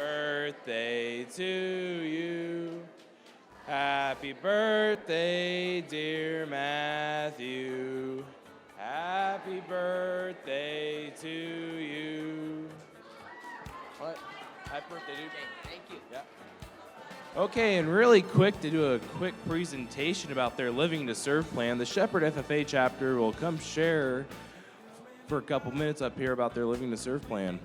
birthday to you. Happy birthday, dear Matthew. Happy birthday to you. What? Happy birthday, dude. Thank you. Yeah. Okay, and really quick to do a quick presentation about their Living to Serve plan, the Shepherd FFA chapter will come share for a couple minutes up here about their Living to Serve plan.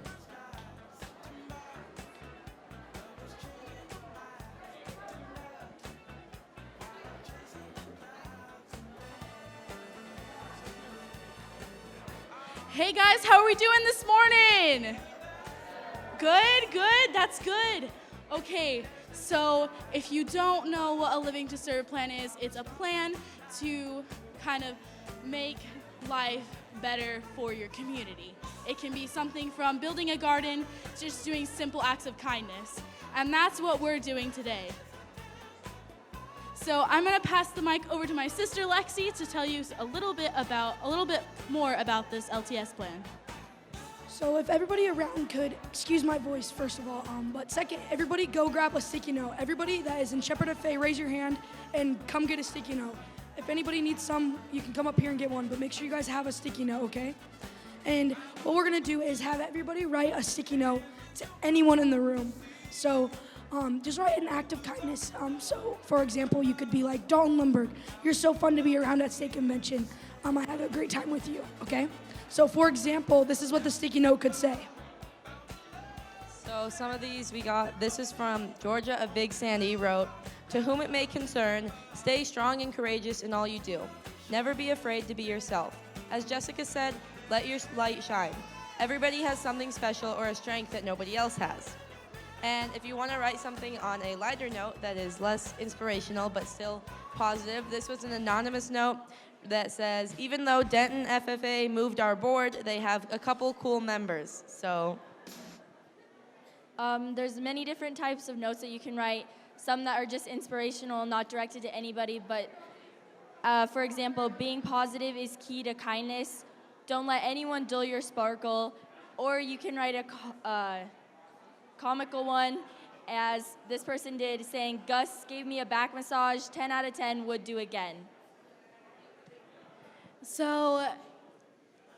Hey guys, how are we doing this morning? Good, that's good. Okay, so if you don't know what a Living to Serve plan is, it's a plan to kind of make life better for your community. It can be something from building a garden to just doing simple acts of kindness. And that's what we're doing today. So I'm gonna pass the mic over to my sister Lexi to tell you a little bit more about this LTS plan. So if everybody around could, excuse my voice first of all, but second, everybody go grab a sticky note. Everybody that is in Shepherd FA, raise your hand and come get a sticky note. If anybody needs some, you can come up here and get one, but make sure you guys have a sticky note, okay? And what we're gonna do is have everybody write a sticky note to anyone in the room. So just write an act of kindness. So for example, you could be like, Dalton Lundberg, you're so fun to be around at State Convention. I had a great time with you, okay? So for example, this is what the sticky note could say. So some of these we got, this is from Georgia of Big Sandy, wrote, "To whom it may concern, stay strong and courageous in all you do. Never be afraid to be yourself. As Jessica said, let your light shine. Everybody has something special or a strength that nobody else has." And if you want to write something on a lighter note that is less inspirational but still positive, this was an anonymous note that says, "Even though Denton FFA moved our board, they have a couple cool members." So there's many different types of notes that you can write. Some that are just inspirational, not directed to anybody, but for example, being positive is key to kindness. Don't let anyone dull your sparkle. Or you can write a comical one, as this person did, saying, "Gus gave me a back massage, 10 out of 10 would do again." So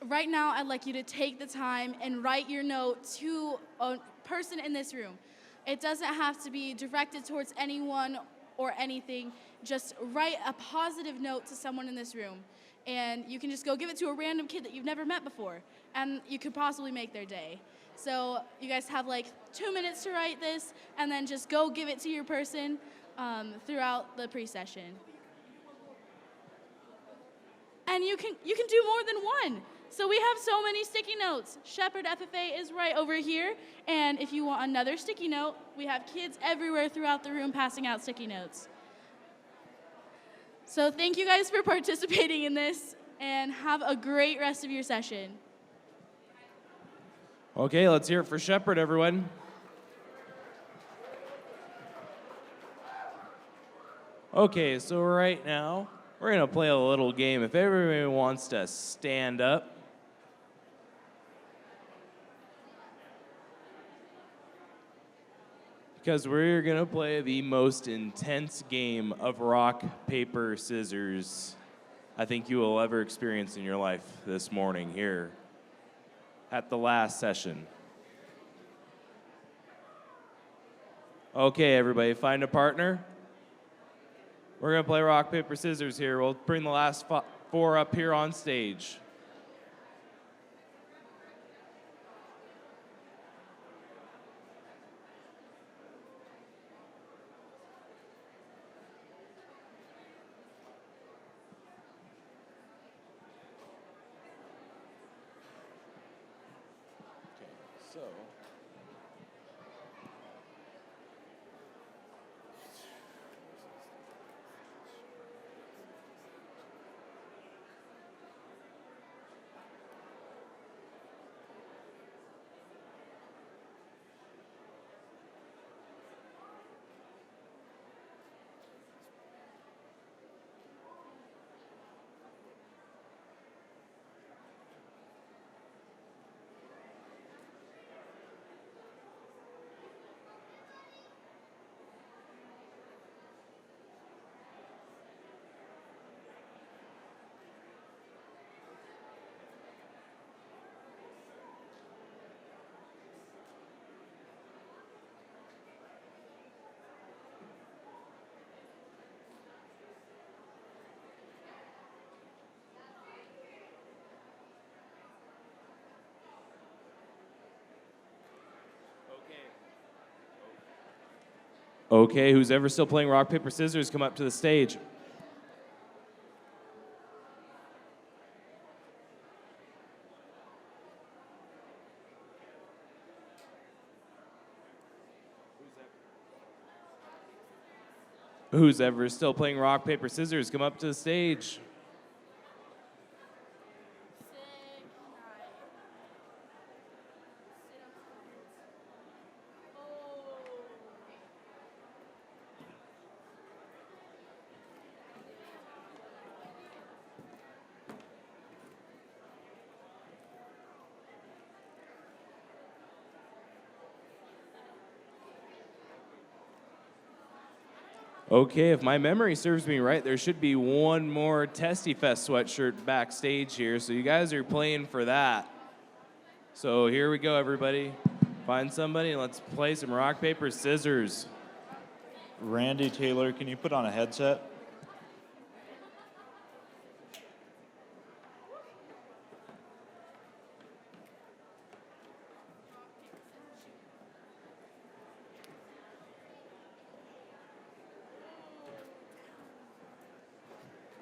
right now, I'd like you to take the time and write your note to a person in this room. It doesn't have to be directed towards anyone or anything. Just write a positive note to someone in this room. And you can just go give it to a random kid that you've never met before. And you could possibly make their day. So you guys have like 2 minutes to write this, and then just go give it to your person throughout the pre-session. And you can do more than one. So we have so many sticky notes. Shepherd FFA is right over here. And if you want another sticky note, we have kids everywhere throughout the room passing out sticky notes. So thank you guys for participating in this, and have a great rest of your session. Okay, let's hear it for Shepherd, everyone. Okay, so right now, we're going to play a little game. If everybody wants to stand up. Because we're going to play the most intense game of rock, paper, scissors I think you will ever experience in your life this morning here at the last session. Okay, everybody, find a partner. We're going to play rock, paper, scissors here. We'll bring the last four up here on stage. So, Okay, who's ever still playing rock, paper, scissors, come up to the stage. Who's ever still playing rock, paper, scissors, come up to the stage. Okay, if my memory serves me right, there should be one more Testy Fest sweatshirt backstage here, so you guys are playing for that. So here we go, everybody. Find somebody and let's play some rock, paper, scissors. Randy Taylor, can you put on a headset?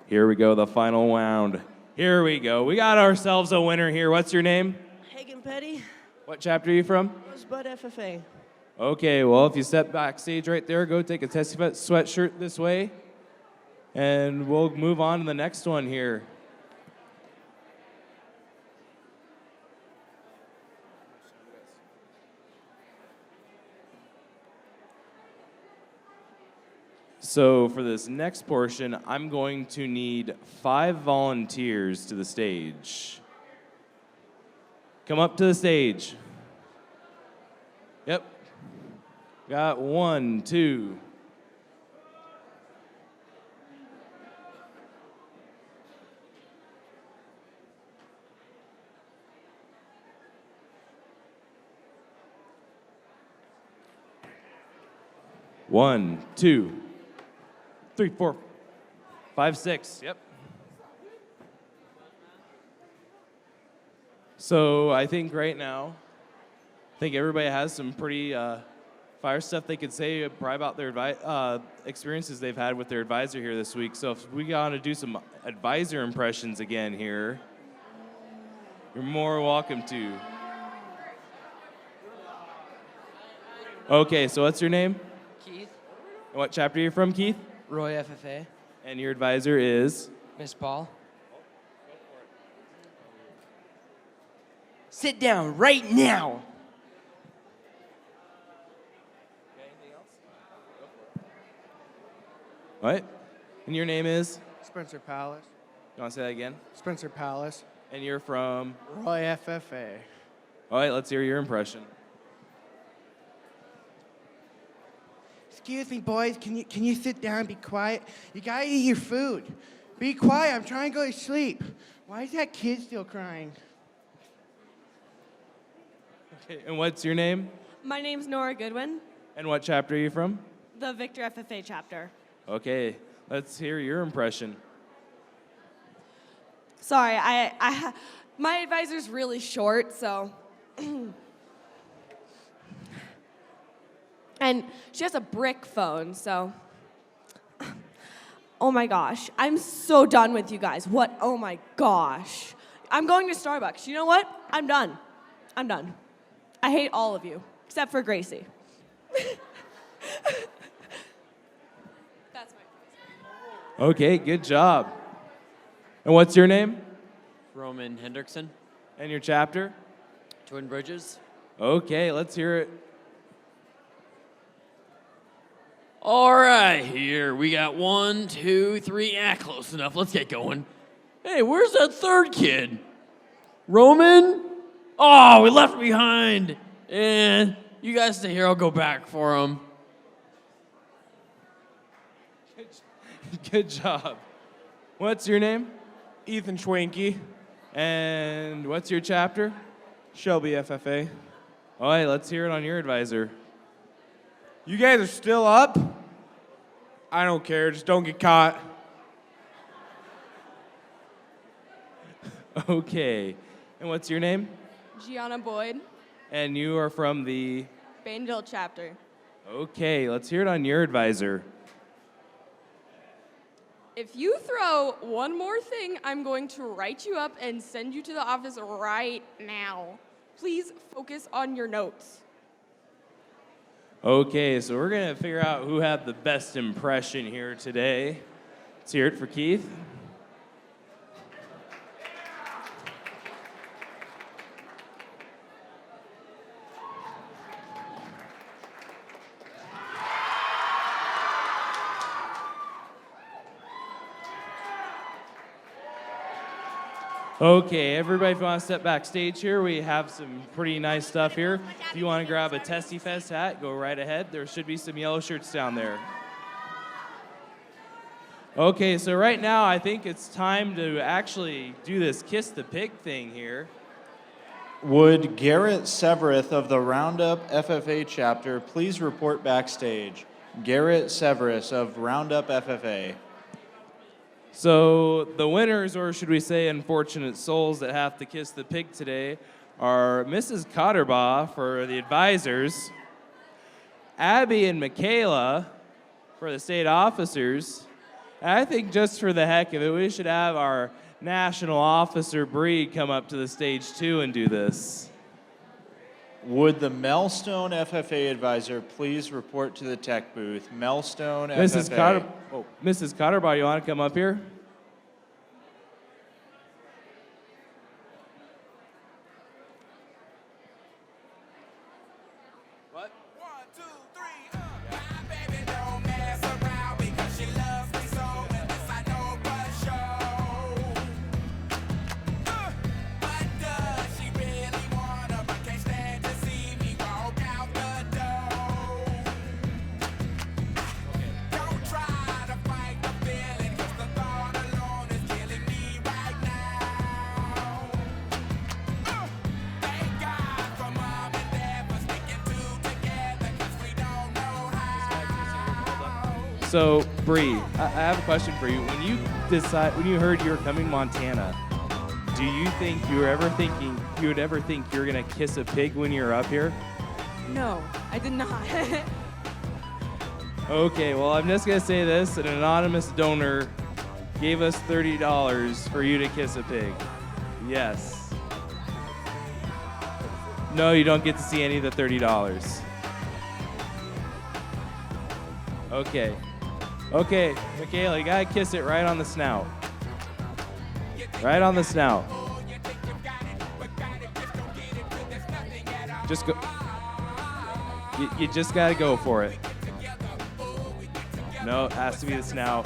Here we go, the final round. Here we go. We got ourselves a winner here. What's your name? Hagen Petty, What chapter are you from? Rosebud FFA. Okay, well, if you step backstage right there, go take a Testy Fest sweatshirt this way. And we'll move on to the next one here. So for this next portion, I'm going to need 5 volunteers to the stage. Come up to the stage. Yep. Got 1, 2. One, 2, 3, 4, 5, 6. Yep. So I think right now, everybody has some pretty fire stuff they could say probably about their experiences they've had with their advisor here this week. So if we got to do some advisor impressions again here, you're more welcome to. Okay, so what's your name? Keith, And what chapter are you from, Keith? Roy FFA, And your advisor is? Miss Paul. Sit down right now. What? And your name is? Spencer Palace. You want to say that again? Spencer Palace. And you're from? Roy FFA. All right, let's hear your impression. Excuse me, boys. Can you sit down and be quiet? You gotta eat your food. Be quiet. I'm trying to go to sleep. Why is that kid still crying? Okay, and what's your name? My name's Nora Goodwin, And what chapter are you from? the Victor FFA chapter. Okay, let's hear your impression. Sorry, my advisor's really short, so. And she has a brick phone, so. Oh my gosh, I'm so done with you guys. What? Oh my gosh. I'm going to Starbucks. You know what? I'm done. I'm done. I hate all of you, except for Gracie. That's my Okay, good job. And what's your name? Roman Hendrickson, And your chapter? Twin Bridges. Okay, let's hear it. All right, here we got 1, 2, 3. Close enough. Let's get going. Hey, where's that third kid? Roman? Oh, we left him behind. And you guys stay here. I'll go back for him. Good job. What's your name? Ethan Schwanke. And what's your chapter? Shelby FFA. All right, let's hear it on your advisor. You guys are still up? I don't care. Just don't get caught. Okay. And what's your name? Gianna Boyd, And you are from the? Bainville chapter. Okay, let's hear it on your advisor. If you throw one more thing, I'm going to write you up and send you to the office right now. Please focus on your notes. Okay, so we're going to figure out who had the best impression here today. Let's hear it for Keith. Okay, everybody, if you want to step backstage here, we have some pretty nice stuff here. If you want to grab a Testy Fest hat, go right ahead. There should be some yellow shirts down there. Okay, so right now I think it's time to actually do this Kiss the Pig thing here. Would Garrett Severith of the Roundup FFA chapter please report backstage? Garrett Severus of Roundup FFA. So the winners, or should we say unfortunate souls that have to kiss the pig today, are Mrs. Cotterbaugh for the advisors, Abby and Michaela for the state officers, and I think just for the heck of it, we should have our national officer Bree come up to the stage too and do this. Would the Melstone FFA advisor please report to the tech booth? Melstone FFA. Mrs. Cotterbaugh, you want to come up here? What? 1, 2, 3, My baby don't mess around because she loves me so, and this I know for sure. But does she really wanna, but can't stand to see me walk out the door? Don't try to fight the feeling, 'cause the thought alone is killing me right now. Thank God for mom and dad for sticking two together, 'cause we don't know how. So, Bree, I have a question for you. When you heard you were coming to Montana, do you think you would ever think you're gonna kiss a pig when you're up here? No, I did not. Okay, well, I'm just gonna say this: an anonymous donor gave us $30 for you to kiss a pig. Yes. No, you don't get to see any of the $30. Okay. Okay, Michaela, you gotta kiss it right on the snout. Right on the snout. Just go. You just gotta go for it. No, it has to be the snout.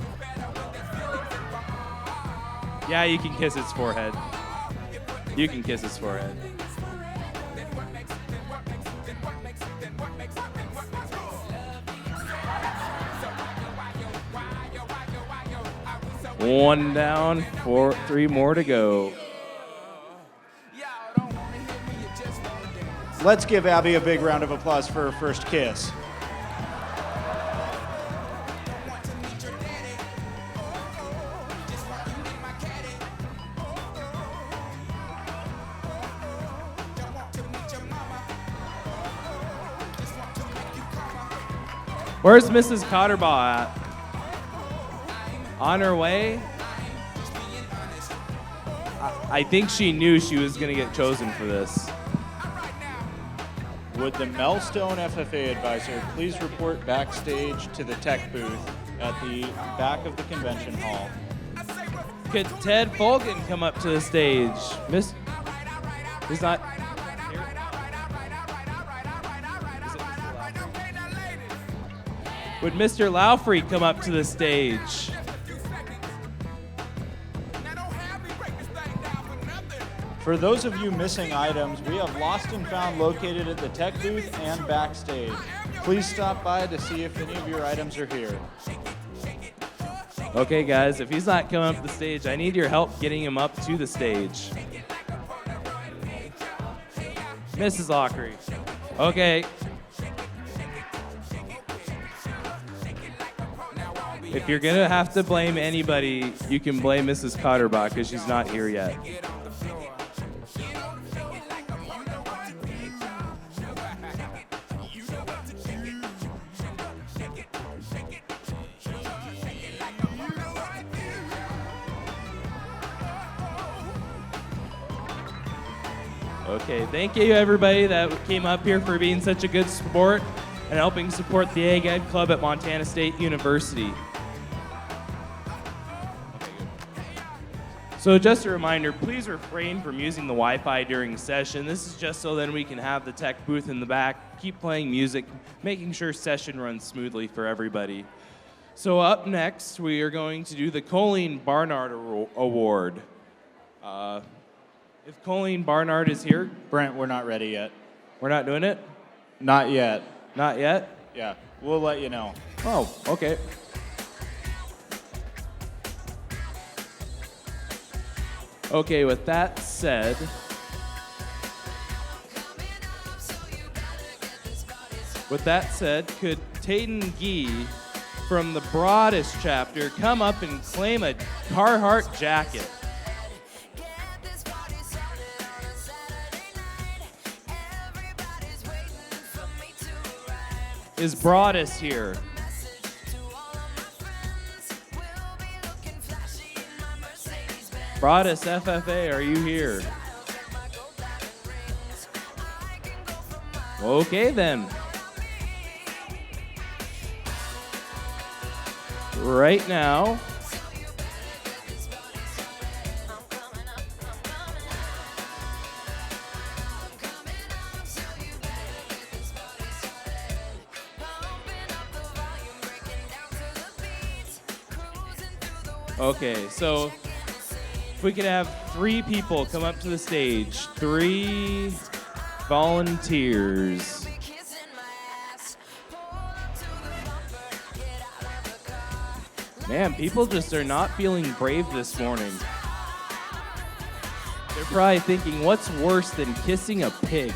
Yeah, you can kiss its forehead. You can kiss its forehead. One down, 3 more to go. Let's give Abby a big round of applause for her first kiss. Where's Mrs. Cotterbaugh at? On her way? I think she knew she was going to get chosen for this. Would the Melstone FFA advisor please report backstage to the tech booth at the back of the convention hall? Could Ted Folgan come up to the stage? He's not here? Would Mr. Laufrey come up to the stage? For those of you missing items, we have Lost and Found located at the tech booth and backstage. Please stop by to see if any of your items are here. Okay, guys, if he's not coming up to the stage, I need your help getting him up to the stage. Mrs. Lockery. Okay. If you're going to have to blame anybody, you can blame Mrs. Cotterbaugh because she's not here yet. Okay, thank you everybody that came up here for being such a good sport and helping support the Ag Ed Club at Montana State University. So just a reminder, please refrain from using the Wi-Fi during session. This is just so then we can have the tech booth in the back, keep playing music, making sure session runs smoothly for everybody. So up next, we are going to do the Colleen Barnard Award. If Colleen Barnard is here. Brent, we're not ready yet. We're not doing it? Not yet. Not yet? Yeah, we'll let you know. Oh, okay. Okay, with that said, could Tayden Gee from the Broadest chapter come up and claim a Carhartt jacket? Is Broadest here? Broadest FFA, are you here? Okay then. Right now, okay, so if we could have 3 people come up to the stage, 3 volunteers. Man, people just are not feeling brave this morning. They're probably thinking, what's worse than kissing a pig?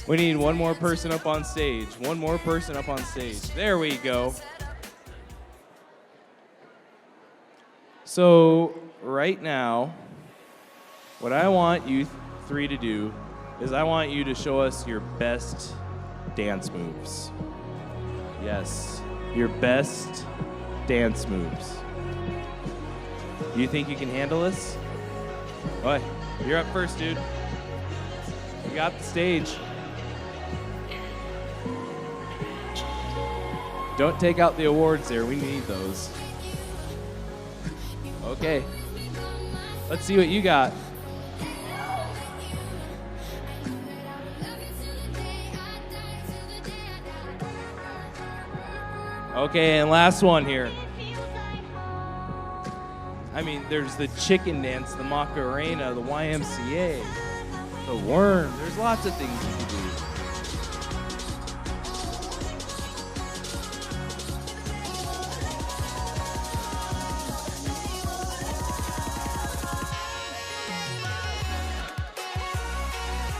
We need one more person up on stage. One more person up on stage. There we go. So right now, what I want you 3 to do is I want you to show us your best dance moves. Yes, your best dance moves. Do you think you can handle this? What? You're up first, dude. You got the stage. Don't take out the awards there. We need those. Okay. Let's see what you got. Okay, and last one here. I mean, there's the chicken dance, the Macarena, the YMCA, the worm. There's lots of things you can do.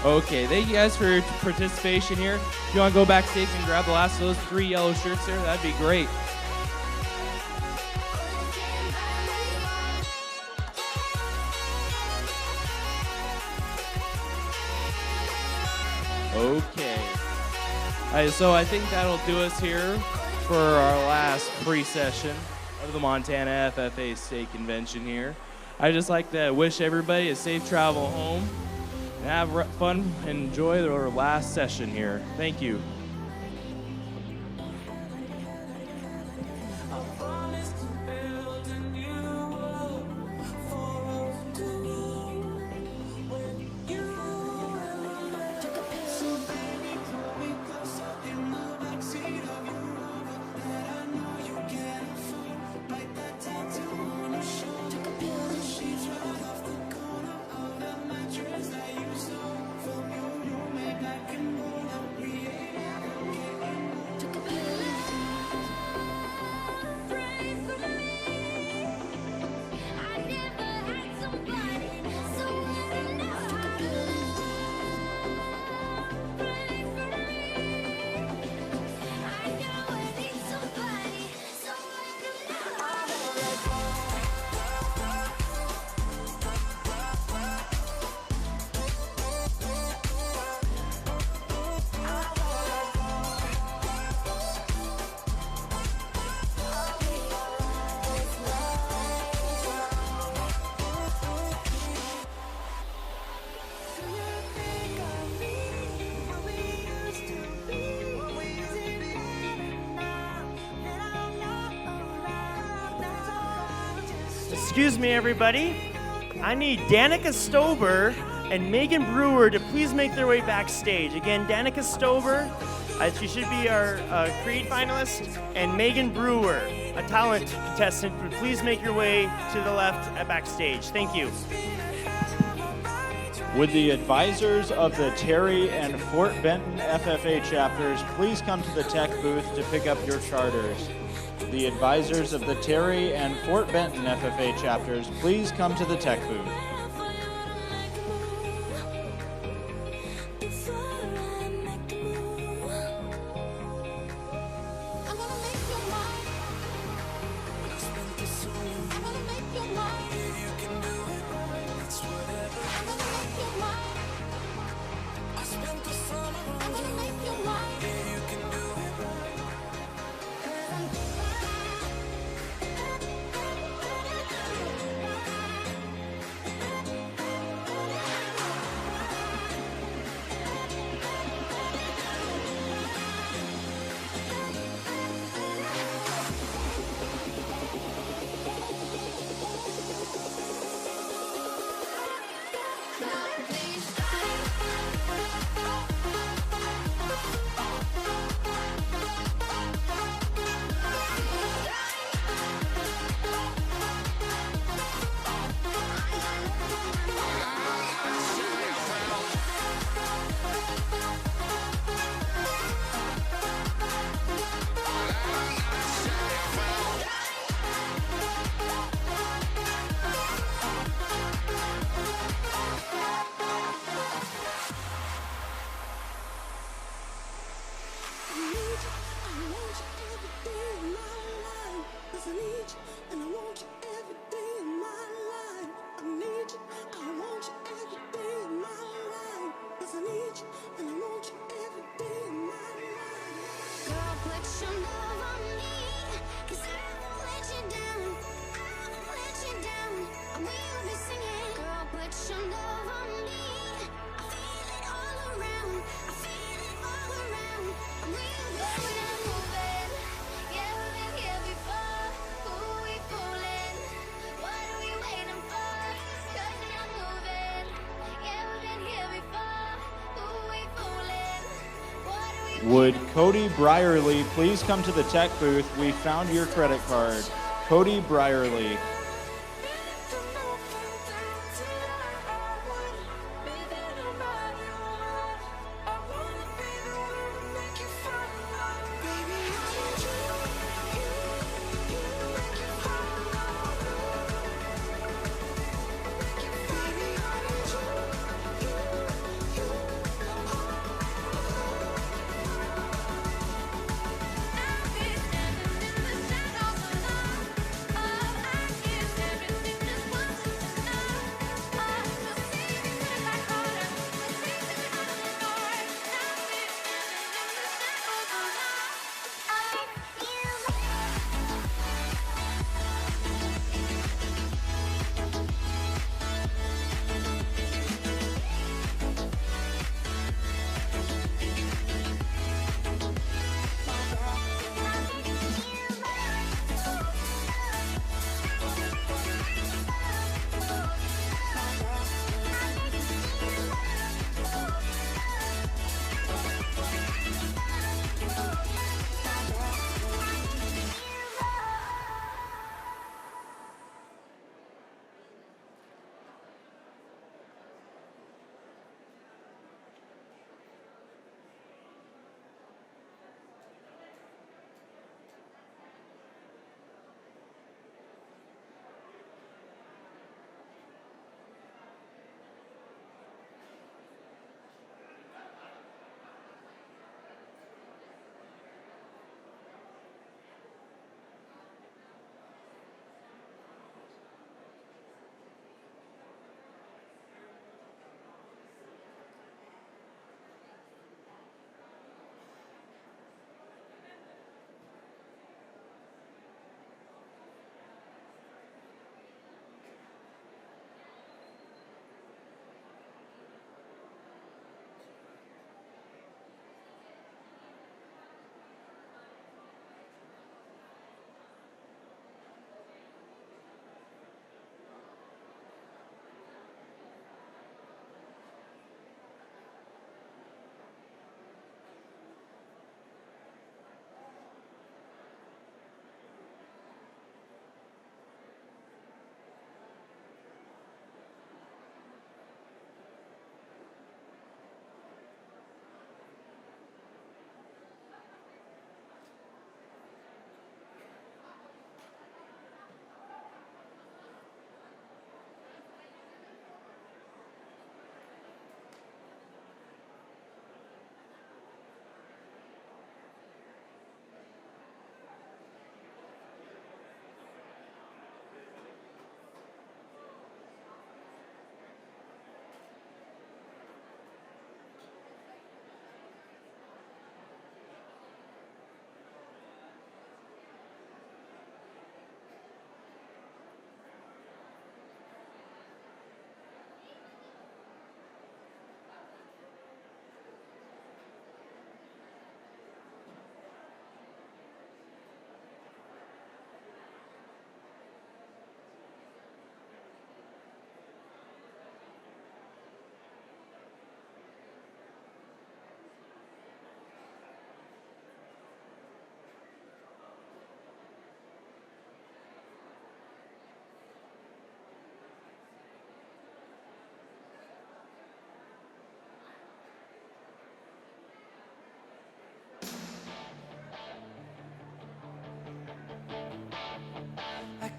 Okay, thank you guys for your participation here. If you want to go backstage and grab the last of those 3 yellow shirts there, that'd be great. Okay. All right, so I think that'll do us here for our last pre-session of the Montana FFA State Convention here. I'd just like to wish everybody a safe travel home. Have fun and enjoy our last session here. Thank you. Excuse me, everybody. I need Danica Stober and Megan Brewer to please make their way backstage. Again, Danica Stober, she should be our Create finalist, and Megan Brewer, a talent contestant, would please make your way to the left at backstage. Thank you. Would the advisors of the Terry and Fort Benton FFA chapters please come to the tech booth to pick up your charters? The advisors of the Terry and Fort Benton FFA chapters, please come to the tech booth. Would Cody Brierly please come to the tech booth? We found your credit card. Cody Brierly.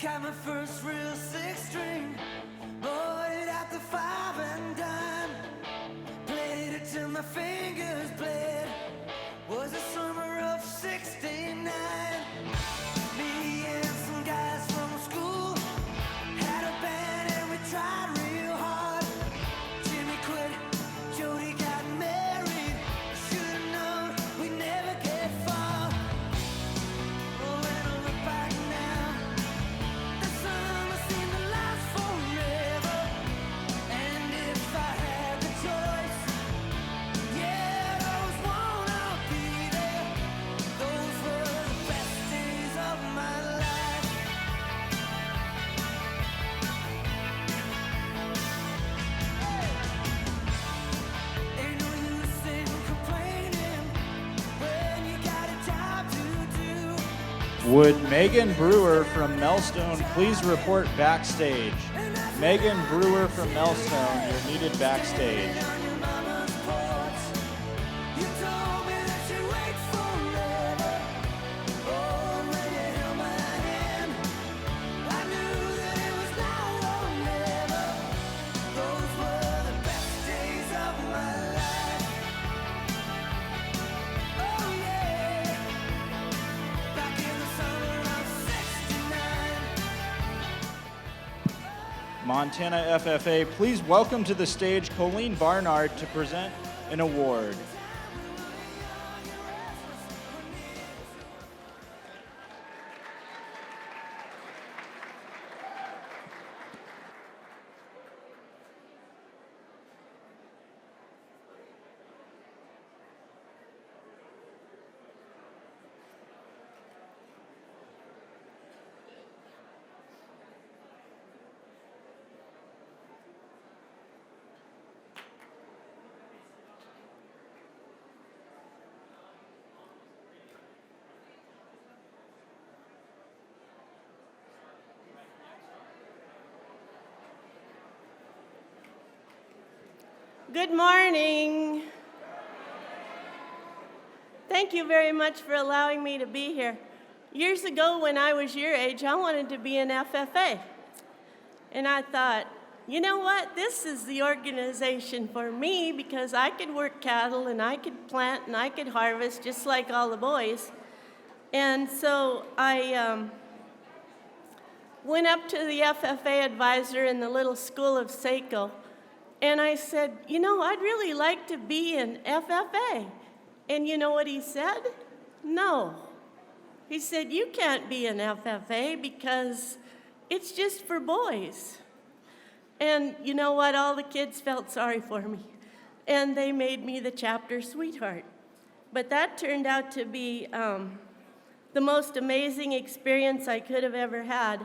got my first real six string. Bought it at the 5 and dime. Played it till my fingers bled. Was the summer of '69. Me and some guys from school had a band and we tried real hard. Jimmy quit, Jody got married. Should've known we never get far. Oh, when I look back now, the summer seemed to last forever. And if I had the choice, yeah, those won't all be there. Those were the best days of my life. Ain't no use in complaining when you got a job to do. Would Megan Brewer from Melstone please report backstage? Megan Brewer from Melstone, you're needed backstage. On your mama's porch, you told me that you'd wait forever. Oh, when you held my hand, I knew that it was now or never. Those were the best days of my life. Oh yeah, back in the summer of '69. Montana FFA, please welcome to the stage Colleen Barnard to present an award. Good morning. Thank you very much for allowing me to be here. Years ago, when I was your age, I wanted to be an FFA. And I thought, you know what? This is the organization for me because I could work cattle and I could plant and I could harvest just like all the boys. And so I went up to the FFA advisor in the little school of Seiko. And I said, you know, I'd really like to be an FFA. And you know what he said? No. He said, you can't be an FFA because it's just for boys. And you know what? All the kids felt sorry for me. And they made me the chapter sweetheart. But that turned out to be the most amazing experience I could have ever had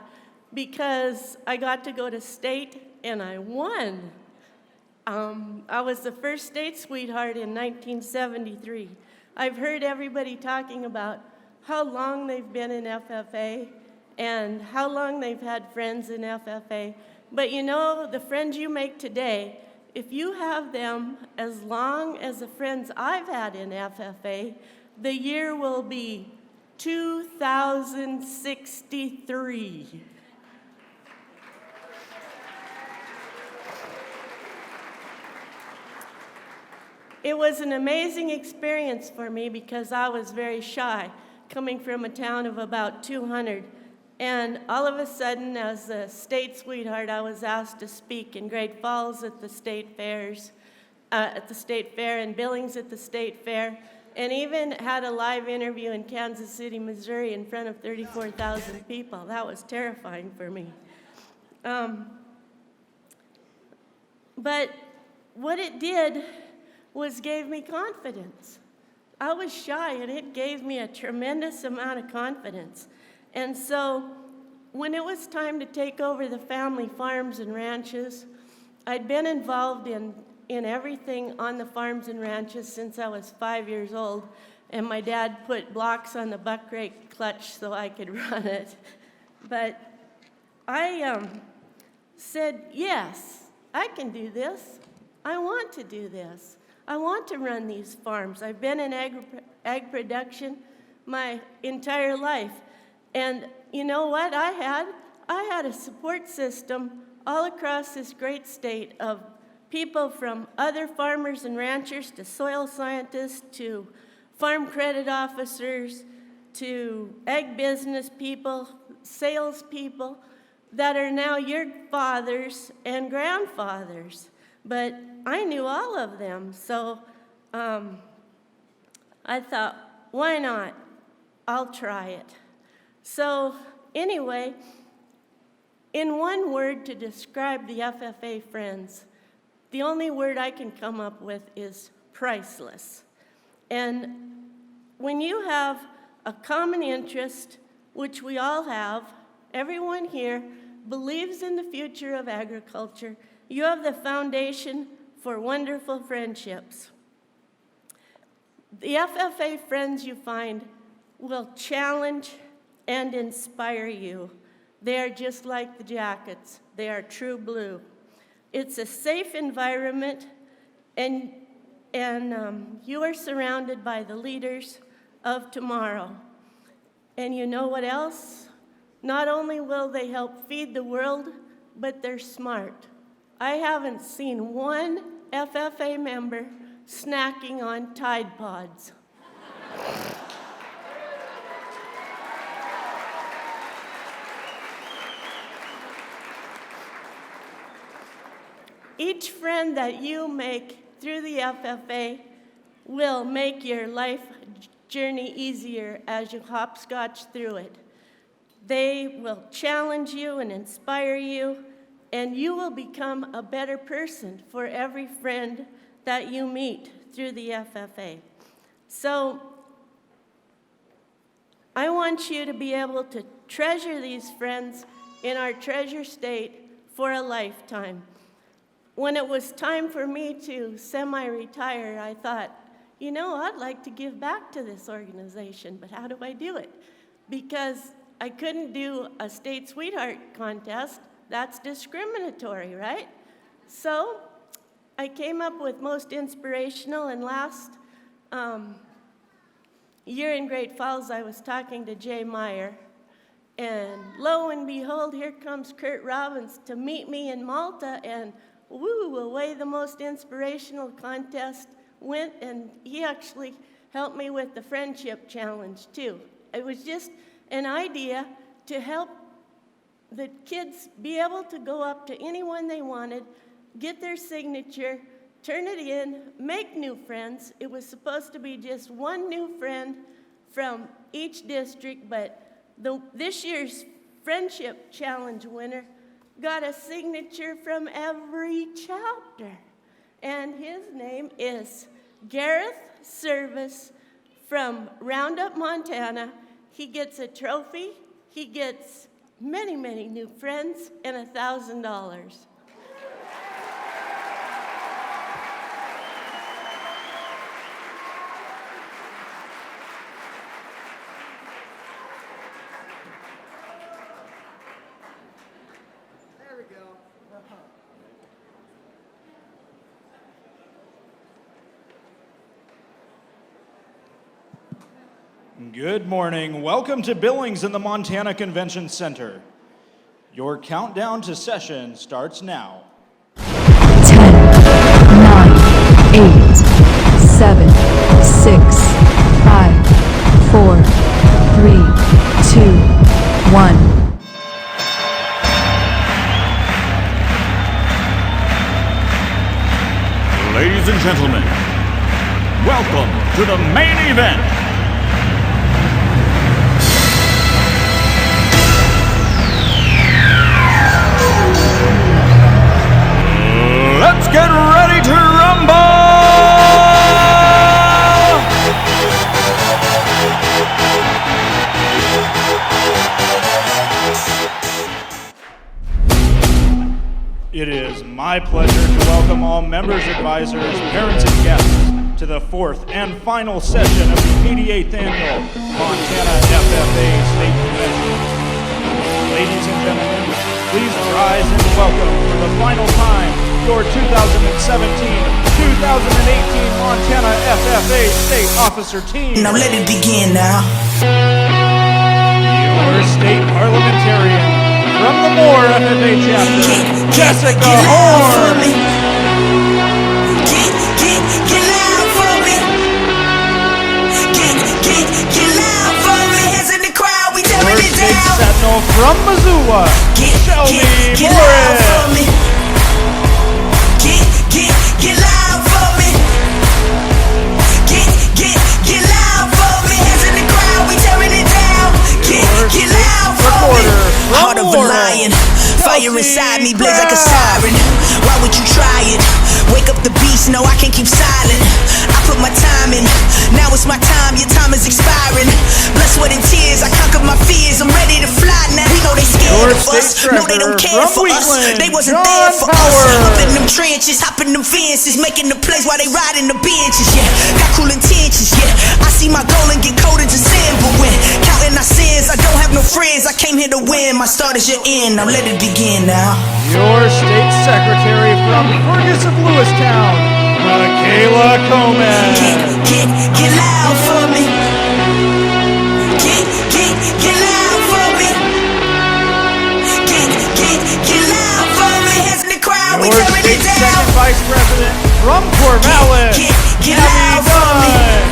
because I got to go to state and I won. I was the first state sweetheart in 1973. I've heard everybody talking about how long they've been in FFA and how long they've had friends in FFA. But you know, the friends you make today, if you have them as long as the friends I've had in FFA, the year will be 2063. It was an amazing experience for me because I was very shy, coming from a town of about 200. And all of a sudden, as a state sweetheart, I was asked to speak in Great Falls at the state fairs, at the state fair, and Billings at the state fair, and even had a live interview in Kansas City, Missouri, in front of 34,000 people. That was terrifying for me. But what it did was gave me confidence. I was shy, and it gave me a tremendous amount of confidence. And so when it was time to take over the family farms and ranches, I'd been involved in everything on the farms and ranches since I was 5 years old, and my dad put blocks on the buck rake clutch so I could run it. But I said, yes, I can do this. I want to do this. I want to run these farms. I've been in ag production my entire life. And you know what I had? I had a support system all across this great state of people from other farmers and ranchers to soil scientists to farm credit officers to ag business people, salespeople that are now your fathers and grandfathers. But I knew all of them, so I thought, why not? I'll try it. So anyway, in one word to describe the FFA friends, the only word I can come up with is priceless. And when you have a common interest, which we all have, everyone here believes in the future of agriculture, you have the foundation for wonderful friendships. The FFA friends you find will challenge and inspire you. They are just like the jackets. They are true blue. It's a safe environment, and you are surrounded by the leaders of tomorrow. And you know what else? Not only will they help feed the world, but they're smart. I haven't seen one FFA member snacking on Tide Pods. Each friend that you make through the FFA will make your life journey easier as you hopscotch through it. They will challenge you and inspire you, and you will become a better person for every friend that you meet through the FFA. So I want you to be able to treasure these friends in our treasure state for a lifetime. When it was time for me to semi-retire, I thought, you know, I'd like to give back to this organization, but how do I do it? Because I couldn't do a state sweetheart contest. That's discriminatory, right? So I came up with most inspirational, and last year in Great Falls, I was talking to Jay Meyer, and lo and behold, here comes Kurt Robbins to meet me in Malta, and woo, away the most inspirational contest went, and he actually helped me with the friendship challenge too. It was just an idea to help the kids be able to go up to anyone they wanted, get their signature, turn it in, make new friends. It was supposed to be just one new friend from each district, but this year's friendship challenge winner got a signature from every chapter. And his name is Gareth Service from Roundup, Montana. He gets a trophy, he gets many, many new friends, and $1,000. Good morning. Welcome to Billings in the Montana Convention Center. Your countdown to session starts now. 10, 9, 8, 7, 6, 5, 4, 3, 2, 1. Ladies and gentlemen, welcome to the main event. Let's get ready to rumble! It is my pleasure to welcome all members, advisors, parents, and guests to the fourth and final session of the 88th Annual Montana FFA State Convention. Ladies and gentlemen, please rise and welcome for the final time your 2017-2018 Montana FFA State Officer Team. Now let it begin now. Your state parliamentarian from the Moore FFA chapter, Jessica Horn. Get loud for me. Get loud for me. Hands in the crowd, we tearing Your it state down. sentinel from Missoula, Shelby Get loud for Morris. me. Get loud for me. Get loud for me. Hands in the crowd, we tearing it down. Get loud for me. Heart of a lion, fire inside me blaze like a siren. Why would you try it? Wake up the beast, no I can't keep silent. I put my time in, now it's my time, your time is expiring. Blood, sweat and tears, I conquered my fears, I'm ready to fly now. We know they scared of us, no they don't care for us. They wasn't there for us. Up in them trenches, hopping them fences, making the plays while they riding the benches. Yeah, got cool intentions. Yeah, I see my goal and get cold in December. When counting our sins, I don't have no friends. I came here to win. My start is your end. Now let it begin now. Your state secretary from Ferguson, Lewistown, Michaela Coleman. Get loud for me. Get loud for me. Get loud for me. Hands in the crowd, we Your tearing it state down. second vice president from Corvallis, Get Abby loud for me. Dunn.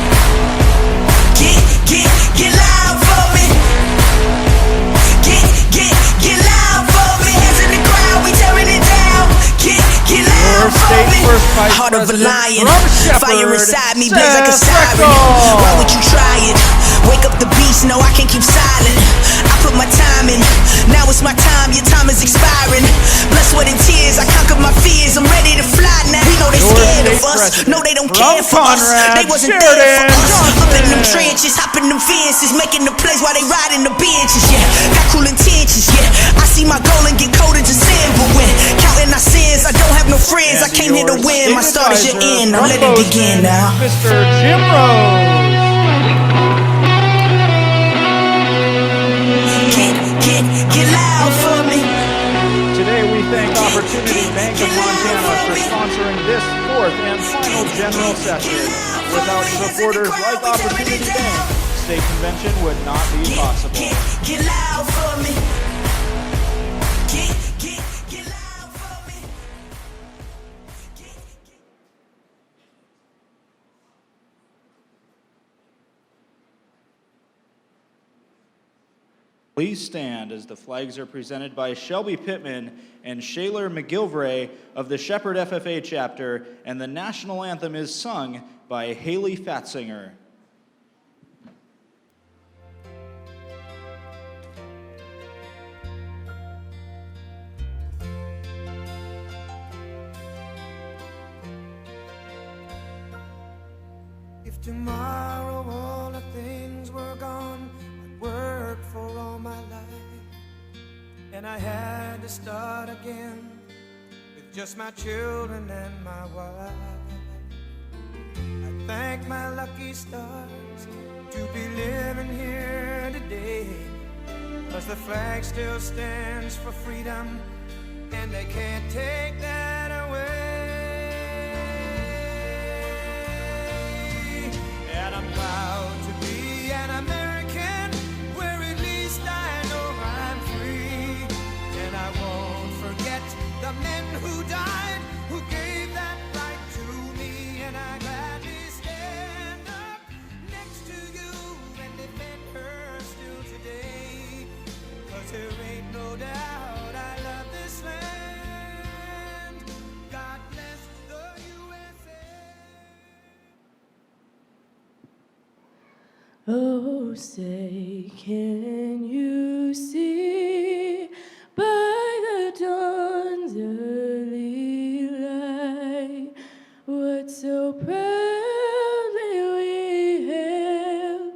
Get loud for me. Get loud for me. Hands in the crowd, we tearing it down. Get loud for me. Heart of a lion, fire inside me blaze like a siren. Why would you try it? Wake up the beast, no I can't keep silent. I put my time in, now it's my time, your time is expiring. Blood, sweat and tears, I conquered my fears, I'm ready to fly now. We know they scared of us, no they don't care for us. They wasn't there for us. Up in them trenches, hopping them fences, making the plays while they riding the benches. Yeah, got cool intentions. Yeah, I see my goal and get cold in December. When counting our sins, I don't have no friends. I came here to win. My start is your end. Now let it begin now. Mr. Jim Rose. Get loud for me. Today we thank Opportunity Bank of Montana for sponsoring this fourth and final general session. Without supporters like Opportunity Bank, state convention would not be possible. Get loud for me. Please stand as the flags are presented by Shelby Pittman and Shaler McGilvray of the Shepherd FFA chapter, and the national anthem is sung by Haley Fatzinger. If tomorrow all the things were gone, I'd worked for all my life, and I had to start again with just my children and my wife. I thank my lucky stars to be living here today, 'cause the flag still stands for freedom, and they can't take that away. And I'm proud to be an American, where at least I know I'm free. And I won't forget the men who died, who gave that right to me. And I gladly stand up next to you and defend her still today. 'Cause there ain't no doubt I love this land. God bless the USA. Oh, say, can you see by the dawn's early light what so proudly we hailed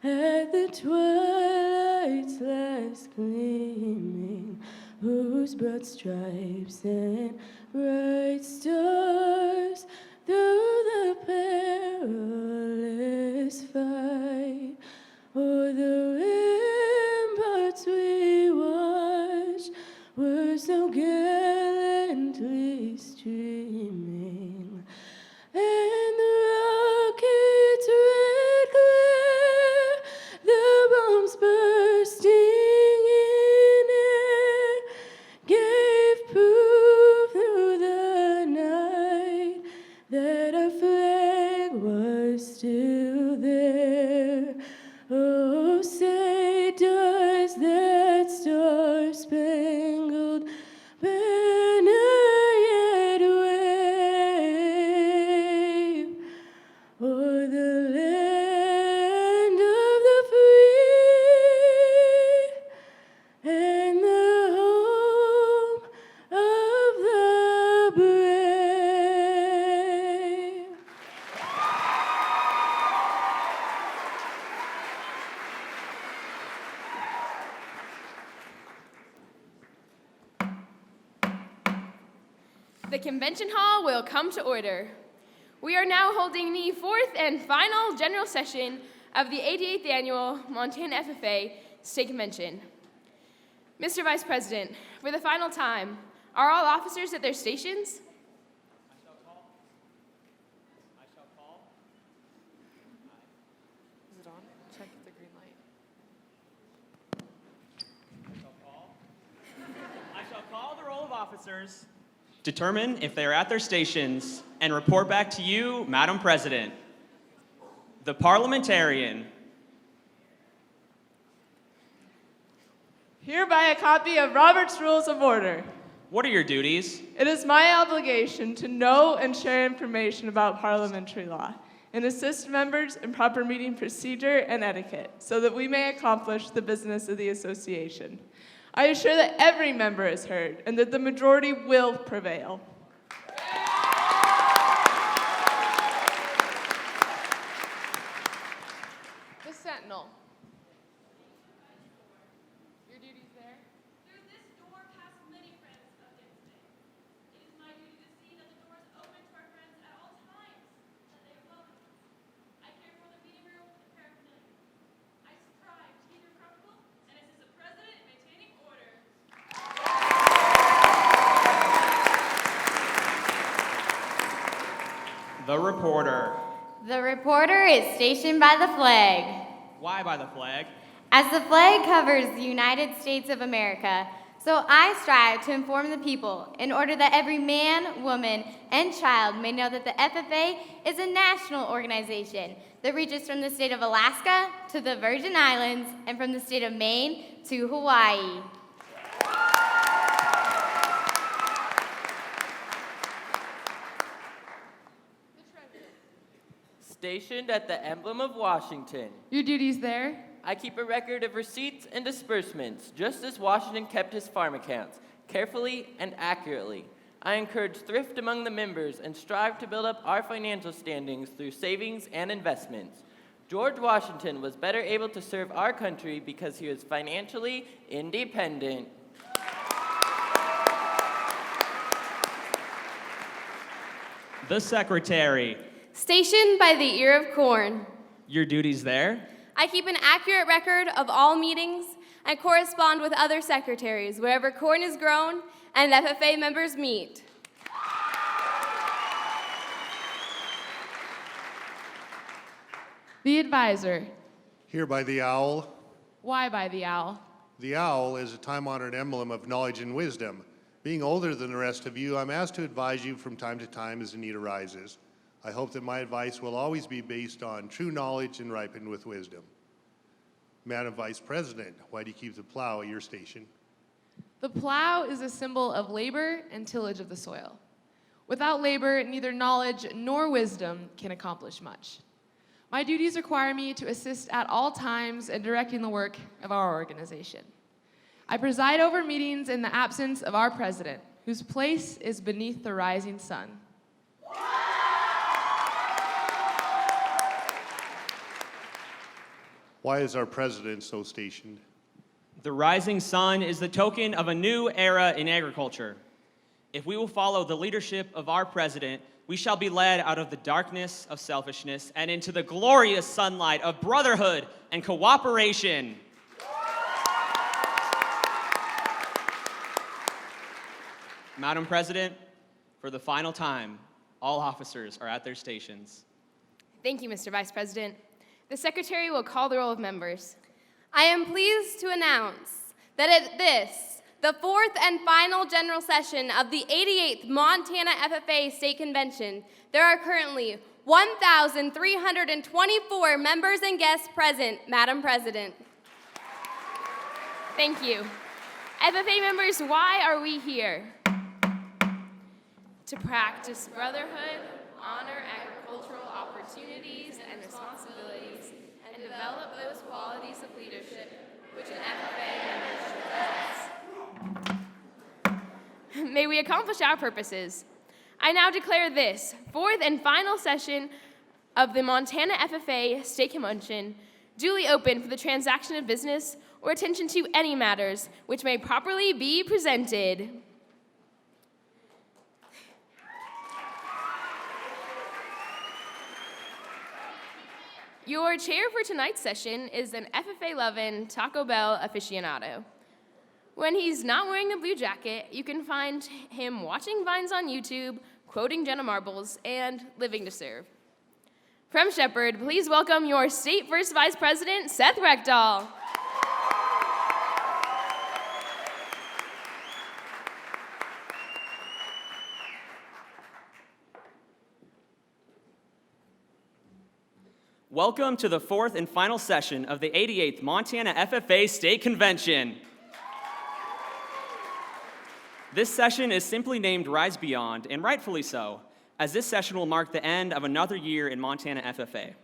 at the twilight's last gleaming, whose broad stripes and bright stars through the perilous fight o'er the ramparts we watched were so gallantly streaming, and the rockets' red glare, the bombs bursting in air, The convention hall will come to order. We are now holding the fourth and final general session of the 88th Annual Montana FFA State Convention. Mr. Vice President, for the final time, are all officers at their stations? Is it on? Check the green light. I shall call the roll of officers, determine if they are at their stations, and report back to you, Madam President. The parliamentarian. Hereby a copy of Robert's Rules of Order. What are your duties? It is my obligation to know and share information about parliamentary law and assist members in proper meeting procedure and etiquette so that we may accomplish the business of the association. I assure that every member is heard and that the majority will prevail. The Sentinel. Your duty's there? Through this door pass many friends of Dixon. It is my duty to see that the door is open to our friends at all times, that they are welcome. I care for the meeting room and paraphernalia. I strive to keep it comfortable and assist the president in maintaining order. The reporter. The reporter is stationed by the flag. Why by the flag? As the flag covers the United States of America, so I strive to inform the people in order that every man, woman, and child may know that the FFA is a national organization that reaches from the state of Alaska to the Virgin Islands and from the state of Maine to Hawaii. Stationed at the emblem of Washington. Your duty's there? I keep a record of receipts and disbursements, just as Washington kept his farm accounts, carefully and accurately. I encourage thrift among the members and strive to build up our financial standings through savings and investments. George Washington was better able to serve our country because he was financially independent. The secretary. Stationed by the ear of corn. Your duties there? I keep an accurate record of all meetings and correspond with other secretaries wherever corn is grown and FFA members meet. The advisor. Here by the owl. Why by the owl? The owl is a time-honored emblem of knowledge and wisdom. Being older than the rest of you, I'm asked to advise you from time to time as the need arises. I hope that my advice will always be based on true knowledge and ripened with wisdom. Madam Vice President, why do you keep the plow at your station? The plow is a symbol of labor and tillage of the soil. Without labor, neither knowledge nor wisdom can accomplish much. My duties require me to assist at all times in directing the work of our organization. I preside over meetings in the absence of our president, whose place is beneath the rising sun. Why is our president so stationed? The rising sun is the token of a new era in agriculture. If we will follow the leadership of our president, we shall be led out of the darkness of selfishness and into the glorious sunlight of brotherhood and cooperation. Madam President, for the final time, all officers are at their stations. Thank you, Mr. Vice President. The secretary will call the roll of members. I am pleased to announce that at this, the fourth and final general session of the 88th Montana FFA State Convention, there are currently 1,324 members and guests present, Madam President. Thank you. FFA members, why are we here? To practice brotherhood, honor agricultural opportunities and responsibilities, and develop those qualities of leadership which an FFA member should possess. May we accomplish our purposes. I now declare this fourth and final session of the Montana FFA State Convention duly open for the transaction of business or attention to any matters which may properly be presented. Your chair for tonight's session is an FFA-loving Taco Bell aficionado. When he's not wearing a blue jacket, you can find him watching Vines on YouTube, quoting Jenna Marbles, and living to serve. From Shepherd, please welcome your State First Vice President, Seth Reckdahl. Welcome to the fourth and final session of the 88th Montana FFA State Convention. This session is simply named Rise Beyond, and rightfully so, as this session will mark the end of another year in Montana FFA.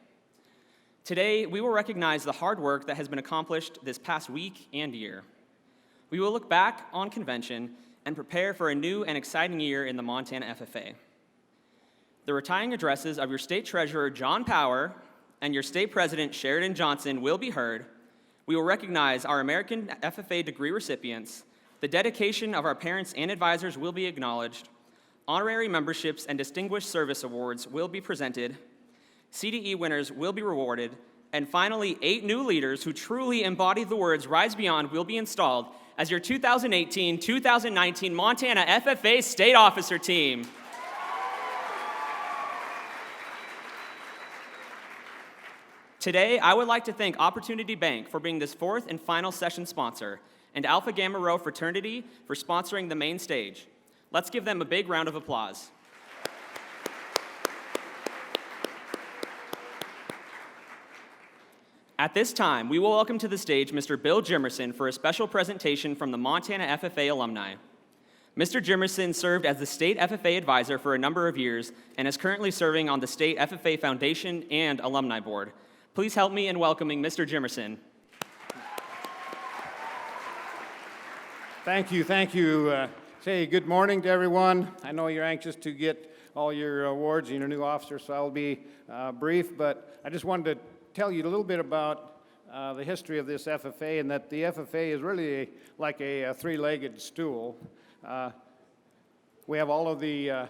Today, we will recognize the hard work that has been accomplished this past week and year. We will look back on convention and prepare for a new and exciting year in the Montana FFA. The retiring addresses of your State Treasurer, John Power, and your State President, Sheridan Johnson, will be heard. We will recognize our American FFA degree recipients. The dedication of our parents and advisors will be acknowledged. Honorary memberships and distinguished service awards will be presented. CDE winners will be rewarded. And finally, 8 new leaders who truly embody the words Rise Beyond will be installed as your 2018-2019 Montana FFA State Officer Team. Today, I would like to thank Opportunity Bank for being this fourth and final session sponsor, and Alpha Gamma Rho Fraternity for sponsoring the main stage. Let's give them a big round of applause. At this time, we will welcome to the stage Mr. Bill Jimerson for a special presentation from the Montana FFA alumni. Mr. Jimerson served as the State FFA Advisor for a number of years and is currently serving on the State FFA Foundation and Alumni Board. Please help me in welcoming Mr. Jimerson. Thank you. Say good morning to everyone. I know you're anxious to get all your awards and your new officer, so I'll be brief, but I just wanted to tell you a little bit about the history of this FFA, and that the FFA is really like a three-legged stool. We have all of the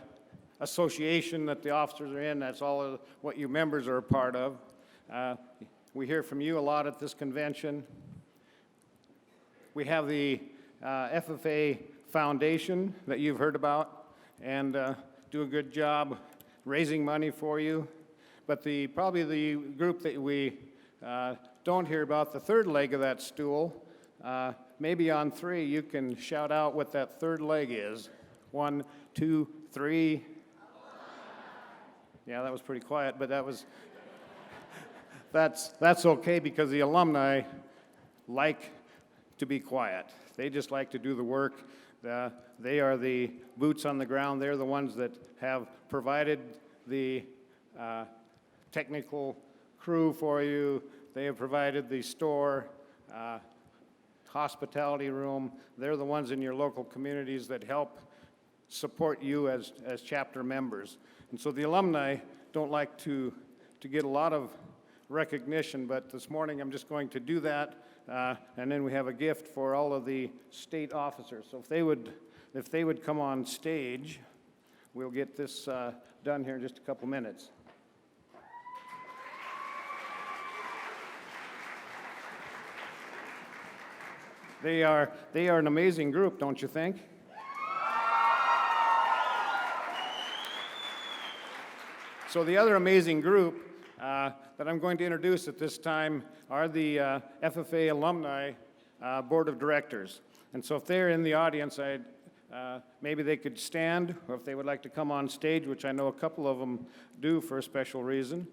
association that the officers are in. That's all of what you members are a part of. We hear from you a lot at this convention. We have the FFA Foundation that you've heard about, and do a good job raising money for you. But probably the group that we don't hear about, the third leg of that stool, maybe on 3 you can shout out what that third leg is. 1, 2, 3. Yeah, that was pretty quiet, but that's okay, because the alumni like to be quiet. They just like to do the work. They are the boots on the ground. They're the ones that have provided the technical crew for you. They have provided the store, hospitality room. They're the ones in your local communities that help support you as chapter members. And so the alumni don't like to get a lot of recognition, but this morning I'm just going to do that, and then we have a gift for all of the state officers. So if they would come on stage, we'll get this done here in just a couple minutes. They are an amazing group, don't you think? So the other amazing group that I'm going to introduce at this time are the FFA Alumni Board of Directors. And so if they're in the audience, maybe they could stand, or if they would like to come on stage, which I know a couple of them do for a special reason.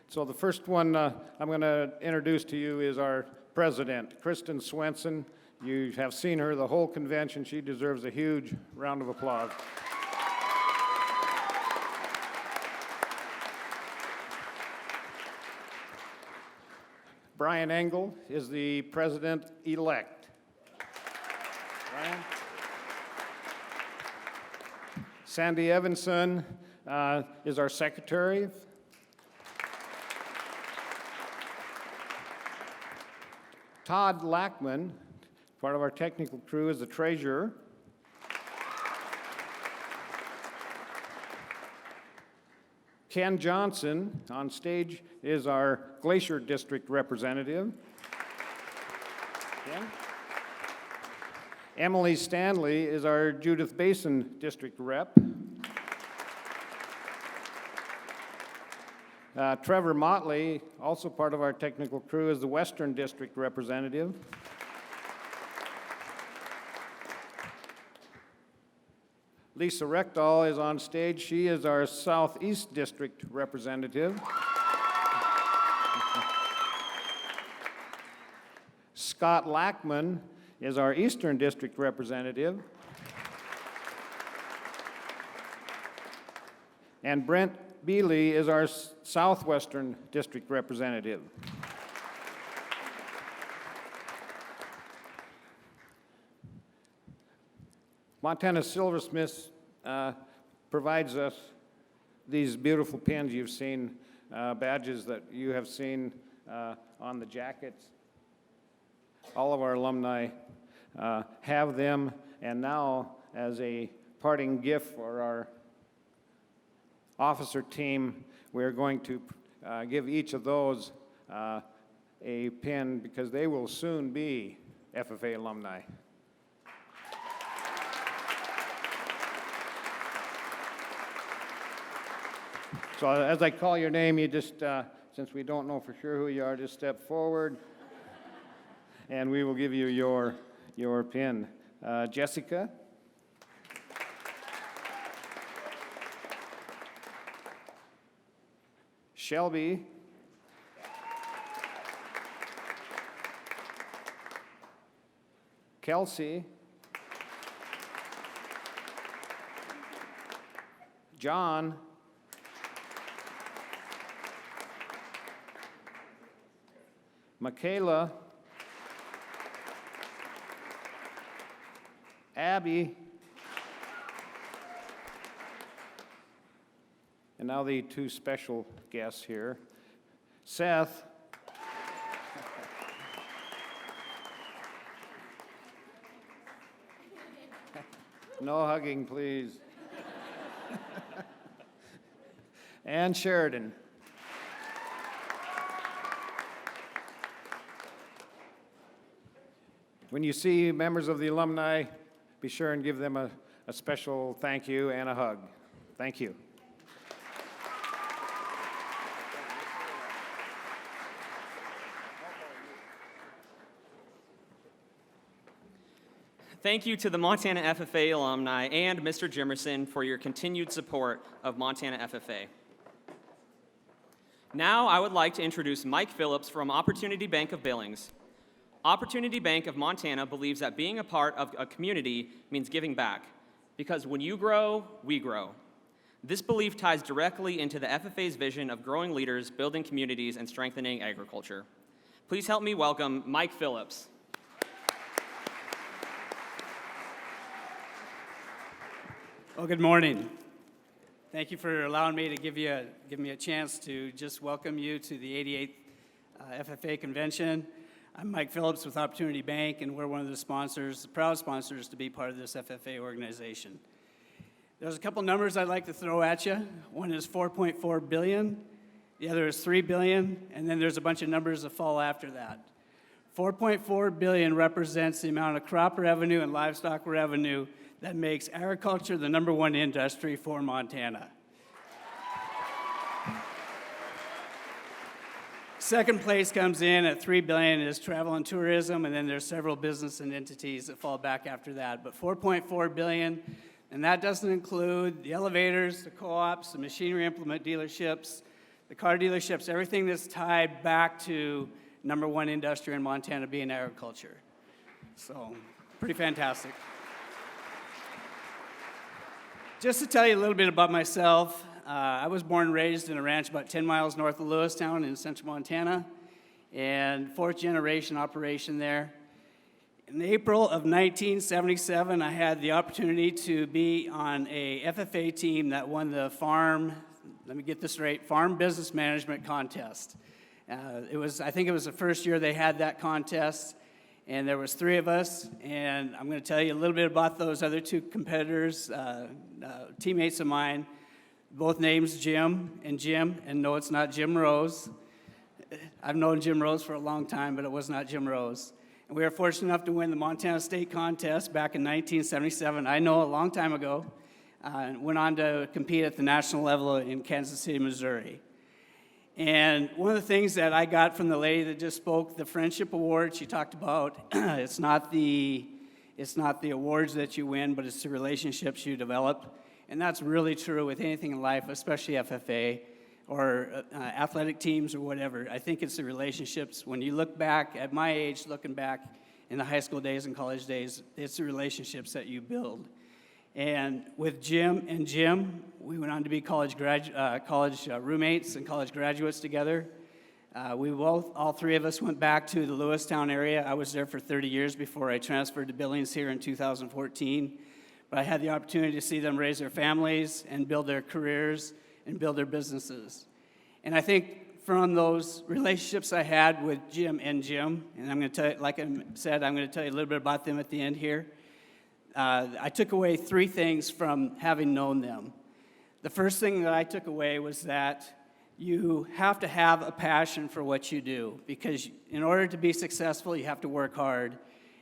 So the first one I'm going to introduce to you is our president, Kristen Swenson. You have seen her the whole convention. She deserves a huge round of applause. Brian Engel is the president-elect. Brian? Sandy Evanson is our secretary. Todd Lackman, part of our technical crew, is the treasurer. Ken Johnson on stage is our Glacier District representative. Ken. Emily Stanley is our Judith Basin District rep. Trevor Motley, also part of our technical crew, is the Western District representative. Lisa Reckdahl is on stage. She is our Southeast District representative. Scott Lackman is our Eastern District representative. And Brent Beely is our Southwestern District representative. Montana Silversmiths provides us these beautiful pins you've seen, badges that you have seen on the jackets. All of our alumni have them, and now as a parting gift for our officer team, we're going to give each of those a pin because they will soon be FFA alumni. So as I call your name, you just, since we don't know for sure who you are, just step forward and we will give you your pin. Jessica. Shelby. Kelsey. John. Michaela. Abby. And now the two special guests here. Seth. No hugging, please. And Sheridan. When you see members of the alumni, be sure and give them a special thank you and a hug. Thank you. Thank you to the Montana FFA alumni and Mr. Jimerson for your continued support of Montana FFA. Now I would like to introduce Mike Phillips from Opportunity Bank of Billings. Opportunity Bank of Montana believes that being a part of a community means giving back, because when you grow, we grow. This belief ties directly into the FFA's vision of growing leaders, building communities, and strengthening agriculture. Please help me welcome Mike Phillips. Well, good morning. Thank you for allowing me to give me a chance to just welcome you to the 88th FFA convention. I'm Mike Phillips with Opportunity Bank, and we're one of the sponsors, the proud sponsors, to be part of this FFA organization. There's a couple numbers I'd like to throw at you. One is 4.4 billion, the other is 3 billion, and then there's a bunch of numbers that fall after that. 4.4 billion represents the amount of crop revenue and livestock revenue that makes agriculture the #1 industry for Montana. Second place comes in at 3 billion is travel and tourism, and then there's several business and entities that fall back after that. But 4.4 billion, and that doesn't include the elevators, the co-ops, the machinery implement dealerships, the car dealerships, everything that's tied back to #1 industry in Montana being agriculture. So, pretty fantastic. Just to tell you a little bit about myself, I was born and raised in a ranch about 10 miles north of Lewistown in central Montana, and fourth generation operation there. In April of 1977, I had the opportunity to be on a FFA team that won the farm business management contest. I think it was the first year they had that contest, and there was 3 of us, and I'm going to tell you a little bit about those other 2 competitors, teammates of mine. both names Jim, and no, it's not Jim Rose. I've known Jim Rose for a long time, but it was not Jim Rose. And we were fortunate enough to win the Montana State Contest back in 1977. I know a long time ago. And went on to compete at the national level in Kansas City, Missouri. And one of the things that I got from the lady that just spoke, the Friendship Award, she talked about, it's not the awards that you win, but it's the relationships you develop. And that's really true with anything in life, especially FFA or athletic teams or whatever. I think it's the relationships. When you look back at my age, looking back in the high school days and college days, it's the relationships that you build. And with Jim, we went on to be college roommates and college graduates together. All three of us went back to the Lewistown area. I was there for 30 years before I transferred to Billings here in 2014. But I had the opportunity to see them raise their families and build their careers and build their businesses. And I think from those relationships I had with Jim, and I'm going to tell you, like I said, I'm going to tell you a little bit about them at the end here. I took away three things from having known them. The first thing that I took away was that you have to have a passion for what you do, because in order to be successful, you have to work hard.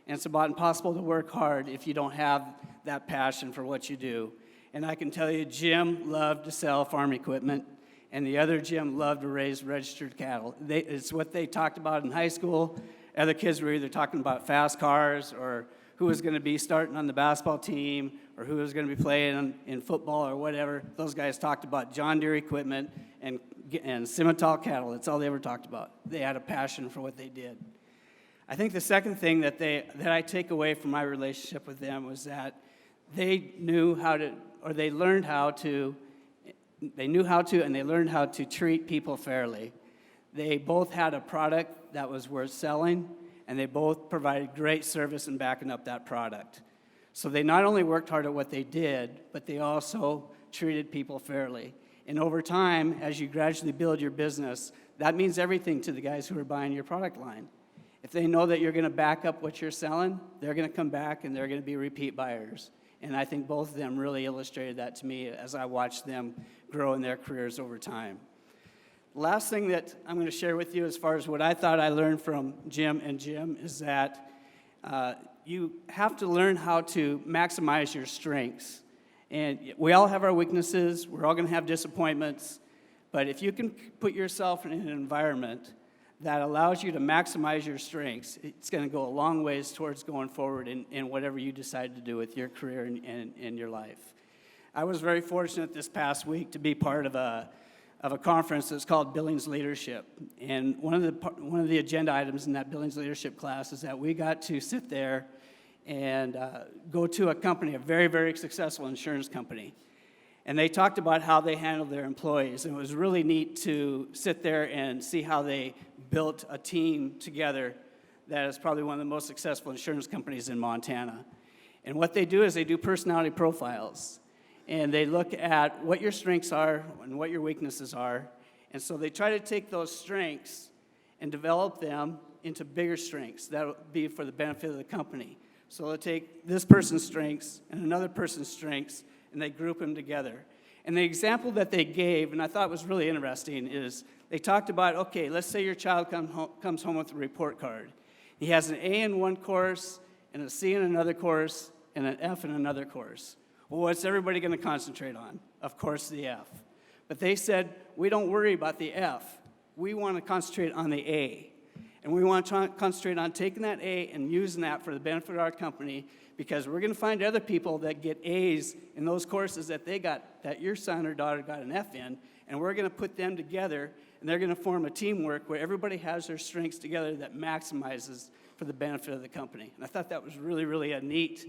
And it's about impossible to work hard if you don't have that passion for what you do. And I can tell you, Jim loved to sell farm equipment, and the other Jim loved to raise registered cattle. It's what they talked about in high school. Other kids were either talking about fast cars or who was going to be starting on the basketball team or who was going to be playing in football or whatever. Those guys talked about John Deere equipment and Simmental cattle. That's all they ever talked about. They had a passion for what they did. I think the second thing that I take away from my relationship with them was that they knew how to, or they learned how to, they knew how to, and they learned how to treat people fairly. They both had a product that was worth selling, and they both provided great service in backing up that product. So they not only worked hard at what they did, but they also treated people fairly. And over time, as you gradually build your business, that means everything to the guys who are buying your product line. If they know that you're going to back up what you're selling, they're going to come back and they're going to be repeat buyers. And I think both of them really illustrated that to me as I watched them grow in their careers over time. Last thing that I'm going to share with you as far as what I thought I learned from Jim is that you have to learn how to maximize your strengths. And we all have our weaknesses. We're all going to have disappointments. But if you can put yourself in an environment that allows you to maximize your strengths, it's going to go a long ways towards going forward in whatever you decide to do with your career and your life. I was very fortunate this past week to be part of a conference that's called Billings Leadership. And one of the agenda items in that Billings Leadership class is that we got to sit there and go to a company, a very, very successful insurance company. And they talked about how they handled their employees. And it was really neat to sit there and see how they built a team together that is probably one of the most successful insurance companies in Montana. And what they do is they do personality profiles. And they look at what your strengths are and what your weaknesses are. And so they try to take those strengths and develop them into bigger strengths that will be for the benefit of the company. So they'll take this person's strengths and another person's strengths, and they group them together. And the example that they gave, and I thought was really interesting, is they talked about, okay, let's say your child comes home with a report card. He has an A in one course, and a C in another course, and an F in another course. Well, what's everybody going to concentrate on? Of course, the F. But they said, we don't worry about the F. We want to concentrate on the A. And we want to concentrate on taking that A and using that for the benefit of our company, because we're going to find other people that get A's in those courses that they got, that your son or daughter got an F in, and we're going to put them together, and they're going to form a teamwork where everybody has their strengths together that maximizes for the benefit of the company. And I thought that was really, really a neat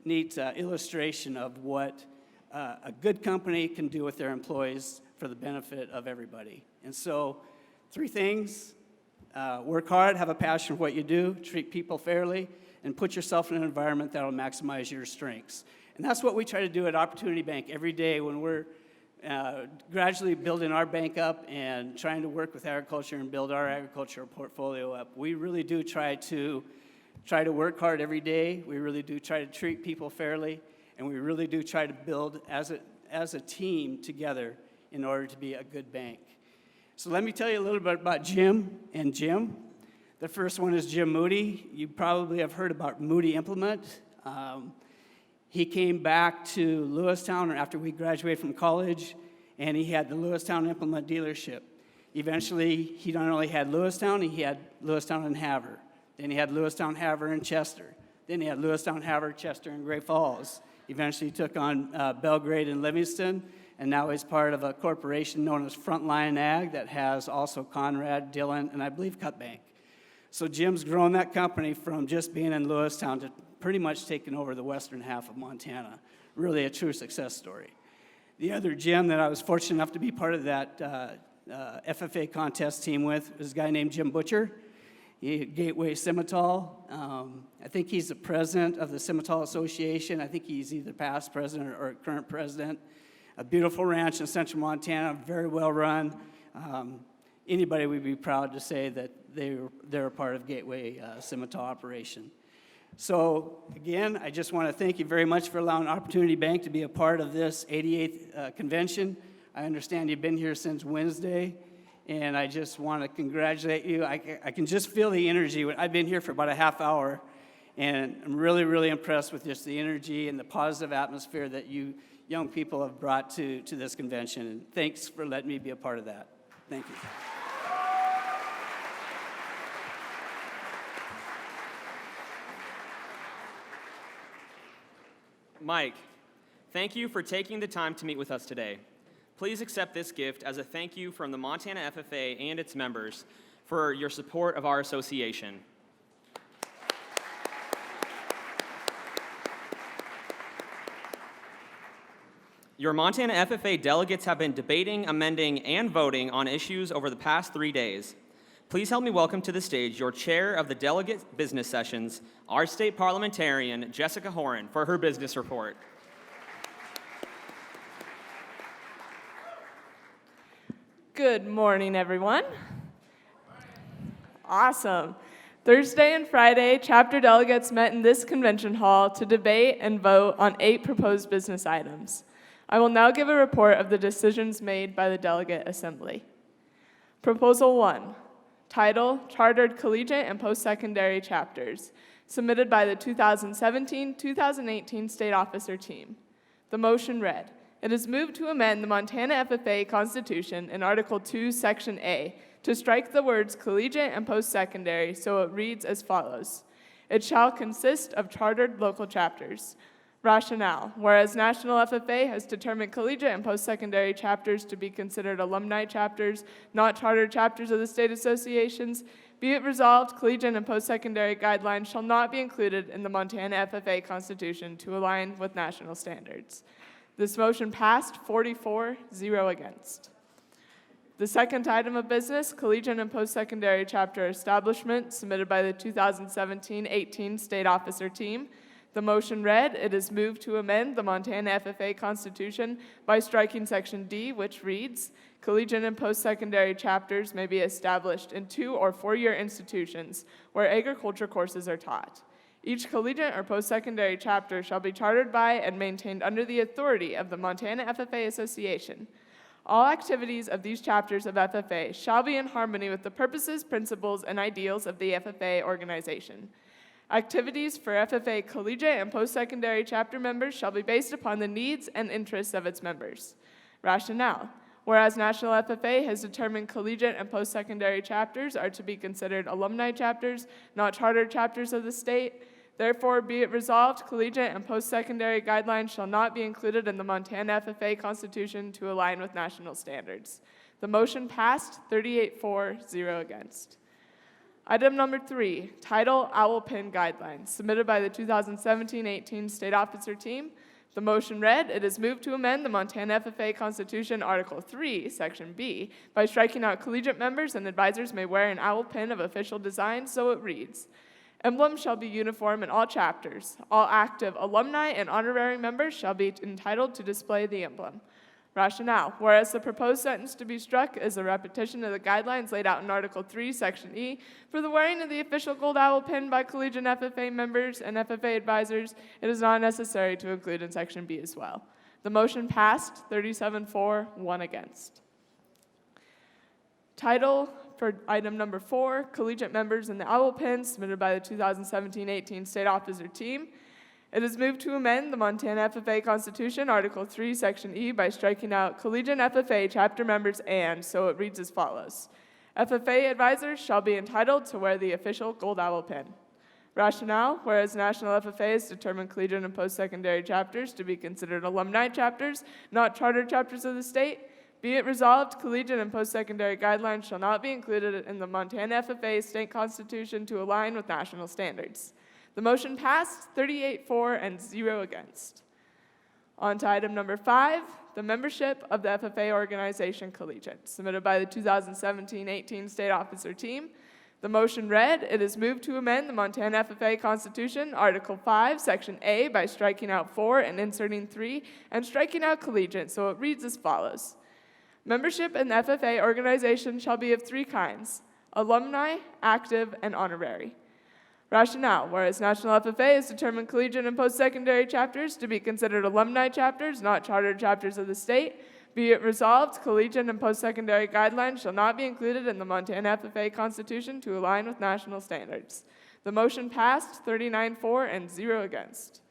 illustration of what a good company can do with their employees for the benefit of everybody. And so, three things. Work hard, have a passion for what you do, treat people fairly, and put yourself in an environment that will maximize your strengths. And that's what we try to do at Opportunity Bank every day when we're gradually building our bank up and trying to work with agriculture and build our agricultural portfolio up. We really do try to work hard every day. We really do try to treat people fairly, and we really do try to build, as as a team together in order to be a good bank. So let me tell you a little bit about Jim and Jim. The first one is Jim Moody. You probably have heard about Moody Implement. He came back to Lewistown after we graduated from college, and he had the Lewistown Implement dealership. Eventually, he not only had Lewistown, he had Lewistown and Havre. Then he had Lewistown, Havre, and Chester. Then he had Lewistown, Havre, Chester, and Great Falls. Eventually, he took on Belgrade and Livingston, and now he's part of a corporation known as Frontline Ag that has also Conrad, Dillon, and I believe Cut Bank. So Jim's grown that company from just being in Lewistown to pretty much taking over the western half of Montana. Really a true success story. The other Jim that I was fortunate enough to be part of that FFA contest team with is a guy named Jim Butcher. He at Gateway Simmental. I think he's the president of the Simmental Association. I think he's either past president or current president. A beautiful ranch in central Montana, very well run. Anybody would be proud to say that they're a part of Gateway Simmental operation. So again, I just want to thank you very much for allowing Opportunity Bank to be a part of this 88th convention. I understand you've been here since Wednesday, and I just want to congratulate you. I can just feel the energy. I've been here for about a half hour, and I'm really, really impressed with just the energy and the positive atmosphere that you young people have brought to this convention. And thanks for letting me be a part of that. Thank you. Mike, thank you for taking the time to meet with us today. Please accept this gift as a thank you from the Montana FFA and its members for your support of our association. Your Montana FFA delegates have been debating, amending, and voting on issues over the past 3 days. Please help me welcome to the stage your chair of the delegate business sessions, our state parliamentarian, Jessica Horan, for her business report. Good morning, everyone. Awesome. Thursday and Friday, chapter delegates met in this convention hall to debate and vote on 8 proposed business items. I will now give a report of the decisions made by the delegate assembly. Proposal 1, title, Chartered Collegiate and Post-Secondary Chapters, submitted by the 2017-2018 State Officer Team. The motion read, it is moved to amend the Montana FFA Constitution in Article 2, Section A, to strike the words collegiate and post-secondary so it reads as follows. It shall consist of chartered local chapters. Rationale, whereas National FFA has determined collegiate and post-secondary chapters to be considered alumni chapters, not chartered chapters of the state associations, be it resolved, collegiate and post-secondary guidelines shall not be included in the Montana FFA Constitution to align with national standards. This motion passed 44-0 against. The second item of business, collegiate and post-secondary chapter establishment, submitted by the 2017-18 State Officer Team. The motion read, it is moved to amend the Montana FFA Constitution by striking Section D, which reads, collegiate and post-secondary chapters may be established in 2- or 4-year institutions where agriculture courses are taught. Each collegiate or post-secondary chapter shall be chartered by and maintained under the authority of the Montana FFA Association. All activities of these chapters of FFA shall be in harmony with the purposes, principles, and ideals of the FFA organization. Activities for FFA collegiate and post-secondary chapter members shall be based upon the needs and interests of its members. Rationale, whereas National FFA has determined collegiate and post-secondary chapters are to be considered alumni chapters, not chartered chapters of the state, therefore be it resolved, collegiate and post-secondary guidelines shall not be included in the Montana FFA Constitution to align with national standards. The motion passed 38-0 against. Item number 3, title Owl Pin Guidelines, submitted by the 2017-18 State Officer Team. The motion read, it is moved to amend the Montana FFA Constitution Article 3, Section B, by striking out collegiate members and advisors may wear an owl pin of official design, so it reads, emblem shall be uniform in all chapters. All active alumni and honorary members shall be entitled to display the emblem. Rationale, whereas the proposed sentence to be struck is a repetition of the guidelines laid out in Article 3, Section E, for the wearing of the official gold owl pin by collegiate FFA members and FFA advisors, it is not necessary to include in Section B as well. The motion passed 37 for, 1 against. Title for item number 4, collegiate members in the owl pen, submitted by the 2017-18 state officer team. It is moved to amend the Montana FFA Constitution, Article 3, Section E, by striking out collegiate FFA chapter members and, so it reads as follows. FFA advisors shall be entitled to wear the official gold owl pin. Rationale, whereas national FFAs determine collegiate and post-secondary chapters to be considered alumni chapters, not charter chapters of the state, be it resolved, collegiate and post-secondary guidelines shall not be included in the Montana FFA state constitution to align with national standards. The motion passed 38 for and 0 against. On to item number 5, the membership of the FFA organization collegiate, submitted by the 2017-18 state officer team. The motion read, it is moved to amend the Montana FFA Constitution, Article 5, Section A, by striking out 4 and inserting 3, and striking out collegiate, so it reads as follows. Membership in the FFA organization shall be of 3 kinds, alumni, active, and honorary. Rationale, whereas national FFA has determined collegiate and post-secondary chapters to be considered alumni chapters, not chartered chapters of the state, be it resolved, collegiate and post-secondary guidelines shall not be included in the Montana FFA Constitution to align with national standards. The motion passed 39 for and 0 against.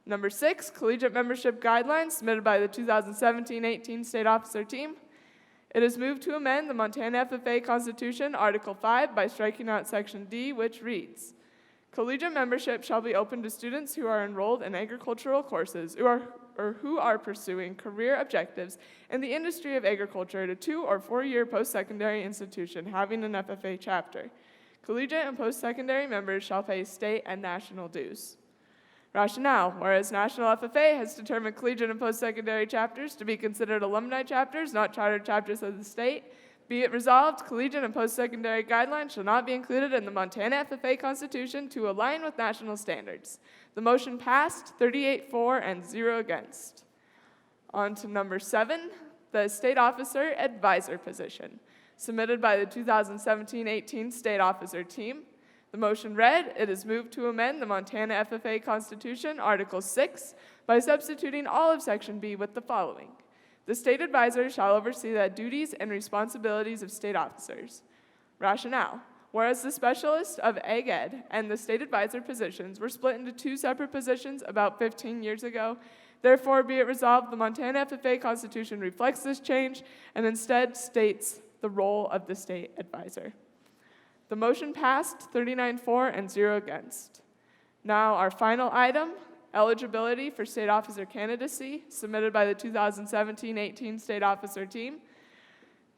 Number 6, collegiate membership guidelines submitted by the 2017-18 state officer team. It is moved to amend the Montana FFA Constitution, Article 5, by striking out Section D, which reads, collegiate membership shall be open to students who are enrolled in agricultural courses or who are pursuing career objectives in the industry of agriculture at a 2- or 4-year post-secondary institution having an FFA chapter. Collegiate and post-secondary members shall pay state and national dues. Rationale, whereas national FFA has determined collegiate and post-secondary chapters to be considered alumni chapters, not chartered chapters of the state, be it resolved, collegiate and post-secondary guidelines shall not be included in the Montana FFA Constitution to align with national standards. The motion passed 38 for and 0 against. On to number 7, the state officer advisor position, submitted by the 2017-18 state officer team. The motion read, it is moved to amend the Montana FFA Constitution, Article 6, by substituting all of Section B with the following. The state advisor shall oversee the duties and responsibilities of state officers. Rationale, whereas the specialist of Ag Ed and the state advisor positions were split into 2 separate positions about 15 years ago, therefore be it resolved the Montana FFA Constitution reflects this change and instead states the role of the state advisor. The motion passed 39 for and 0 against. Now our final item, eligibility for state officer candidacy, submitted by the 2017-18 state officer team.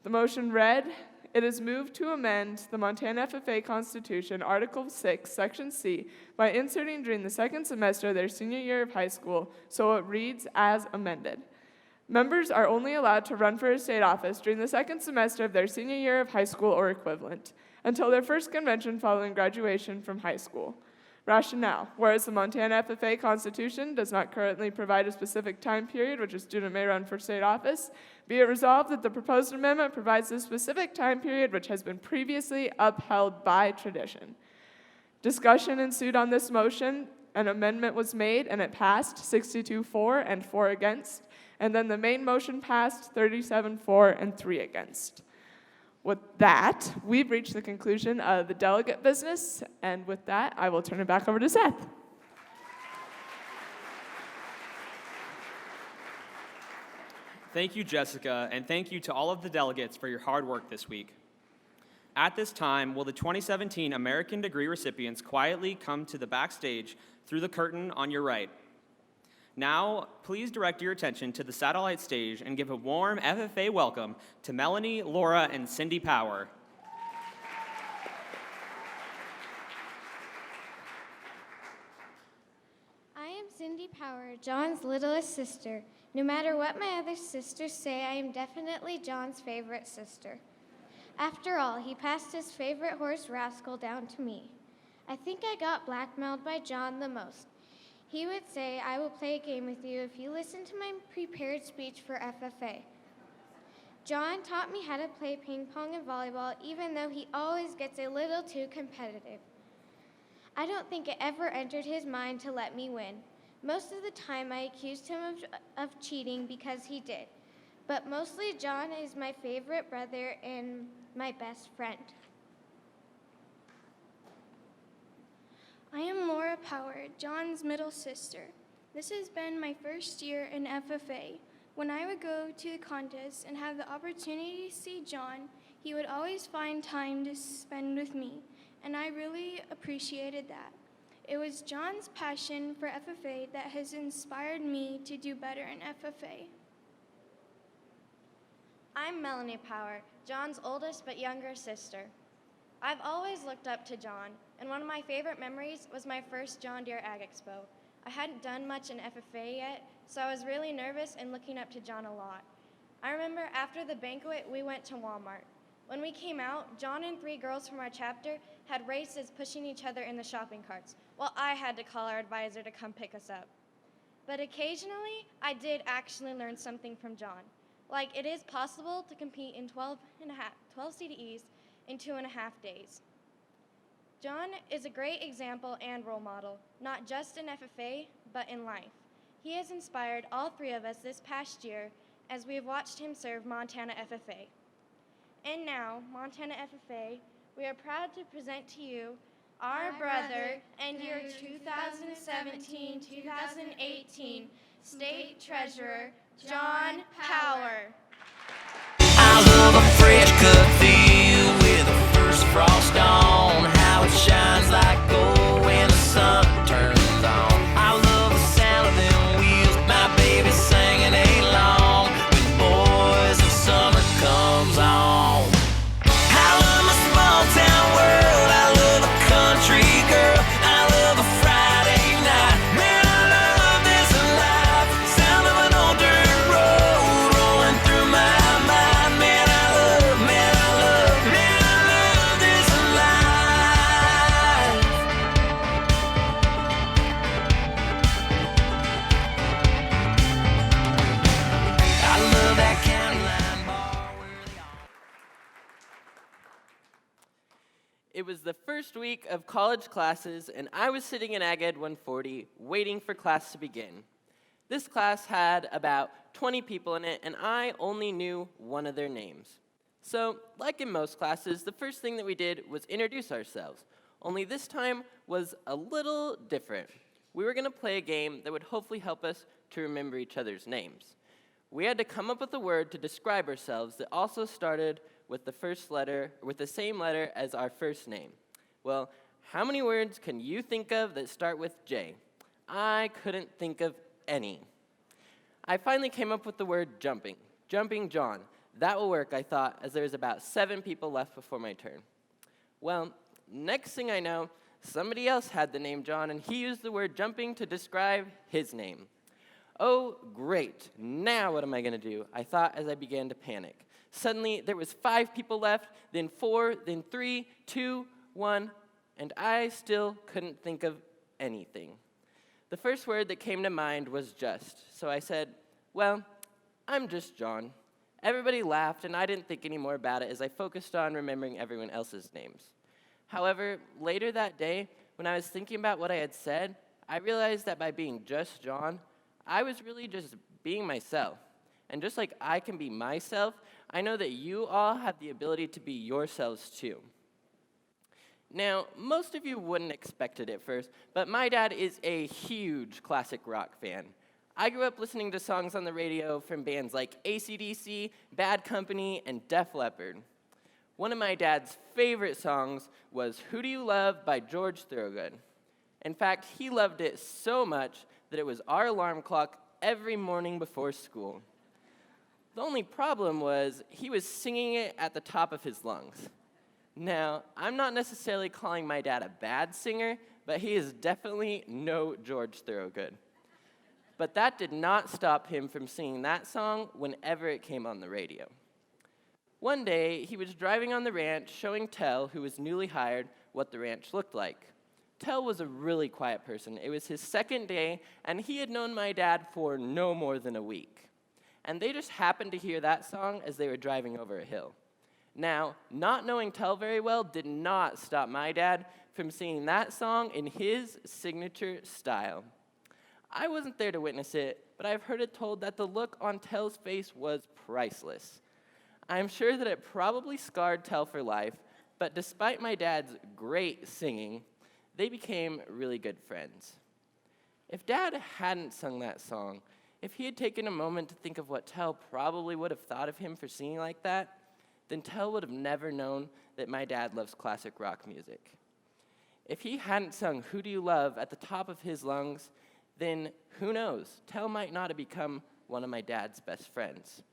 The motion read, it is moved to amend the Montana FFA Constitution, Article 6, Section C, by inserting during the 2nd semester of their senior year of high school, so it reads as amended. Members are only allowed to run for a state office during the 2nd semester of their senior year of high school or equivalent, until their first convention following graduation from high school. Rationale, whereas the Montana FFA Constitution does not currently provide a specific time period which a student may run for state office, be it resolved that the proposed amendment provides a specific time period which has been previously upheld by tradition. Discussion ensued on this motion, an amendment was made and it passed 62 for and 4 against, and then the main motion passed 37 for and 3 against. With that, we've reached the conclusion of the delegate business, and with that, I will turn it back over to Seth. Thank you, Jessica, and thank you to all of the delegates for your hard work this week. At this time, will the 2017 American Degree recipients quietly come to the backstage through the curtain on your right? Now, please direct your attention to the satellite stage and give a warm FFA welcome to Melanie, Laura, and Cindy Power. I am Cindy Power, John's littlest sister. No matter what my other sisters say, I am definitely John's favorite sister. After all, he passed his favorite horse, Rascal, down to me. I think I got blackmailed by John the most. He would say, I will play a game with you if you listen to my prepared speech for FFA. John taught me how to play ping pong and volleyball, even though he always gets a little too competitive. I don't think it ever entered his mind to let me win. Most of the time, I accused him of cheating because he did. But mostly, John is my favorite brother and my best friend. I am Laura Power, John's middle sister. This has been my first year in FFA. When I would go to the contest and have the opportunity to see John, he would always find time to spend with me, and I really appreciated that. It was John's passion for FFA that has inspired me to do better in FFA. I'm Melanie Power, John's oldest but younger sister. I've always looked up to John, and one of my favorite memories was my first John Deere Ag Expo. I hadn't done much in FFA yet, so I was really nervous and looking up to John a lot. I remember after the banquet, we went to Walmart. When we came out, John and 3 girls from our chapter had races pushing each other in the shopping carts, while I had to call our advisor to come pick us up. But occasionally, I did actually learn something from John. Like, it is possible to compete in 12 CDEs in 2.5 days. John is a great example and role model, not just in FFA, but in life. He has inspired all 3 of us this past year as we have watched him serve Montana FFA. And now, Montana FFA, we are proud to present to you our brother and your 2017-2018 State Treasurer, John Power. I love a fresh cut field with the first frost on, how it shines like gold when the sun turns on. I love the sound of them wheels, my baby singing along when Boys of Summer comes on. I love my small town world, I love a country girl, I love a Friday night. Man, I love this life, sound of an old dirt road rolling through my mind. Man, I love this life. I love that county line bar where they all. It was the first week of college classes, and I was sitting in Ag Ed 140 waiting for class to begin. This class had about 20 people in it, and I only knew one of their names. So, like in most classes, the first thing that we did was introduce ourselves, only this time was a little different. We were going to play a game that would hopefully help us to remember each other's names. We had to come up with a word to describe ourselves that also started with the first letter, with the same letter as our first name. Well, how many words can you think of that start with J? I couldn't think of any. I finally came up with the word jumping. Jumping John. That will work, I thought, as there was about 7 people left before my turn. Well, next thing I know, somebody else had the name John, and he used the word jumping to describe his name. Oh, great. Now what am I going to do? I thought as I began to panic. Suddenly, there was 5 people left, then 4, then 3, 2, 1, and I still couldn't think of anything. The first word that came to mind was just, so I said, well, I'm just John. Everybody laughed, and I didn't think any more about it as I focused on remembering everyone else's names. However, later that day, when I was thinking about what I had said, I realized that by being just John, I was really just being myself. And just like I can be myself, I know that you all have the ability to be yourselves too. Now, most of you wouldn't expect it at first, but my dad is a huge classic rock fan. I grew up listening to songs on the radio from bands like AC/DC, Bad Company, and Def Leppard. One of my dad's favorite songs was Who Do You Love by George Thorogood. In fact, he loved it so much that it was our alarm clock every morning before school. The only problem was he was singing it at the top of his lungs. Now, I'm not necessarily calling my dad a bad singer, but he is definitely no George Thorogood. But that did not stop him from singing that song whenever it came on the radio. One day, he was driving on the ranch showing Tell, who was newly hired, what the ranch looked like. Tell was a really quiet person. It was his second day, and he had known my dad for no more than a week. And they just happened to hear that song as they were driving over a hill. Now, not knowing Tell very well did not stop my dad from singing that song in his signature style. I wasn't there to witness it, but I've heard it told that the look on Tell's face was priceless. I'm sure that it probably scarred Tell for life, but despite my dad's great singing, they became really good friends. If Dad hadn't sung that song, if he had taken a moment to think of what Tell probably would have thought of him for singing like that, then Tell would have never known that my dad loves classic rock music. If he hadn't sung Who Do You Love at the top of his lungs, then who knows, Tell might not have become one of my dad's best friends.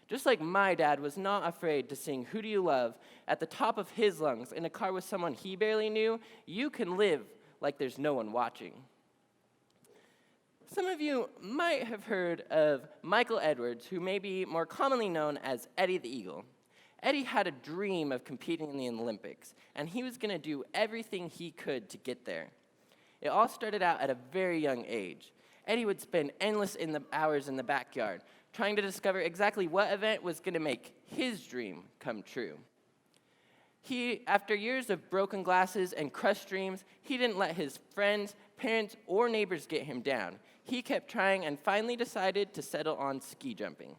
Just like my dad was not afraid to sing Who Do You Love at the top of his lungs in a car with someone he barely knew, you can live like there's no one watching. Some of you might have heard of Michael Edwards, who may be more commonly known as Eddie the Eagle. Eddie had a dream of competing in the Olympics, and he was going to do everything he could to get there. It all started out at a very young age. Eddie would spend endless hours in the backyard, trying to discover exactly what event was going to make his dream come true. After years of broken glasses and crushed dreams, he didn't let his friends, parents, or neighbors get him down. He kept trying and finally decided to settle on ski jumping.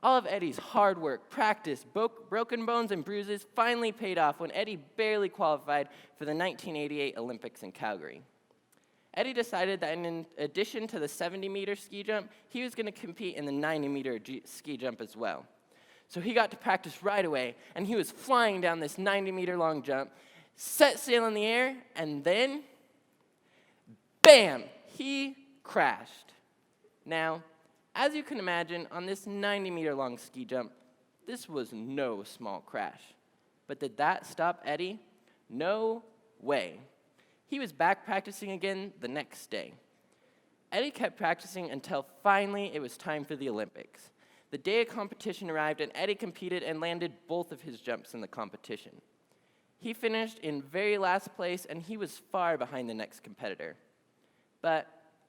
All of Eddie's hard work, practice, broken bones, and bruises finally paid off when Eddie barely qualified for the 1988 Olympics in Calgary. Eddie decided that in addition to the 70-meter ski jump, he was going to compete in the 90-meter ski jump as well. So he got to practice right away, and he was flying down this 90-meter long jump, set sail in the air, and then, bam, he crashed. Now, as you can imagine, on this 90-meter long ski jump, this was no small crash. But did that stop Eddie? No way. He was back practicing again the next day. Eddie kept practicing until finally it was time for the Olympics. The day of competition arrived, and Eddie competed and landed both of his jumps in the competition. He finished in very last place, and he was far behind the next competitor. But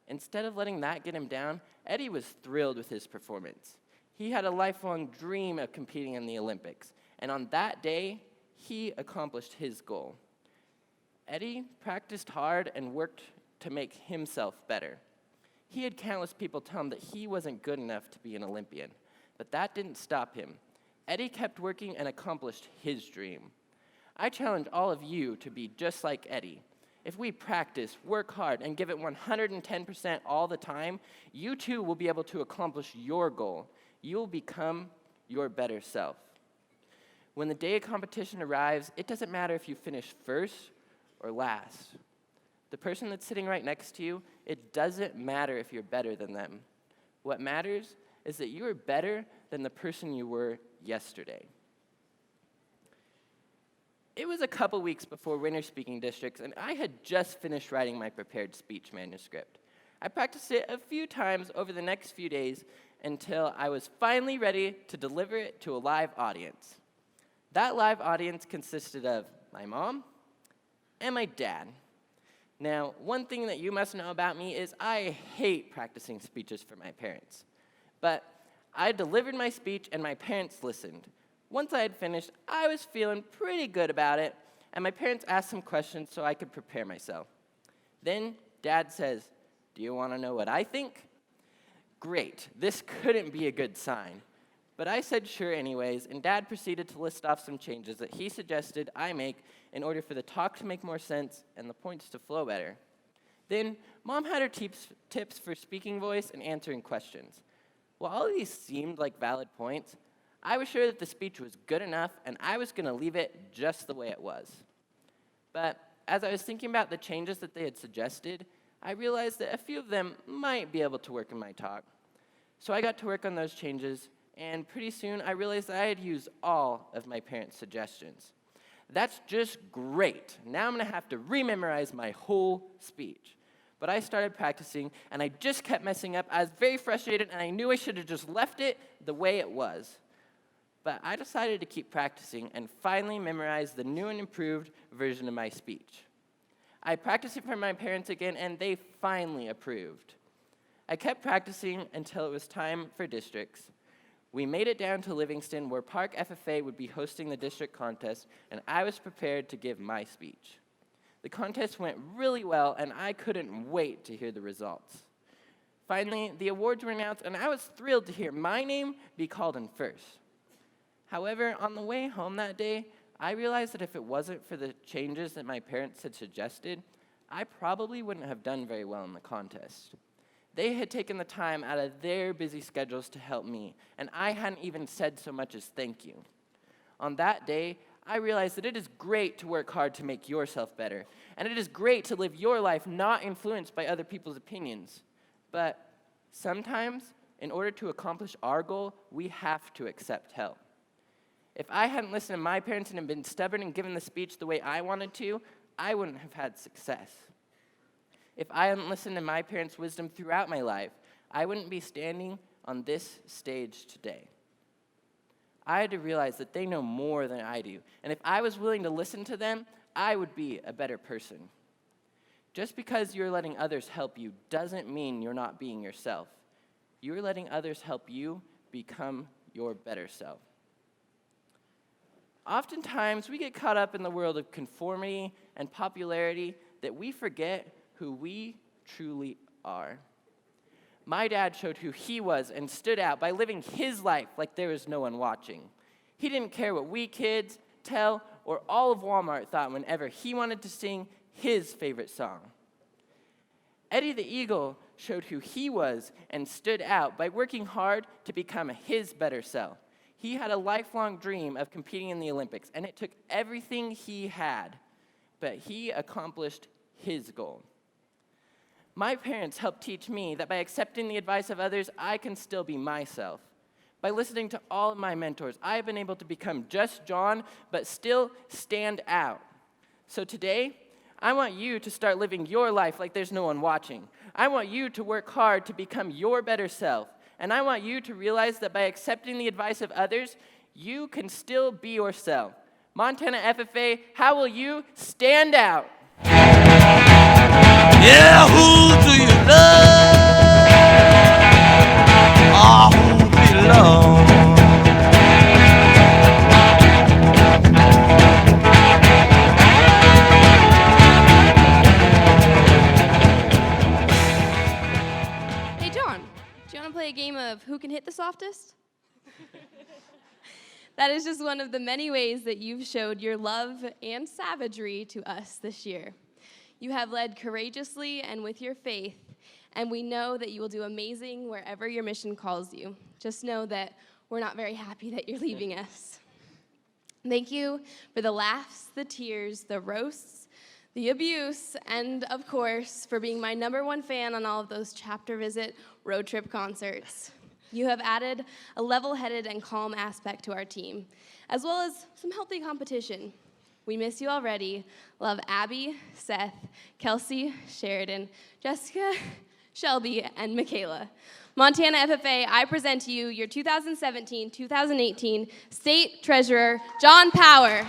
instead of letting that get him down, Eddie was thrilled with his performance. He had a lifelong dream of competing in the Olympics, and on that day, he accomplished his goal. Eddie practiced hard and worked to make himself better. He had countless people tell him that he wasn't good enough to be an Olympian, but that didn't stop him. Eddie kept working and accomplished his dream. I challenge all of you to be just like Eddie. If we practice, work hard, and give it 110% all the time, you too will be able to accomplish your goal. You'll become your better self. When the day of competition arrives, it doesn't matter if you finish first or last. The person that's sitting right next to you, it doesn't matter if you're better than them. What matters is that you are better than the person you were yesterday. It was a couple weeks before Winter Speaking Districts, and I had just finished writing my prepared speech manuscript. I practiced it a few times over the next few days until I was finally ready to deliver it to a live audience. That live audience consisted of my mom and my dad. Now, one thing that you must know about me is I hate practicing speeches for my parents. But I delivered my speech and my parents listened. Once I had finished, I was feeling pretty good about it, and my parents asked some questions so I could prepare myself. Then Dad says, "Do you want to know what I think?" Great, this couldn't be a good sign. But I said sure anyways, and Dad proceeded to list off some changes that he suggested I make in order for the talk to make more sense and the points to flow better. Then Mom had her tips for speaking voice and answering questions. While all of these seemed like valid points, I was sure that the speech was good enough, and I was going to leave it just the way it was. But as I was thinking about the changes that they had suggested, I realized that a few of them might be able to work in my talk. So I got to work on those changes, and pretty soon I realized that I had used all of my parents' suggestions. That's just great. Now I'm going to have to rememorize my whole speech. But I started practicing, and I just kept messing up. I was very frustrated, and I knew I should have just left it the way it was. But I decided to keep practicing and finally memorized the new and improved version of my speech. I practiced it for my parents again, and they finally approved. I kept practicing until it was time for districts. We made it down to Livingston, where Park FFA would be hosting the district contest, and I was prepared to give my speech. The contest went really well, and I couldn't wait to hear the results. Finally, the awards were announced, and I was thrilled to hear my name be called in first. However, on the way home that day, I realized that if it wasn't for the changes that my parents had suggested, I probably wouldn't have done very well in the contest. They had taken the time out of their busy schedules to help me, and I hadn't even said so much as thank you. On that day, I realized that it is great to work hard to make yourself better, and it is great to live your life not influenced by other people's opinions. But sometimes, in order to accomplish our goal, we have to accept help. If I hadn't listened to my parents and had been stubborn and given the speech the way I wanted to, I wouldn't have had success. If I hadn't listened to my parents' wisdom throughout my life, I wouldn't be standing on this stage today. I had to realize that they know more than I do, and if I was willing to listen to them, I would be a better person. Just because you're letting others help you doesn't mean you're not being yourself. You're letting others help you become your better self. Oftentimes, we get caught up in the world of conformity and popularity that we forget who we truly are. My dad showed who he was and stood out by living his life like there was no one watching. He didn't care what we kids, Tell, or all of Walmart thought whenever he wanted to sing his favorite song. Eddie the Eagle showed who he was and stood out by working hard to become his better self. He had a lifelong dream of competing in the Olympics, and it took everything he had, but he accomplished his goal. My parents helped teach me that by accepting the advice of others, I can still be myself. By listening to all of my mentors, I have been able to become just John, but still stand out. So today, I want you to start living your life like there's no one watching. I want you to work hard to become your better self. And I want you to realize that by accepting the advice of others, you can still be yourself. Montana FFA, how will you stand out? Yeah, who do you love? Oh, who belongs? Hey, John, do you want to play a game of who can hit the softest? That is just one of the many ways that you've showed your love and savagery to us this year. You have led courageously and with your faith, and we know that you will do amazing wherever your mission calls you. Just know that we're not very happy that you're leaving us. Thank you for the laughs, the tears, the roasts, the abuse, and of course, for being my #1 fan on all of those chapter visit road trip concerts. You have added a level-headed and calm aspect to our team, as well as some healthy competition. We miss you already. Love Abby, Seth, Kelsey, Sheridan, Jessica, Shelby, and Michaela. Montana FFA, I present to you your 2017-2018 State Treasurer, John Power.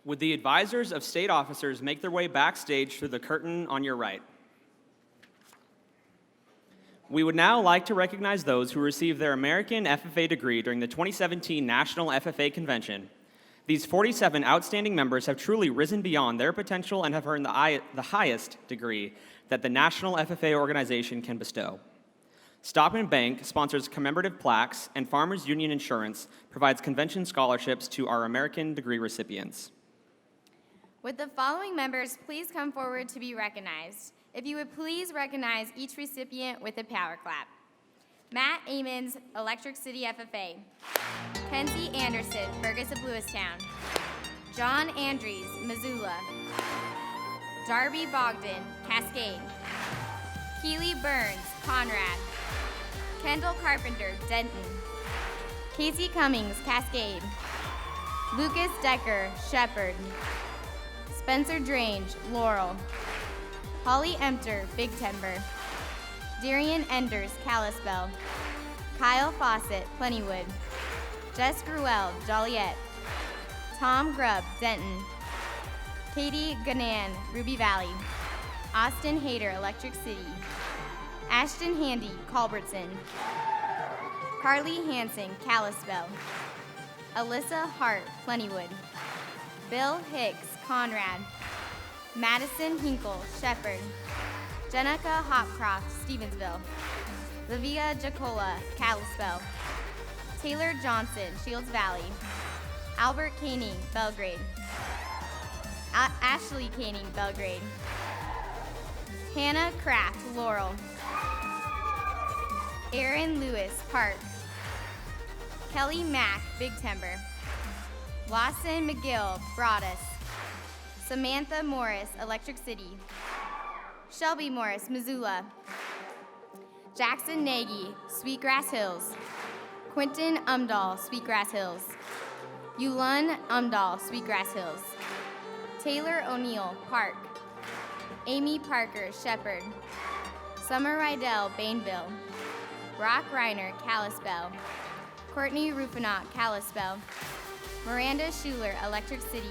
Would the advisors of state officers make their way backstage through the curtain on your right? We would now like to recognize those who received their American FFA degree during the 2017 National FFA Convention. These 47 outstanding members have truly risen beyond their potential and have earned the highest degree that the National FFA organization can bestow. Stop and Bank sponsors commemorative plaques, and Farmers Union Insurance provides convention scholarships to our American degree recipients. Would the following members please come forward to be recognized? If you would please recognize each recipient with a power clap. Matt Amons, Electric City FFA. Kenzie Anderson, Fergus of Lewistown. John Andrews, Missoula. Darby Bogdan, Cascade. Keely Burns, Conrad. Kendall Carpenter, Denton. Casey Cummings, Cascade. Lucas Decker, Shepherd. Spencer Drange, Laurel. Holly Emter, Big Timber. Darian Enders, Kalispell. Kyle Fawcett, Plentywood. Jess Gruel, Joliet. Tom Grubb, Denton. Katie Ganan, Ruby Valley. Austin Hayter, Electric City. Ashton Handy, Culbertson. Carly Hansen, Kalispell. Alyssa Hart, Plentywood. Bill Hicks, Conrad. Madison Hinkle, Shepherd. Jenica Hopcroft, Stevensville. Livia Jacola, Kalispell. Taylor Johnson, Shields Valley. Albert Koenig, Belgrade. Ashley Koenig, Belgrade. Hannah Kraft, Laurel. Aaron Lewis, Park. Kelly Mack, Big Timber. Lawson McGill, Broadus. Samantha Morris, Electric City. Shelby Morris, Missoula. Jackson Nagy, Sweetgrass Hills. Quentin Umdahl, Sweetgrass Hills. Yulun Umdahl, Sweetgrass Hills. Taylor O'Neill, Park. Amy Parker, Shepherd. Summer Rydell, Bainville. Brock Reiner, Kalispell. Courtney Rufinot, Kalispell. Miranda Schuler, Electric City.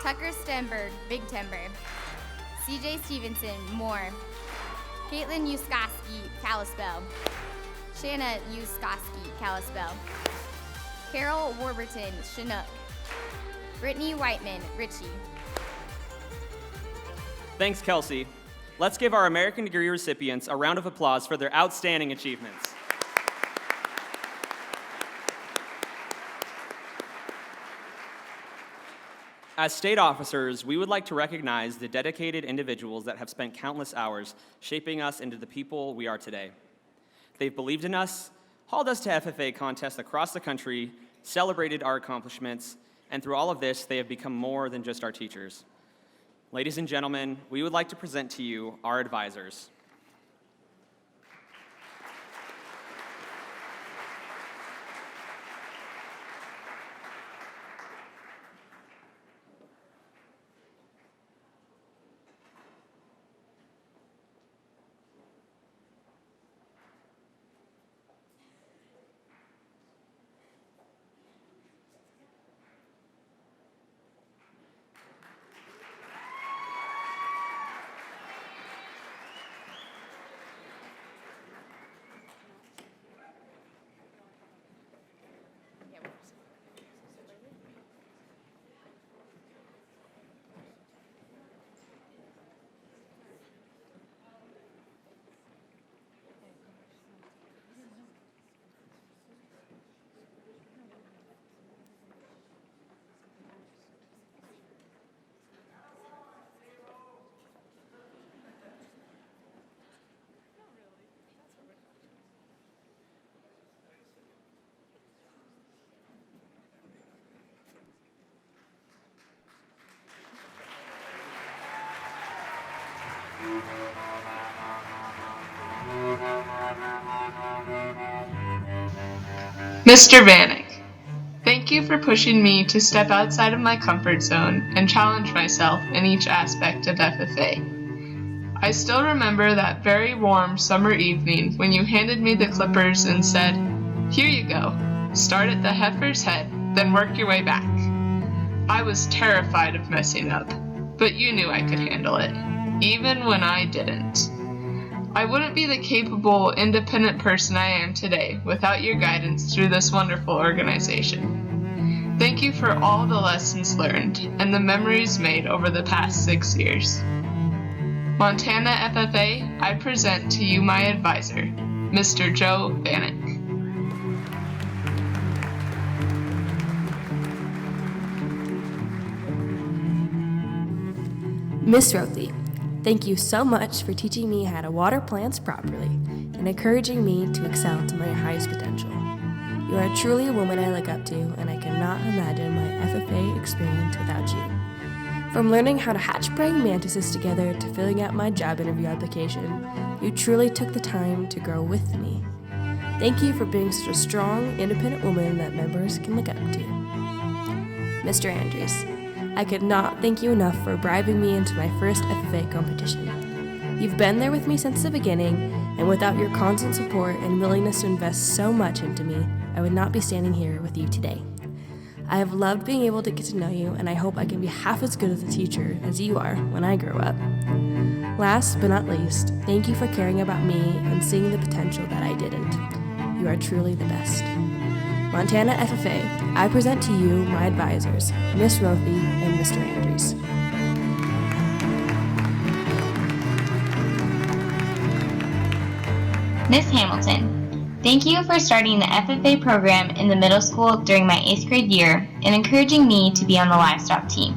Tucker Stenberg, Big Timber. CJ Stevenson, Moore. Caitlin Yuskoski, Kalispell. Shanna Yuskoski, Kalispell. Carol Warburton, Chinook. Brittany Whiteman, Ritchie. Thanks, Kelsey. Let's give our American degree recipients a round of applause for their outstanding achievements. As state officers, we would like to recognize the dedicated individuals that have spent countless hours shaping us into the people we are today. They've believed in us, hauled us to FFA contests across the country, celebrated our accomplishments, and through all of this, they have become more than just our teachers. Ladies and gentlemen, we would like to present to you our advisors. Mr. Vanek, thank you for pushing me to step outside of my comfort zone and challenge myself in each aspect of FFA. I still remember that very warm summer evening when you handed me the clippers and said, "Here you go. Start at the heifer's head, then work your way back." I was terrified of messing up, but you knew I could handle it, even when I didn't. I wouldn't be the capable, independent person I am today without your guidance through this wonderful organization. Thank you for all the lessons learned and the memories made over the past 6 years. Montana FFA, I present to you my advisor, Mr. Joe Vanek. Miss Rothley, thank you so much for teaching me how to water plants properly and encouraging me to excel to my highest potential. You are truly a woman I look up to, and I cannot imagine my FFA experience without you. From learning how to hatch praying mantises together to filling out my job interview application, you truly took the time to grow with me. Thank you for being such a strong, independent woman that members can look up to. Mr. Andrews, I could not thank you enough for bribing me into my first FFA competition. You've been there with me since the beginning, And without your constant support and willingness to invest so much into me, I would not be standing here with you today. I have loved being able to get to know you, and I hope I can be half as good as a teacher as you are when I grow up. Last but not least, thank you for caring about me and seeing the potential that I didn't. You are truly the best. Montana FFA, I present to you my advisors, Miss Rothy and Mr. Andrews. Miss Hamilton, thank you for starting the FFA program in the middle school during my 8th grade year and encouraging me to be on the livestock team.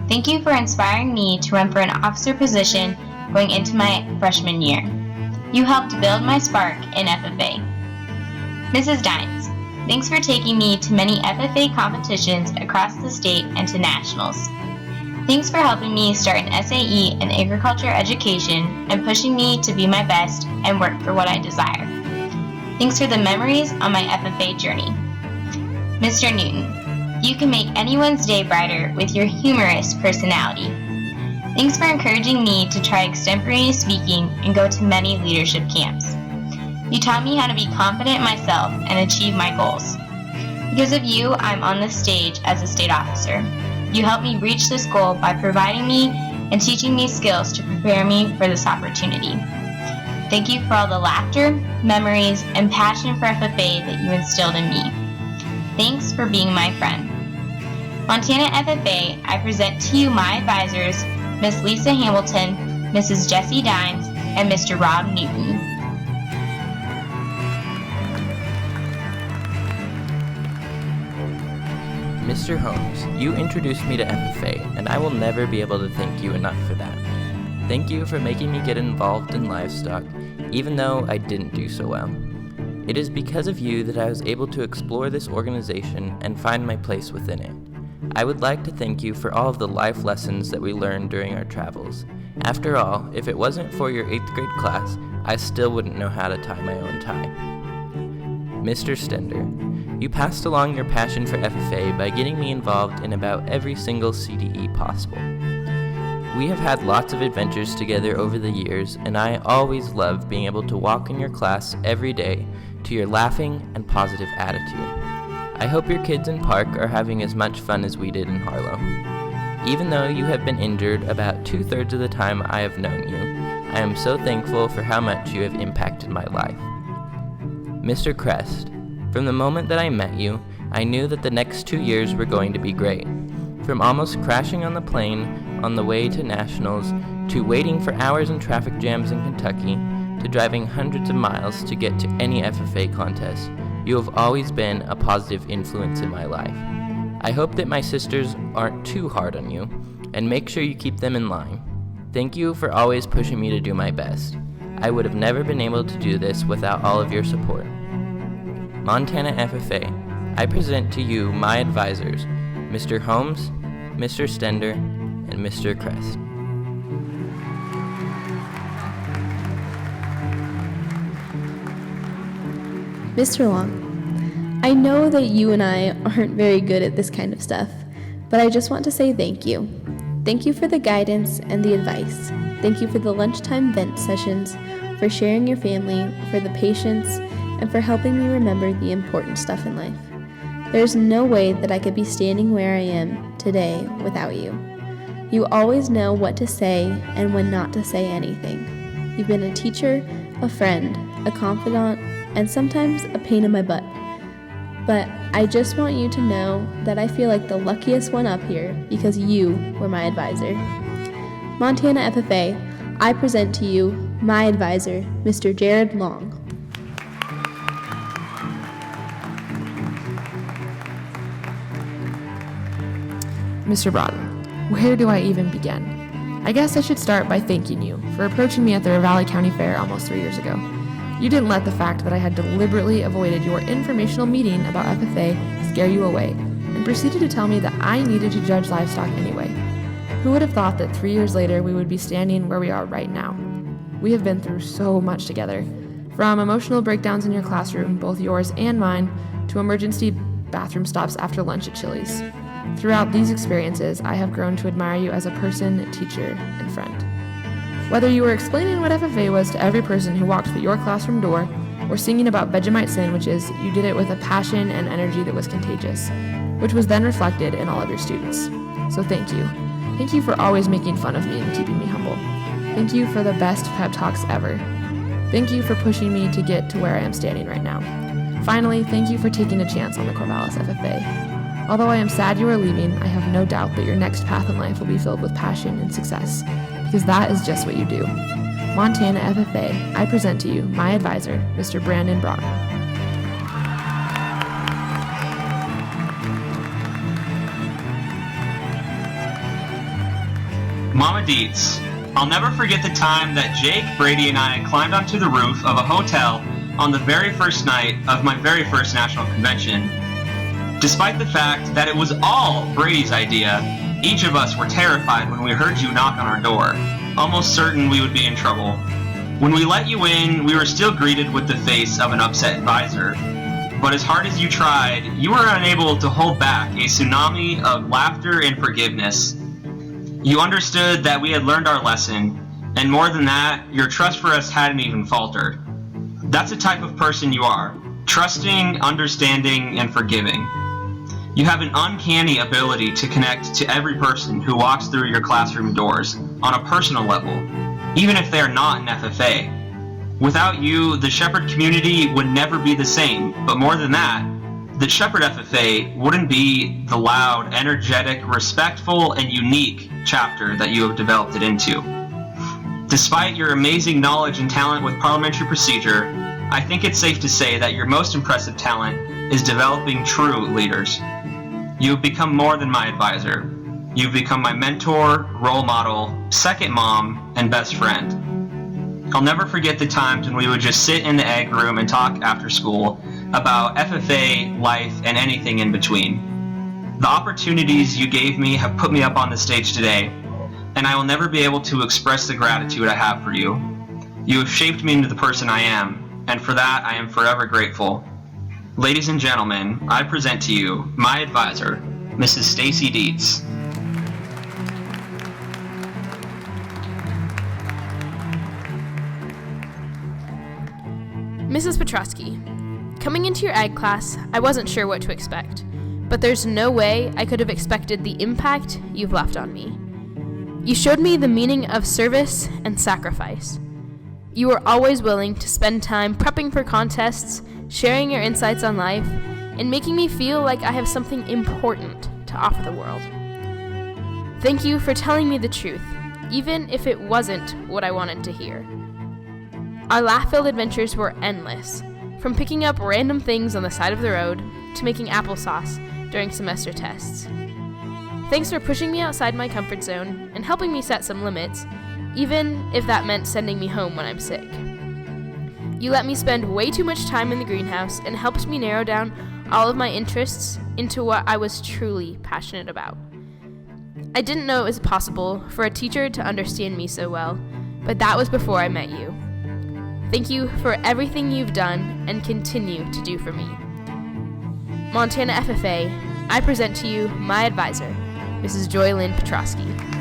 Thank you for inspiring me to run for an officer position going into my freshman year. You helped build my spark in FFA. Mrs. Dines, thanks for taking me to many FFA competitions across the state and to nationals. Thanks for helping me start an SAE in agriculture education and pushing me to be my best and work for what I desire. Thanks for the memories on my FFA journey. Mr. Newton, you can make anyone's day brighter with your humorous personality. Thanks for encouraging me to try extemporaneous speaking and go to many leadership camps. You taught me how to be confident in myself and achieve my goals. Because of you, I'm on this stage as a state officer. You helped me reach this goal by providing me and teaching me skills to prepare me for this opportunity. Thank you for all the laughter, memories, and passion for FFA that you instilled in me. Thanks for being my friend. Montana FFA, I present to you my advisors, Miss Lisa Hamilton, Mrs. Jessie Dines, and Mr. Rob Newton. Mr. Holmes, you introduced me to FFA, and I will never be able to thank you enough for that. Thank you for making me get involved in livestock, even though I didn't do so well. It is because of you that I was able to explore this organization and find my place within it. I would like to thank you for all of the life lessons that we learned during our travels. After all, if it wasn't for your 8th grade class, I still wouldn't know how to tie my own tie. Mr. Stender, you passed along your passion for FFA by getting me involved in about every single CDE possible. We have had lots of adventures together over the years, and I always loved being able to walk in your class every day to your laughing and positive attitude. I hope your kids in Park are having as much fun as we did in Harlow. Even though you have been injured about 2/3 of the time I have known you, I am so thankful for how much you have impacted my life. Mr. Crest, from the moment that I met you, I knew that the next 2 years were going to be great. From almost crashing on the plane on the way to nationals, to waiting for hours in traffic jams in Kentucky, to driving hundreds of miles to get to any FFA contest, you have always been a positive influence in my life. I hope that my sisters aren't too hard on you, and make sure you keep them in line. Thank you for always pushing me to do my best. I would have never been able to do this without all of your support. Montana FFA, I present to you my advisors, Mr. Holmes, Mr. Stender, and Mr. Crest. Mr. Long, I know that you and I aren't very good at this kind of stuff, but I just want to say thank you. Thank you for the guidance and the advice. Thank you for the lunchtime vent sessions, for sharing your family, for the patience, and for helping me remember the important stuff in life. There's no way that I could be standing where I am today without you. You always know what to say and when not to say anything. You've been a teacher, a friend, a confidant, and sometimes a pain in my butt. But I just want you to know that I feel like the luckiest one up here because you were my advisor. Montana FFA, I present to you my advisor, Mr. Jared Long. Mr. Broughton, where do I even begin? I guess I should start by thanking you for approaching me at the Ravalli County Fair almost 3 years ago. You didn't let the fact that I had deliberately avoided your informational meeting about FFA scare you away, and proceeded to tell me that I needed to judge livestock anyway. Who would have thought that 3 years later we would be standing where we are right now? We have been through so much together, from emotional breakdowns in your classroom, both yours and mine, to emergency bathroom stops after lunch at Chili's. Throughout these experiences, I have grown to admire you as a person, teacher, and friend. Whether you were explaining what FFA was to every person who walked through your classroom door, or singing about Vegemite sandwiches, you did it with a passion and energy that was contagious, which was then reflected in all of your students. So thank you. Thank you for always making fun of me and keeping me humble. Thank you for the best pep talks ever. Thank you for pushing me to get to where I am standing right now. Finally, thank you for taking a chance on the Corvallis FFA. Although I am sad you are leaving, I have no doubt that your next path in life will be filled with passion and success, because that is just what you do. Montana FFA, I present to you my advisor, Mr. Brandon Broughton. Mama Deets, I'll never forget the time that Jake, Brady, and I climbed onto the roof of a hotel on the very first night of my very first national convention. Despite the fact that it was all Brady's idea, each of us were terrified when we heard you knock on our door, almost certain we would be in trouble. When we let you in, we were still greeted with the face of an upset advisor. But as hard as you tried, you were unable to hold back a tsunami of laughter and forgiveness. You understood that we had learned our lesson, and more than that, your trust for us hadn't even faltered. That's the type of person you are, trusting, understanding, and forgiving. You have an uncanny ability to connect to every person who walks through your classroom doors on a personal level, even if they are not an FFA. Without you, the Shepherd community would never be the same, but more than that, the Shepherd FFA wouldn't be the loud, energetic, respectful, and unique chapter that you have developed it into. Despite your amazing knowledge and talent with parliamentary procedure, I think it's safe to say that your most impressive talent is developing true leaders. You have become more than my advisor. You've become my mentor, role model, second mom, and best friend. I'll never forget the times when we would just sit in the egg room and talk after school about FFA, life, and anything in between. The opportunities you gave me have put me up on the stage today, and I will never be able to express the gratitude I have for you. You have shaped me into the person I am, and for that I am forever grateful. Ladies and gentlemen, I present to you my advisor, Mrs. Stacy Dietz. Mrs. Petrosky, coming into your ag class, I wasn't sure what to expect, but there's no way I could have expected the impact you've left on me. You showed me the meaning of service and sacrifice. You were always willing to spend time prepping for contests, sharing your insights on life, and making me feel like I have something important to offer the world. Thank you for telling me the truth, even if it wasn't what I wanted to hear. Our laugh-filled adventures were endless, from picking up random things on the side of the road to making applesauce during semester tests. Thanks for pushing me outside my comfort zone and helping me set some limits, even if that meant sending me home when I'm sick. You let me spend way too much time in the greenhouse and helped me narrow down all of my interests into what I was truly passionate about. I didn't know it was possible for a teacher to understand me so well, but that was before I met you. Thank you for everything you've done and continue to do for me. Montana FFA, I present to you my advisor, Mrs. Joy Lynn Petrosky.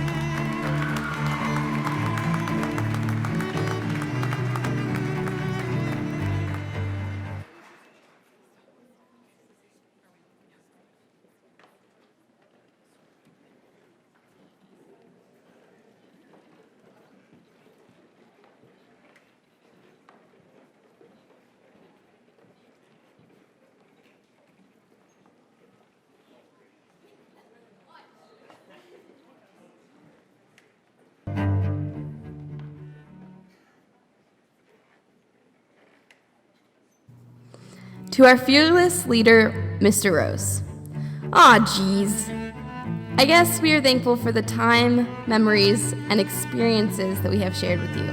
To our fearless leader, Mr. Rose. Aw, geez. I guess we are thankful for the time, memories, and experiences that we have shared with you.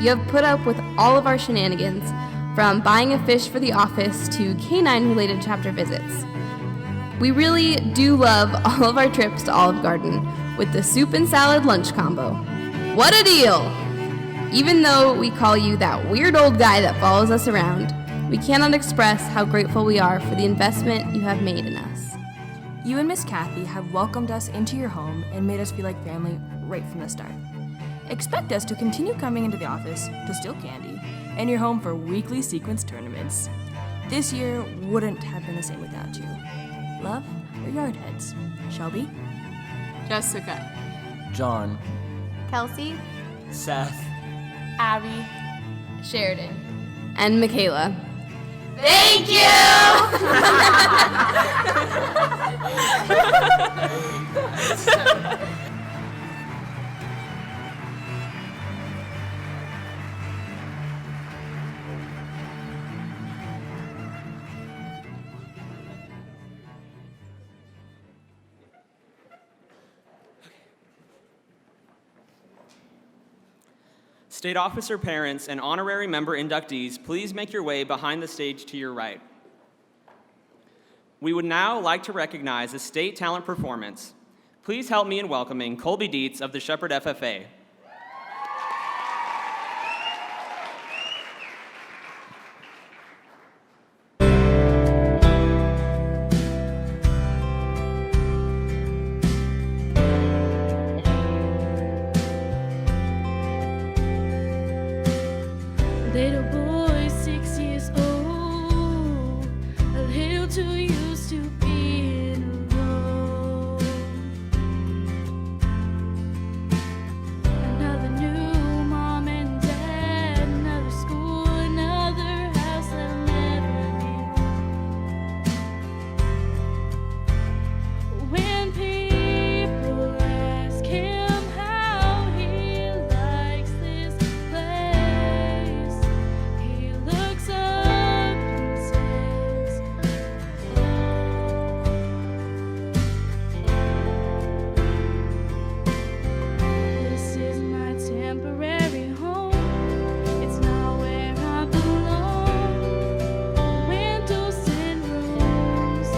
You have put up with all of our shenanigans, from buying a fish for the office to canine-related chapter visits. We really do love all of our trips to Olive Garden with the soup and salad lunch combo. What a deal! Even though we call you that weird old guy that follows us around, we cannot express how grateful we are for the investment you have made in us. You and Miss Kathy have welcomed us into your home and made us feel like family right from the start. Expect us to continue coming into the office to steal candy and your home for weekly sequence tournaments. This year wouldn't have been the same without you. Love, your yard heads. Shelby? Jessica. John. Kelsey, Seth. Abby. Sheridan. And Michaela. thank you! State officer parents and honorary member inductees, please make your way behind the stage to your right. We would now like to recognize a state talent performance. Please help me in welcoming Colby Dietz of the Shepherd FFA. Little boy, 6 years old, a little too used to being alone. Another new mom and dad, another school, another house that'll never be home. When people ask him how he likes this place, he looks up and says, "This is my temporary home. It's not where I belong. Windows and rooms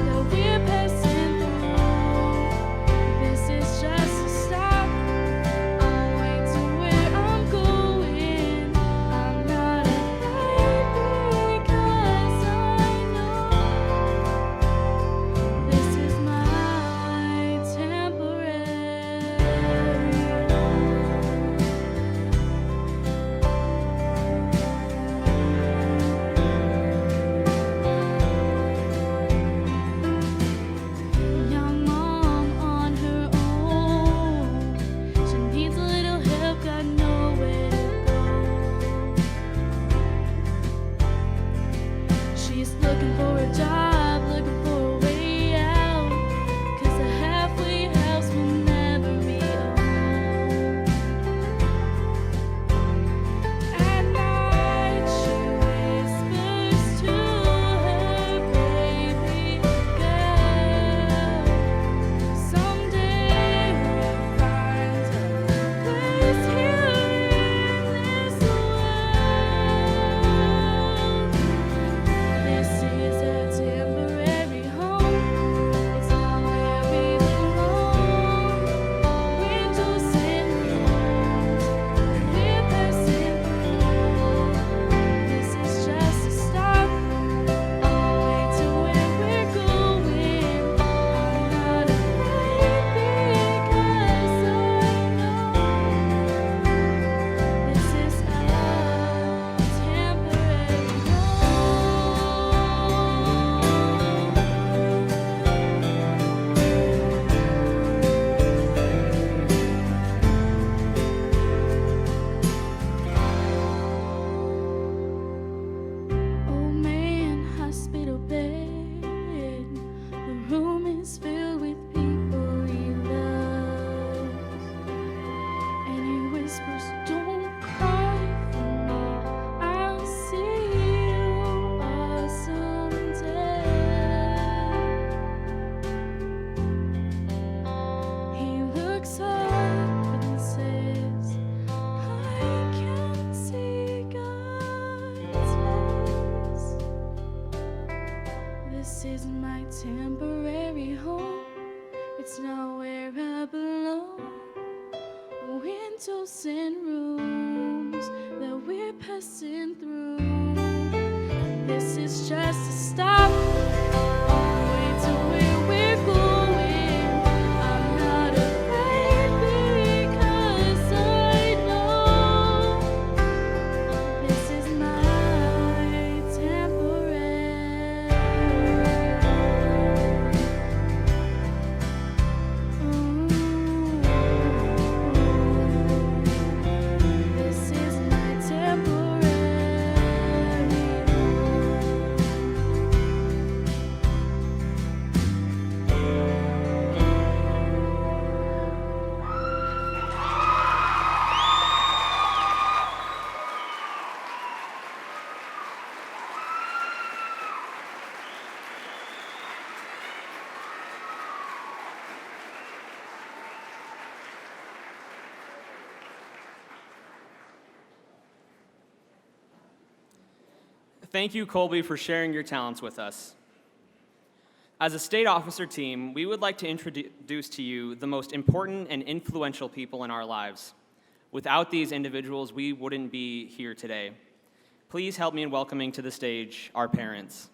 that we're passing through. This is just a stop. I'll wait to where I'm going. I'm not afraid because I know this is my temporary young mom on her own. She needs a little help, got nowhere to go. She's looking for a job, looking for a way out, 'cause a halfway house will never be a home. At night she whispers to her baby girl, "Someday we'll find a place here in this world." This is a temporary home. It's not where we belong. Windows and rooms we're passing through. This is just a stop. I'll wait to where we're going. I'm not afraid because I know this is our temporary Old man, hospital bed. The room is filled with people he loves. And he whispers, "Don't cry for me. I'll see you all someday." He looks up and says, "I can see God's face. This is my temporary home. It's not where I belong. Windows and rooms that we're passing through. This is just a stop. I'll wait to where we're going. I'm not afraid because I Thank you, Colby, for sharing your talents with us. As a state officer team, we would like to introduce to you the most important and influential people in our lives. Without these individuals, we wouldn't be here today. Please help me in welcoming to the stage our parents.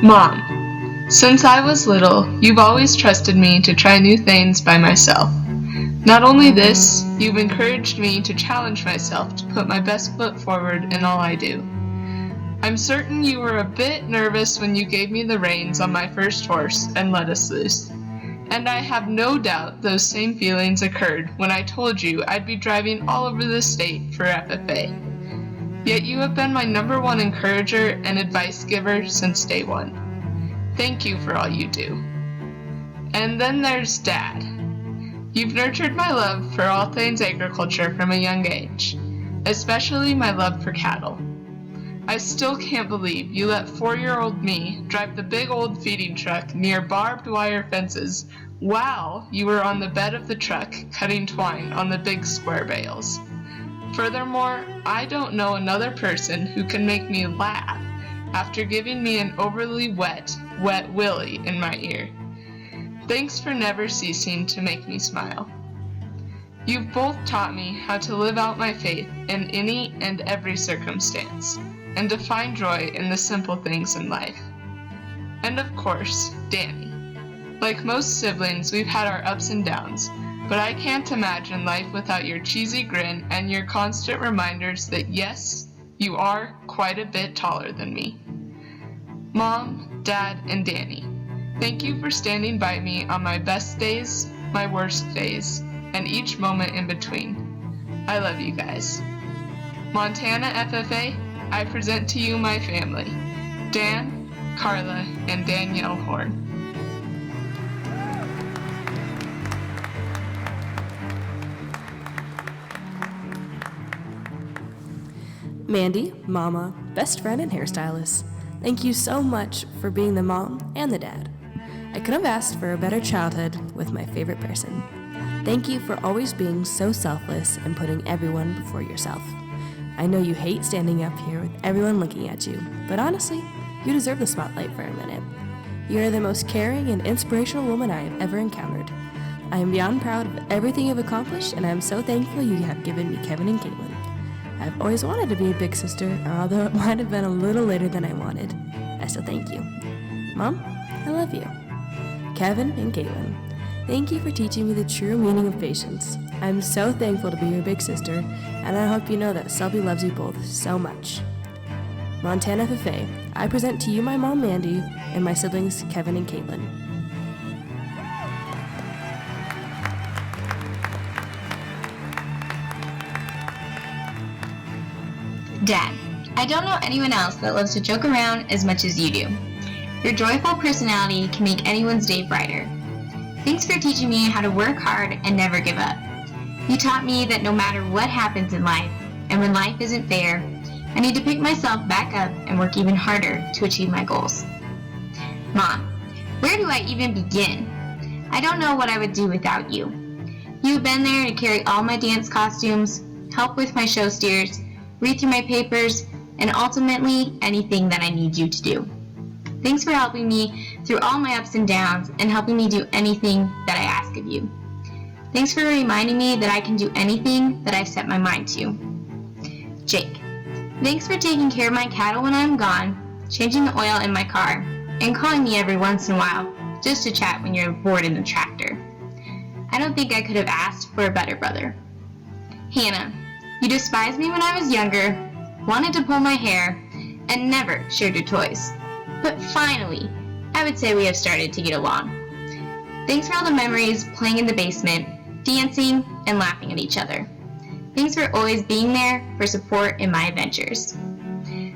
Mom, since I was little, you've always trusted me to try new things by myself. Not only this, you've encouraged me to challenge myself to put my best foot forward in all I do. I'm certain you were a bit nervous when you gave me the reins on my first horse and let us loose. And I have no doubt those same feelings occurred when I told you I'd be driving all over the state for FFA. Yet you have been my #1 encourager and advice giver since day one. Thank you for all you do. And then there's Dad. You've nurtured my love for all things agriculture from a young age, especially my love for cattle. I still can't believe you let 4-year-old me drive the big old feeding truck near barbed wire fences while you were on the bed of the truck cutting twine on the big square bales. Furthermore, I don't know another person who can make me laugh after giving me an overly wet willy in my ear. Thanks for never ceasing to make me smile. You've both taught me how to live out my faith in any and every circumstance, and to find joy in the simple things in life. And of course, Danny. Like most siblings, we've had our ups and downs, but I can't imagine life without your cheesy grin and your constant reminders that yes, you are quite a bit taller than me. Mom, Dad, and Danny, thank you for standing by me on my best days, my worst days, and each moment in between. I love you guys. Montana FFA, I present to you my family, Dan, Carla, and Danielle Horn. Mandy, Mama, best friend and hairstylist, thank you so much for being the mom and the dad. I could have asked for a better childhood with my favorite person. Thank you for always being so selfless and putting everyone before yourself. I know you hate standing up here with everyone looking at you, but honestly, you deserve the spotlight for a minute. You are the most caring and inspirational woman I have ever encountered. I am beyond proud of everything you've accomplished, and I am so thankful you have given me Kevin and Caitlin. I've always wanted to be a big sister, although it might have been a little later than I wanted. I still thank you. Mom, I love you. Kevin and Caitlin, thank you for teaching me the true meaning of patience. I'm so thankful to be your big sister, and I hope you know that Selby loves you both so much. Montana FFA, I present to you my mom Mandy and my siblings Kevin and Caitlin. Dad, I don't know anyone else that loves to joke around as much as you do. Your joyful personality can make anyone's day brighter. Thanks for teaching me how to work hard and never give up. You taught me that no matter what happens in life, and when life isn't fair, I need to pick myself back up and work even harder to achieve my goals. Mom, where do I even begin? I don't know what I would do without you. You've been there to carry all my dance costumes, help with my show steers, read through my papers, and ultimately anything that I need you to do. Thanks for helping me through all my ups and downs and helping me do anything that I ask of you. Thanks for reminding me that I can do anything that I've set my mind to. Jake, thanks for taking care of my cattle when I'm gone, changing the oil in my car, and calling me every once in a while just to chat when you're bored in the tractor. I don't think I could have asked for a better brother. Hannah, you despised me when I was younger, wanted to pull my hair, and never shared your toys. But finally, I would say we have started to get along. Thanks for all the memories playing in the basement, dancing, and laughing at each other. Thanks for always being there for support in my adventures.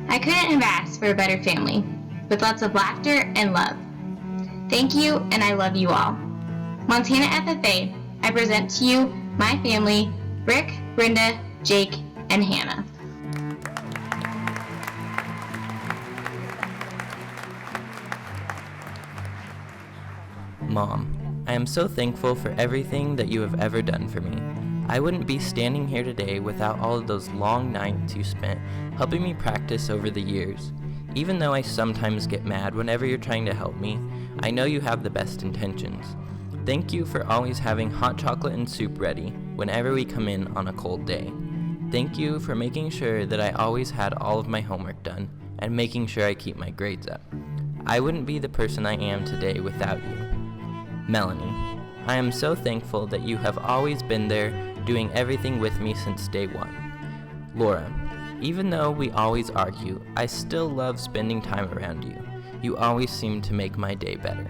I couldn't have asked for a better family, with lots of laughter and love. Thank you, and I love you all. Montana FFA, I present to you my family, Rick, Brenda, Jake, and Hannah. Mom, I am so thankful for everything that you have ever done for me. I wouldn't be standing here today without all of those long nights you spent helping me practice over the years. Even though I sometimes get mad whenever you're trying to help me, I know you have the best intentions. Thank you for always having hot chocolate and soup ready whenever we come in on a cold day. Thank you for making sure that I always had all of my homework done and making sure I keep my grades up. I wouldn't be the person I am today without you. Melanie, I am so thankful that you have always been there doing everything with me since day one. Laura, even though we always argue, I still love spending time around you. You always seem to make my day better.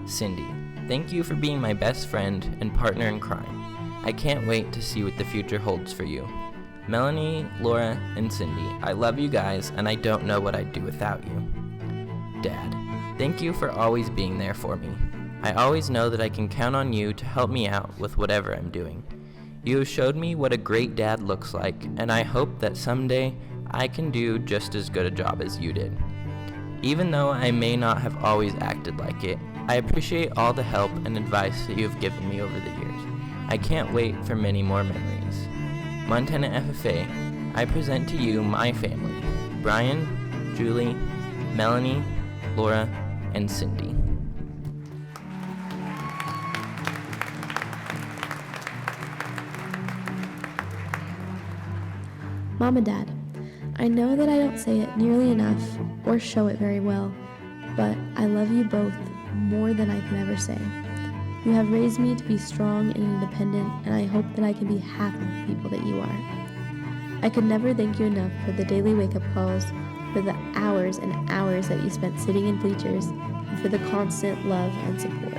Cindy, thank you for being my best friend and partner in crime. I can't wait to see what the future holds for you. Melanie, Laura, and Cindy, I love you guys, and I don't know what I'd do without you. Dad, thank you for always being there for me. I always know that I can count on you to help me out with whatever I'm doing. You have showed me what a great dad looks like, and I hope that someday I can do just as good a job as you did. Even though I may not have always acted like it, I appreciate all the help and advice that you have given me over the years. I can't wait for many more memories. Montana FFA, I present to you my family, Brian, Julie, Melanie, Laura, and Cindy. Mom and Dad, I know that I don't say it nearly enough or show it very well, but I love you both more than I can ever say. You have raised me to be strong and independent, and I hope that I can be half of the people that you are. I could never thank you enough for the daily wake-up calls, for the hours and hours that you spent sitting in bleachers, and for the constant love and support.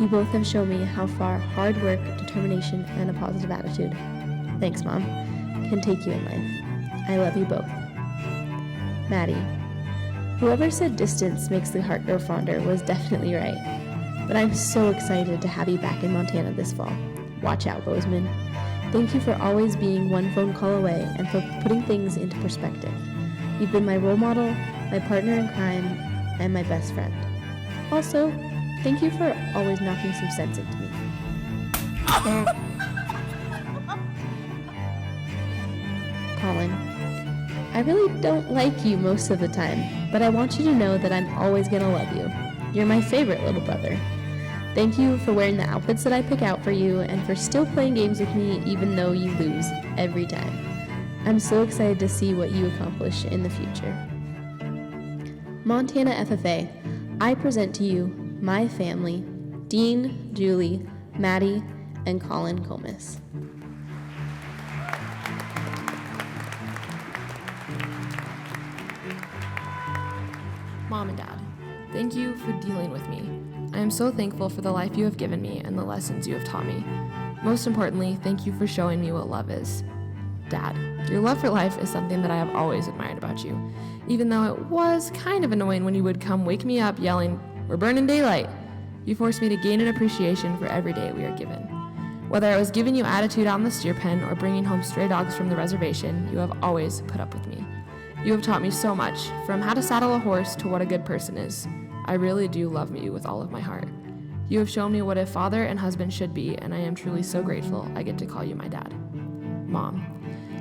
You both have shown me how far hard work, determination, and a positive attitude, thanks Mom, can take you in life. I love you both. Maddie, whoever said distance makes the heart grow fonder was definitely right, but I'm so excited to have you back in Montana this fall. Watch out, Bozeman. Thank you for always being one phone call away and for putting things into perspective. You've been my role model, my partner in crime, and my best friend. Also, thank you for always knocking some sense into me. Colin, I really don't like you most of the time, but I want you to know that I'm always gonna love you. You're my favorite little brother. Thank you for wearing the outfits that I pick out for you and for still playing games with me even though you lose every time. I'm so excited to see what you accomplish in the future. Montana FFA, I present to you my family, Dean, Julie, Maddie, and Colin Comas. Mom and Dad, thank you for dealing with me. I am so thankful for the life you have given me and the lessons you have taught me. Most importantly, thank you for showing me what love is. Dad, your love for life is something that I have always admired about you, even though it was kind of annoying when you would come wake me up yelling, "We're burning daylight." You forced me to gain an appreciation for every day we are given. Whether I was giving you attitude on the steer pen or bringing home stray dogs from the reservation, you have always put up with me. You have taught me so much, from how to saddle a horse to what a good person is. I really do love you with all of my heart. You have shown me what a father and husband should be, and I am truly so grateful I get to call you my dad. Mom,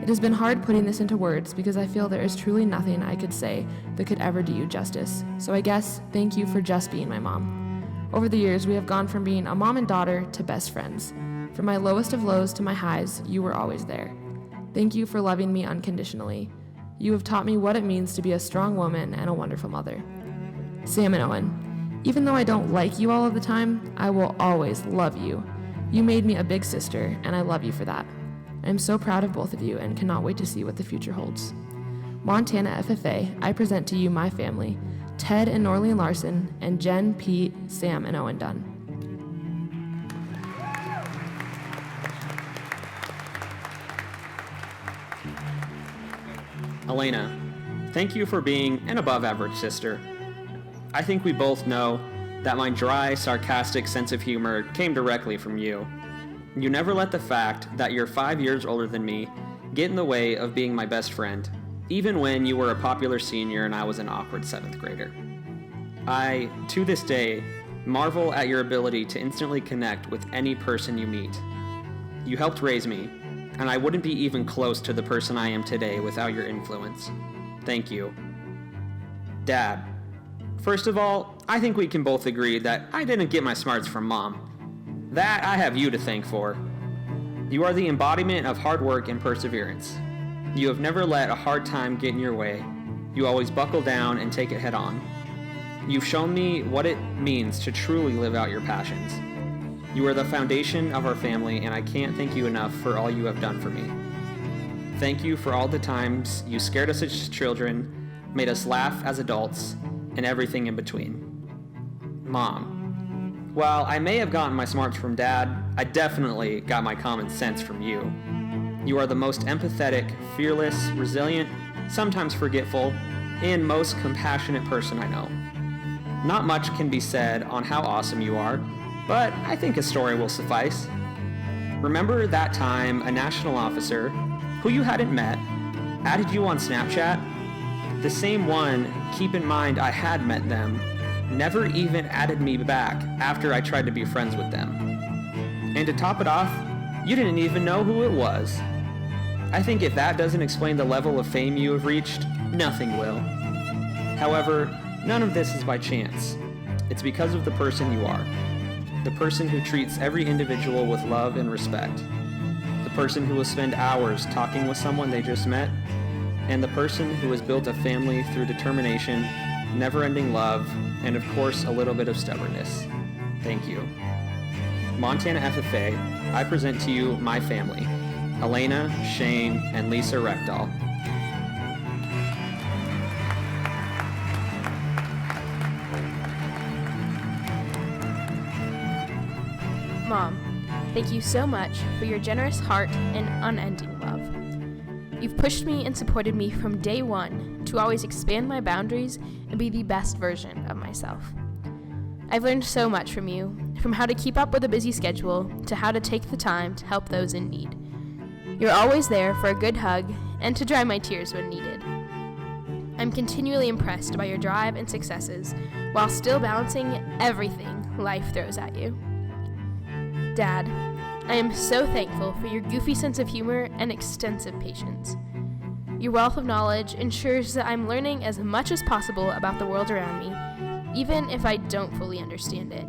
it has been hard putting this into words because I feel there is truly nothing I could say that could ever do you justice. So I guess thank you for just being my mom. Over the years, we have gone from being a mom and daughter to best friends. From my lowest of lows to my highs, you were always there. Thank you for loving me unconditionally. You have taught me what it means to be a strong woman and a wonderful mother. Sam and Owen, even though I don't like you all of the time, I will always love you. You made me a big sister, and I love you for that. I'm so proud of both of you and cannot wait to see what the future holds. Montana FFA, I present to you my family, Ted and Norleen Larson, and Jen, Pete, Sam, and Owen Dunn. Elena, thank you for being an above-average sister. I think we both know that my dry, sarcastic sense of humor came directly from you. You never let the fact that you're 5 years older than me get in the way of being my best friend, even when you were a popular senior and I was an awkward 7th grader. I, to this day, marvel at your ability to instantly connect with any person you meet. You helped raise me, and I wouldn't be even close to the person I am today without your influence. Thank you. Dad, first of all, I think we can both agree that I didn't get my smarts from Mom. That I have you to thank for. You are the embodiment of hard work and perseverance. You have never let a hard time get in your way. You always buckle down and take it head on. You've shown me what it means to truly live out your passions. You are the foundation of our family, and I can't thank you enough for all you have done for me. Thank you for all the times you scared us as children, made us laugh as adults, and everything in between. Mom, while I may have gotten my smarts from Dad, I definitely got my common sense from you. You are the most empathetic, fearless, resilient, sometimes forgetful, and most compassionate person I know. Not much can be said on how awesome you are, but I think a story will suffice. Remember that time a national officer, who you hadn't met, added you on Snapchat? The same one, keep in mind I had met them, never even added me back after I tried to be friends with them. And to top it off, you didn't even know who it was. I think if that doesn't explain the level of fame you have reached, nothing will. However, none of this is by chance. It's because of the person you are. The person who treats every individual with love and respect. The person who will spend hours talking with someone they just met. And the person who has built a family through determination, never-ending love, and of course a little bit of stubbornness. Thank you. Montana FFA, I present to you my family, Elena, Shane, and Lisa Reckdahl. Mom, thank you so much for your generous heart and unending love. You've pushed me and supported me from day one to always expand my boundaries and be the best version of myself. I've learned so much from you, from how to keep up with a busy schedule to how to take the time to help those in need. You're always there for a good hug and to dry my tears when needed. I'm continually impressed by your drive and successes while still balancing everything life throws at you. Dad, I am so thankful for your goofy sense of humor and extensive patience. Your wealth of knowledge ensures that I'm learning as much as possible about the world around me, even if I don't fully understand it.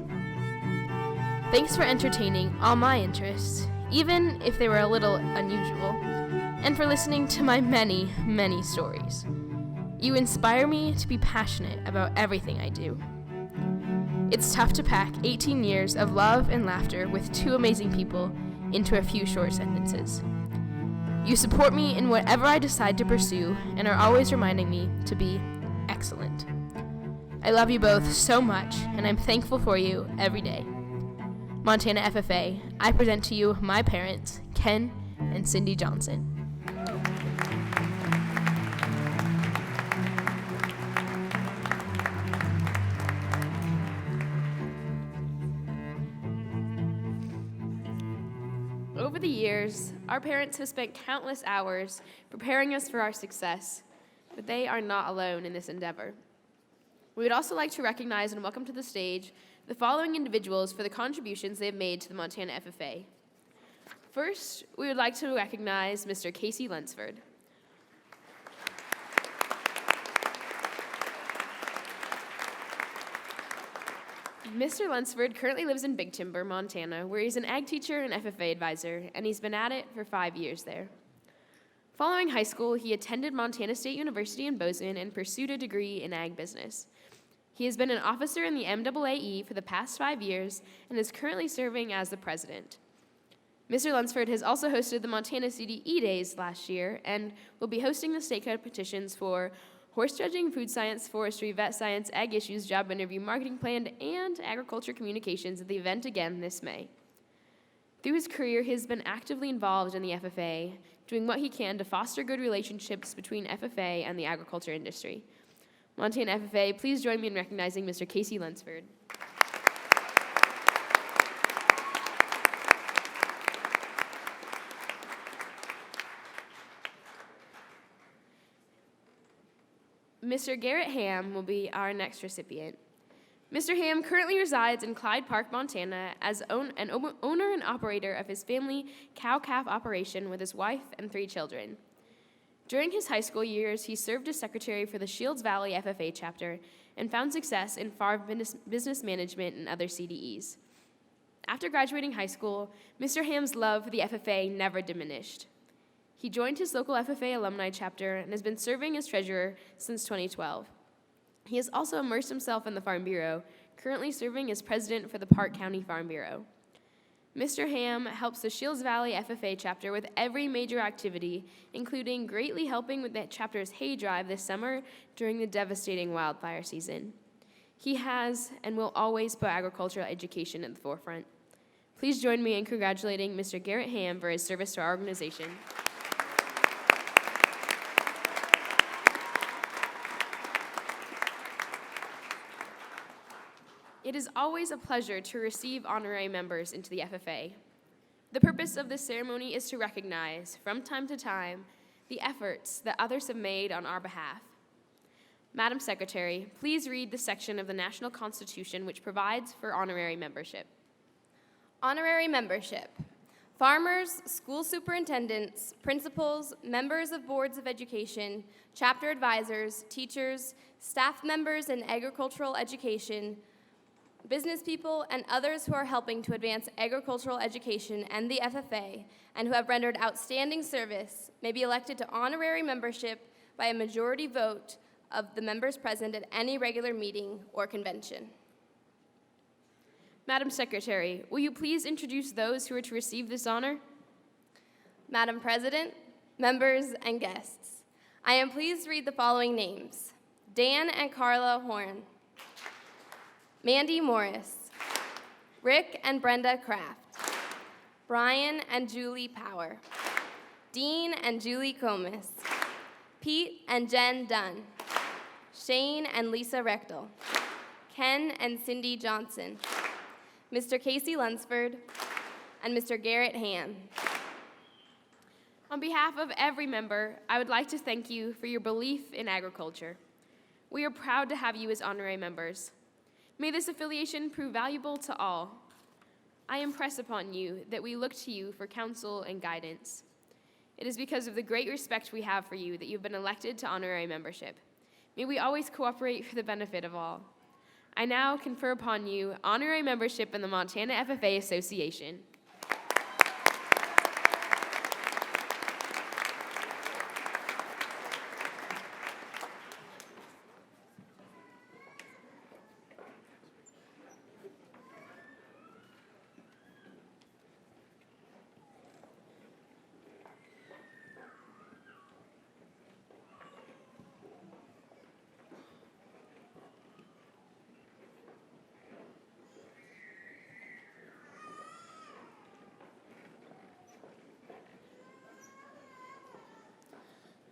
Thanks for entertaining all my interests, even if they were a little unusual, and for listening to my many, many stories. You inspire me to be passionate about everything I do. It's tough to pack 18 years of love and laughter with two amazing people into a few short sentences. You support me in whatever I decide to pursue and are always reminding me to be excellent. I love you both so much, and I'm thankful for you every day. Montana FFA, I present to you my parents, Ken and Cindy Johnson. Over the years, our parents have spent countless hours preparing us for our success, but they are not alone in this endeavor. We would also like to recognize and welcome to the stage the following individuals for the contributions they have made to the Montana FFA. First, we would like to recognize Mr. Casey Lunsford. Mr. Lunsford currently lives in Big Timber, Montana, where he's an ag teacher and FFA advisor, and he's been at it for 5 years there. Following high school, he attended Montana State University in Bozeman and pursued a degree in ag business. He has been an officer in the MAAE for the past 5 years and is currently serving as the president. Mr. Lunsford has also hosted the Montana CDE Days last year and will be hosting the state competitions for horse judging, food science, forestry, vet science, ag issues, job interview, marketing plan, and agriculture communications at the event again this May. Through his career, he has been actively involved in the FFA, doing what he can to foster good relationships between FFA and the agriculture industry. Montana FFA, please join me in recognizing Mr. Casey Lunsford. Mr. Garrett Ham will be our next recipient. Mr. Ham currently resides in Clyde Park, Montana, as owner and operator of his family cow-calf operation with his wife and 3 children. During his high school years, he served as secretary for the Shields Valley FFA chapter and found success in farm business management and other CDEs. After graduating high school, Mr. Ham's love for the FFA never diminished. He joined his local FFA alumni chapter and has been serving as treasurer since 2012. He has also immersed himself in the Farm Bureau, currently serving as president for the Park County Farm Bureau. Mr. Ham helps the Shields Valley FFA chapter with every major activity, including greatly helping with that chapter's hay drive this summer during the devastating wildfire season. He has and will always put agricultural education at the forefront. Please join me in congratulating Mr. Garrett Ham for his service to our organization. It is always a pleasure to receive honorary members into the FFA. The purpose of this ceremony is to recognize, from time to time, the efforts that others have made on our behalf. Madam Secretary, please read the section of the National Constitution which provides for honorary membership. Honorary membership. Farmers, school superintendents, principals, members of boards of education, chapter advisors, teachers, staff members in agricultural education, business people, and others who are helping to advance agricultural education and the FFA, and who have rendered outstanding service, may be elected to honorary membership by a majority vote of the members present at any regular meeting or convention. Madam Secretary, will you please introduce those who are to receive this honor? Madam President, members, and guests, I am pleased to read the following names: Dan and Carla Horn, Mandy Morris, Rick and Brenda Kraft, Brian and Julie Power, Dean and Julie Comas, Pete and Jen Dunn, Shane and Lisa Rechtel, Ken and Cindy Johnson, Mr. Casey Lunsford, and Mr. Garrett Ham. On behalf of every member, I would like to thank you for your belief in agriculture. We are proud to have you as honorary members. May this affiliation prove valuable to all. I impress upon you that we look to you for counsel and guidance. It is because of the great respect we have for you that you've been elected to honorary membership. May we always cooperate for the benefit of all. I now confer upon you honorary membership in the Montana FFA Association.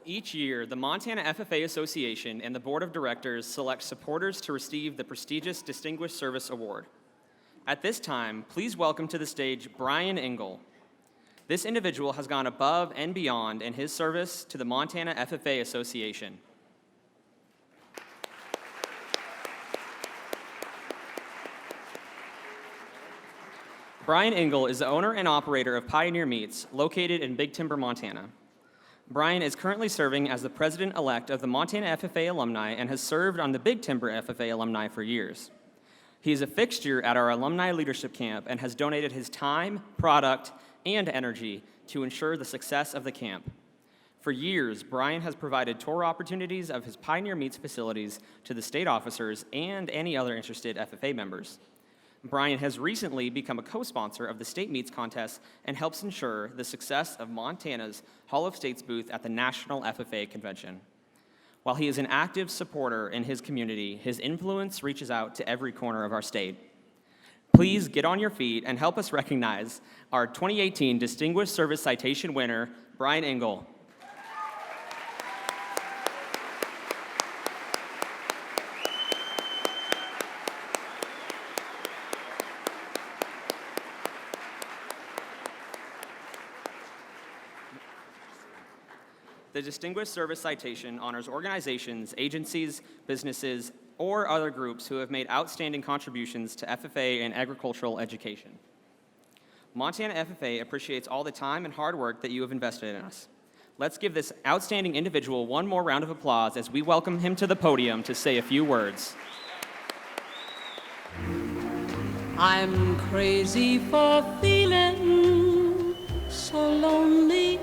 Each year, the Montana FFA Association and the Board of Directors select supporters to receive the prestigious Distinguished Service Award. At this time, please welcome to the stage Brian Engel. This individual has gone above and beyond in his service to the Montana FFA Association. Brian Engel is the owner and operator of Pioneer Meats, located in Big Timber, Montana. Brian is currently serving as the president-elect of the Montana FFA alumni and has served on the Big Timber FFA alumni for years. He is a fixture at our alumni leadership camp and has donated his time, product, and energy to ensure the success of the camp. For years, Brian has provided tour opportunities of his Pioneer Meats facilities to the state officers and any other interested FFA members. Brian has recently become a co-sponsor of the state meets contest and helps ensure the success of Montana's Hall of States booth at the National FFA Convention. While he is an active supporter in his community, his influence reaches out to every corner of our state. Please get on your feet and help us recognize our 2018 Distinguished Service Citation winner, Brian Engel. The Distinguished Service Citation honors organizations, agencies, businesses, or other groups who have made outstanding contributions to FFA and agricultural education. Montana FFA appreciates all the time and hard work that you have invested in us. Let's give this outstanding individual one more round of applause as we welcome him to the podium to say a few words. I'm crazy for feeling so lonely.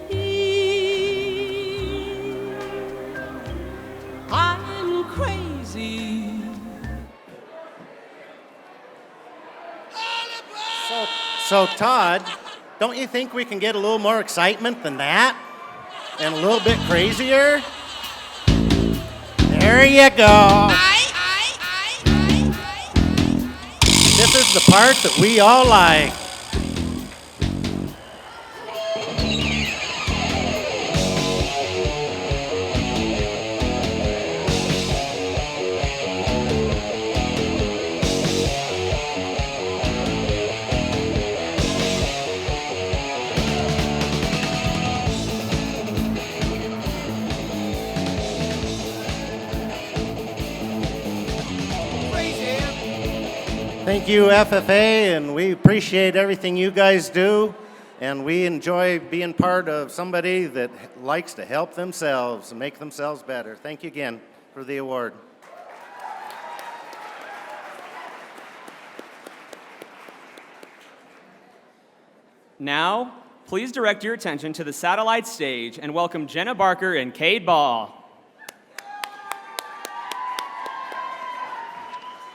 I'm crazy. So Todd, don't you think we can get a little more excitement than that? And a little bit crazier? There you go. This is the part that we all like. Thank you, FFA, and we appreciate everything you guys do, and we enjoy being part of somebody that likes to help themselves and make themselves better. Thank you again for the award. Now, please direct your attention to the satellite stage and welcome Jenna Barker and Cade Ball.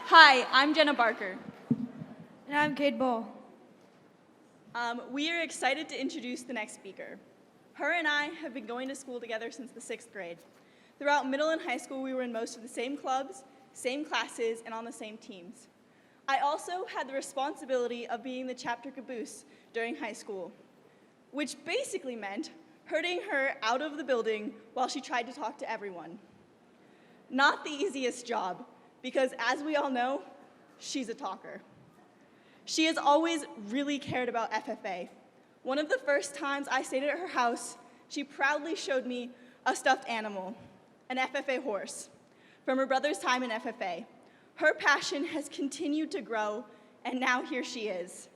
Hi, I'm Jenna Barker. And I'm Cade Ball. We are excited to introduce the next speaker. Her and I have been going to school together since the 6th grade. Throughout middle and high school, we were in most of the same clubs, same classes, and on the same teams. I also had the responsibility of being the chapter caboose during high school, which basically meant herding her out of the building while she tried to talk to everyone. Not the easiest job, because as we all know, she's a talker. She has always really cared about FFA. One of the first times I stayed at her house, she proudly showed me a stuffed animal, an FFA horse, from her brother's time in FFA. Her passion has continued to grow, and now here she is.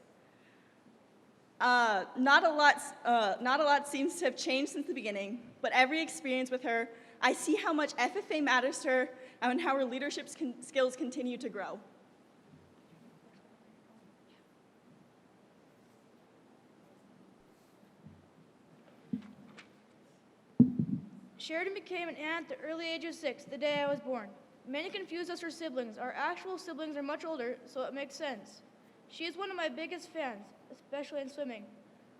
Not a lot seems to have changed since the beginning, but every experience with her, I see how much FFA matters to her and how her leadership skills continue to grow. Sheridan became an aunt at the early age of 6, the day I was born. Many confuse us for siblings. Our actual siblings are much older, so it makes sense. She is one of my biggest fans, especially in swimming.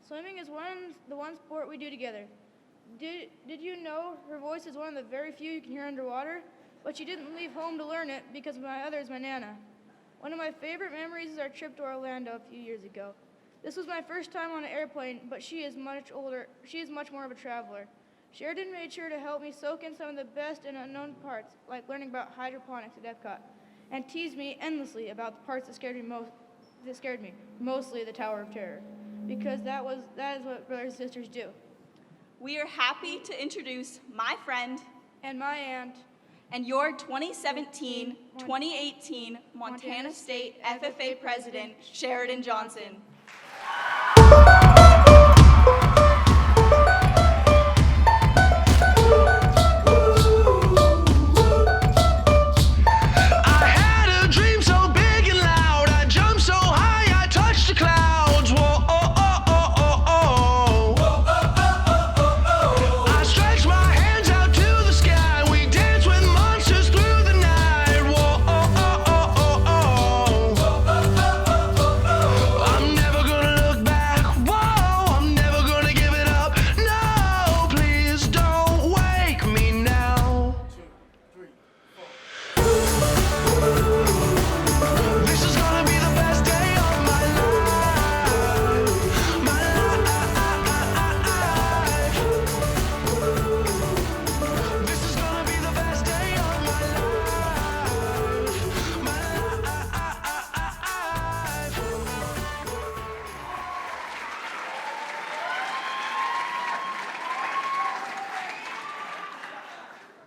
Swimming is the one sport we do together. Did you know her voice is one of the very few you can hear underwater? But she didn't leave home to learn it because my other is my Nana. One of my favorite memories is our trip to Orlando a few years ago. This was my first time on an airplane, but she is much older. She is much more of a traveler. Sheridan made sure to help me soak in some of the best and unknown parts, like learning about hydroponics at Epcot, and teased me endlessly about the parts that scared me, mostly the Tower of Terror, because that is what brothers and sisters do. We are happy to introduce my friend and my aunt and your 2017-2018 Montana State FFA President, Sheridan Johnson.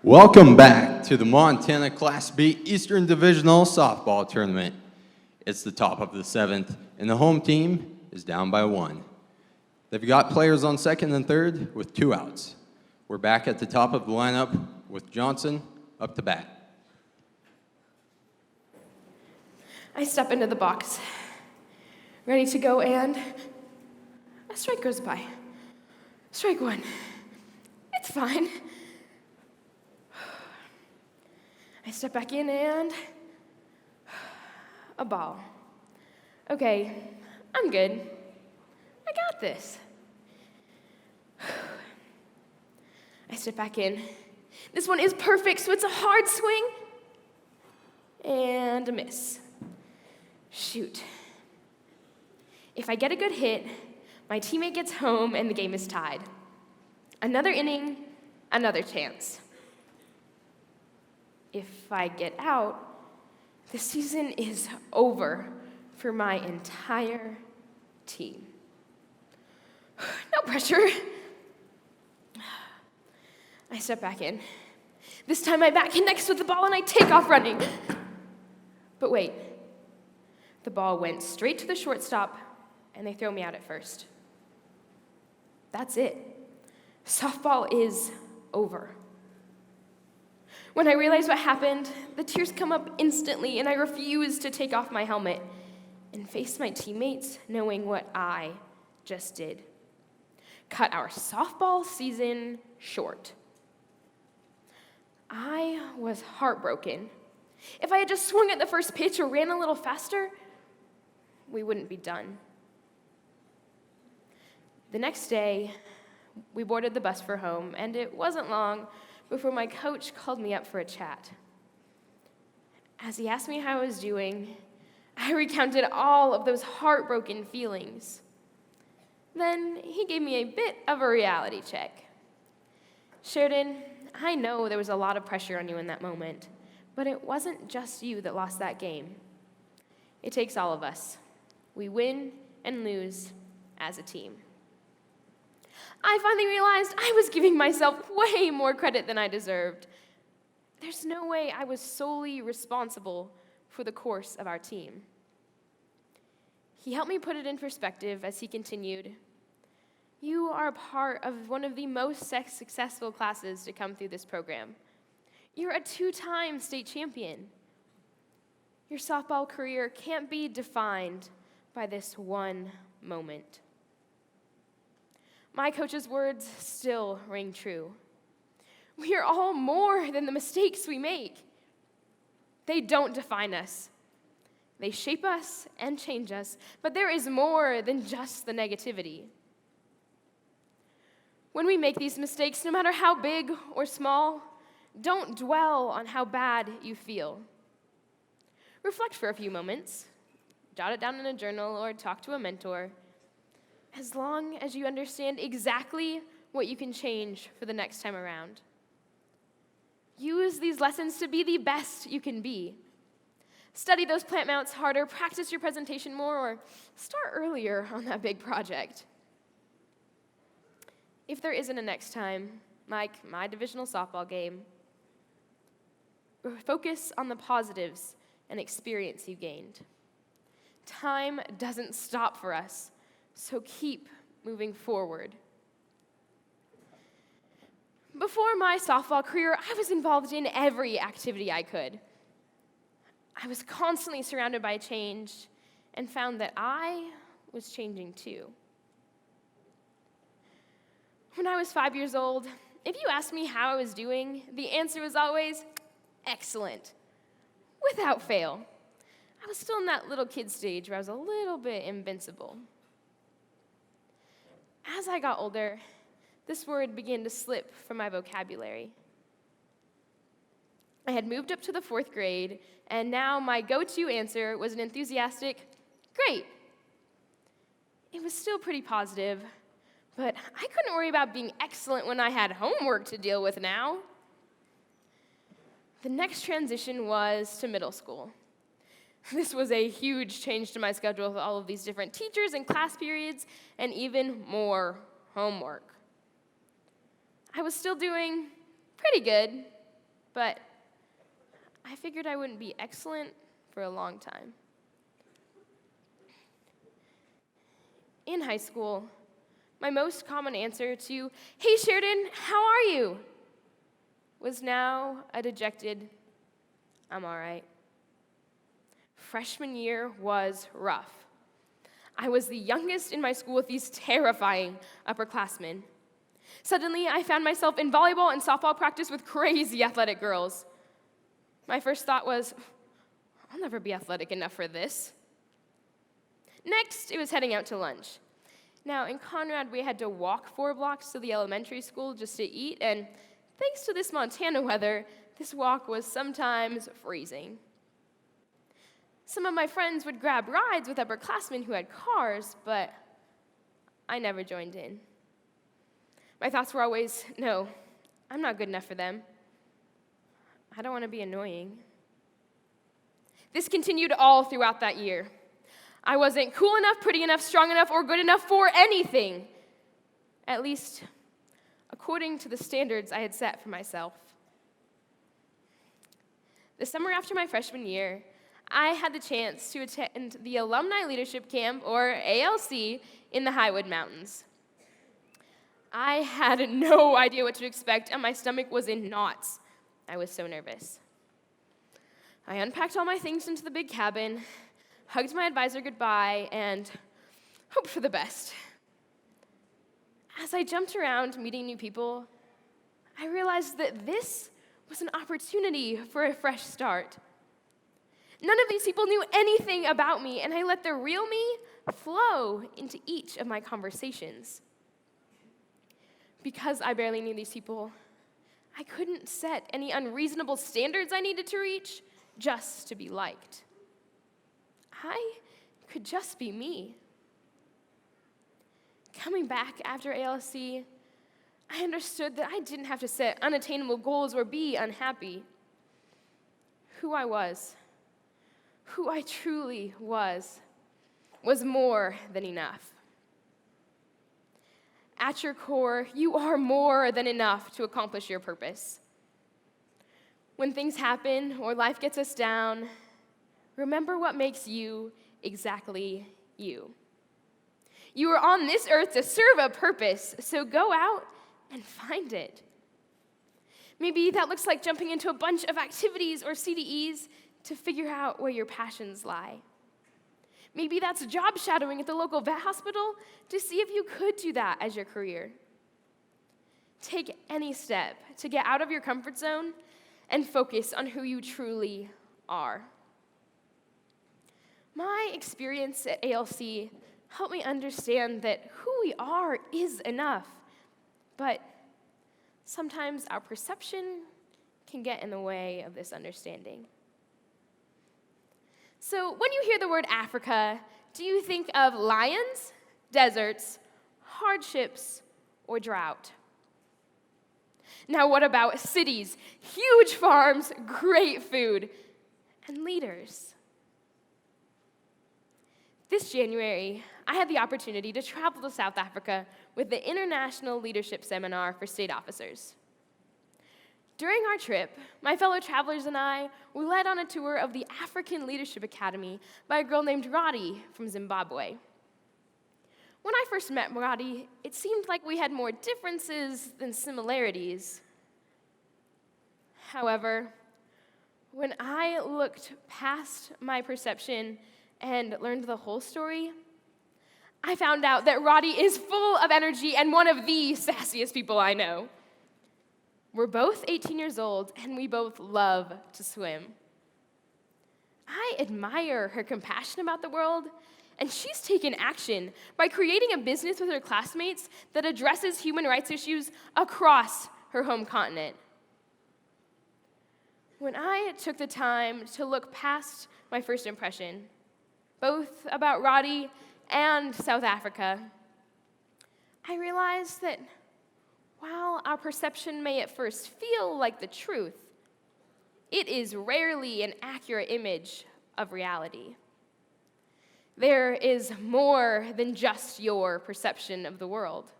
Welcome back to the Montana Class B Eastern Divisional Softball Tournament. It's the top of the 7th, and the home team is down by 1. They've got players on second and third with 2 outs. We're back at the top of the lineup with Johnson up to bat. I step into the box, ready to go, and a strike goes by. Strike 1. It's fine. I step back in and a ball. Okay, I'm good. I got this. I step back in. This one is perfect, so it's a hard swing. And a miss. Shoot. If I get a good hit, my teammate gets home and the game is tied. Another inning, another chance. If I get out, the season is over for my entire team. No pressure. I step back in. This time my bat connects with the ball and I take off running. But wait, the ball went straight to the shortstop and they throw me out at first. That's it. Softball is over. When I realize what happened, the tears come up instantly and I refuse to take off my helmet and face my teammates knowing what I just did. Cut our softball season short. I was heartbroken. If I had just swung at the first pitch or ran a little faster, we wouldn't be done. The next day, we boarded the bus for home, and it wasn't long before my coach called me up for a chat. As he asked me how I was doing, I recounted all of those heartbroken feelings. Then he gave me a bit of a reality check. Sheridan, I know there was a lot of pressure on you in that moment, but it wasn't just you that lost that game. It takes all of us. We win and lose as a team. I finally realized I was giving myself way more credit than I deserved. There's no way I was solely responsible for the course of our team. He helped me put it in perspective as he continued. You are a part of one of the most successful classes to come through this program. You're a 2-time state champion. Your softball career can't be defined by this one moment. My coach's words still ring true. We are all more than the mistakes we make. They don't define us. They shape us and change us, but there is more than just the negativity. When we make these mistakes, no matter how big or small, don't dwell on how bad you feel. Reflect for a few moments. Jot it down in a journal or talk to a mentor. As long as you understand exactly what you can change for the next time around. Use these lessons to be the best you can be. Study those plant mounts harder, practice your presentation more, or start earlier on that big project. If there isn't a next time, like my divisional softball game, focus on the positives and experience you gained. Time doesn't stop for us. So keep moving forward. Before my softball career, I was involved in every activity I could. I was constantly surrounded by change and found that I was changing too. When I was 5 years old, if you asked me how I was doing, the answer was always, excellent, without fail. I was still in that little kid stage where I was a little bit invincible. As I got older, this word began to slip from my vocabulary. I had moved up to the 4th grade, and now my go-to answer was an enthusiastic, great. It was still pretty positive, but I couldn't worry about being excellent when I had homework to deal with now. The next transition was to middle school. This was a huge change to my schedule with all of these different teachers and class periods, and even more homework. I was still doing pretty good, but I figured I wouldn't be excellent for a long time. In high school, my most common answer to, "Hey Sheridan, how are you?" was now a dejected, "I'm all right." Freshman year was rough. I was the youngest in my school with these terrifying upperclassmen. Suddenly, I found myself in volleyball and softball practice with crazy athletic girls. My first thought was, I'll never be athletic enough for this. Next, it was heading out to lunch. Now, in Conrad, we had to walk 4 blocks to the elementary school just to eat, and thanks to this Montana weather, this walk was sometimes freezing. Some of my friends would grab rides with upperclassmen who had cars, but I never joined in. My thoughts were always, no, I'm not good enough for them. I don't want to be annoying. This continued all throughout that year. I wasn't cool enough, pretty enough, strong enough, or good enough for anything. At least, according to the standards I had set for myself. The summer after my freshman year, I had the chance to attend the Alumni Leadership Camp, or ALC, in the Highwood Mountains. I had no idea what to expect, and my stomach was in knots. I was so nervous. I unpacked all my things into the big cabin, hugged my advisor goodbye, and hoped for the best. As I jumped around meeting new people, I realized that this was an opportunity for a fresh start. None of these people knew anything about me, and I let the real me flow into each of my conversations. Because I barely knew these people, I couldn't set any unreasonable standards I needed to reach just to be liked. I could just be me. Coming back after ALC, I understood that I didn't have to set unattainable goals or be unhappy. Who I was, who I truly was more than enough. At your core, you are more than enough to accomplish your purpose. When things happen or life gets us down, remember what makes you exactly you. You are on this earth to serve a purpose, so go out and find it. Maybe that looks like jumping into a bunch of activities or CDEs to figure out where your passions lie. Maybe that's job shadowing at the local vet hospital to see if you could do that as your career. Take any step to get out of your comfort zone and focus on who you truly are. My experience at ALC helped me understand that who we are is enough, but sometimes our perception can get in the way of this understanding. So when you hear the word Africa, do you think of lions, deserts, hardships, or drought? Now what about cities, huge farms, great food, and leaders? This January, I had the opportunity to travel to South Africa with the International Leadership Seminar for State Officers. During our trip, my fellow travelers and I were led on a tour of the African Leadership Academy by a girl named Roddy from Zimbabwe. When I first met Roddy, it seemed like we had more differences than similarities. However, when I looked past my perception and learned the whole story, I found out that Roddy is full of energy and one of the sassiest people I know. We're both 18 years old, and we both love to swim. I admire her compassion about the world, and she's taken action by creating a business with her classmates that addresses human rights issues across her home continent. When I took the time to look past my first impression, both about Roddy and South Africa, I realized that while our perception may at first feel like the truth, it is rarely an accurate image of reality. There is more than just your perception of the world.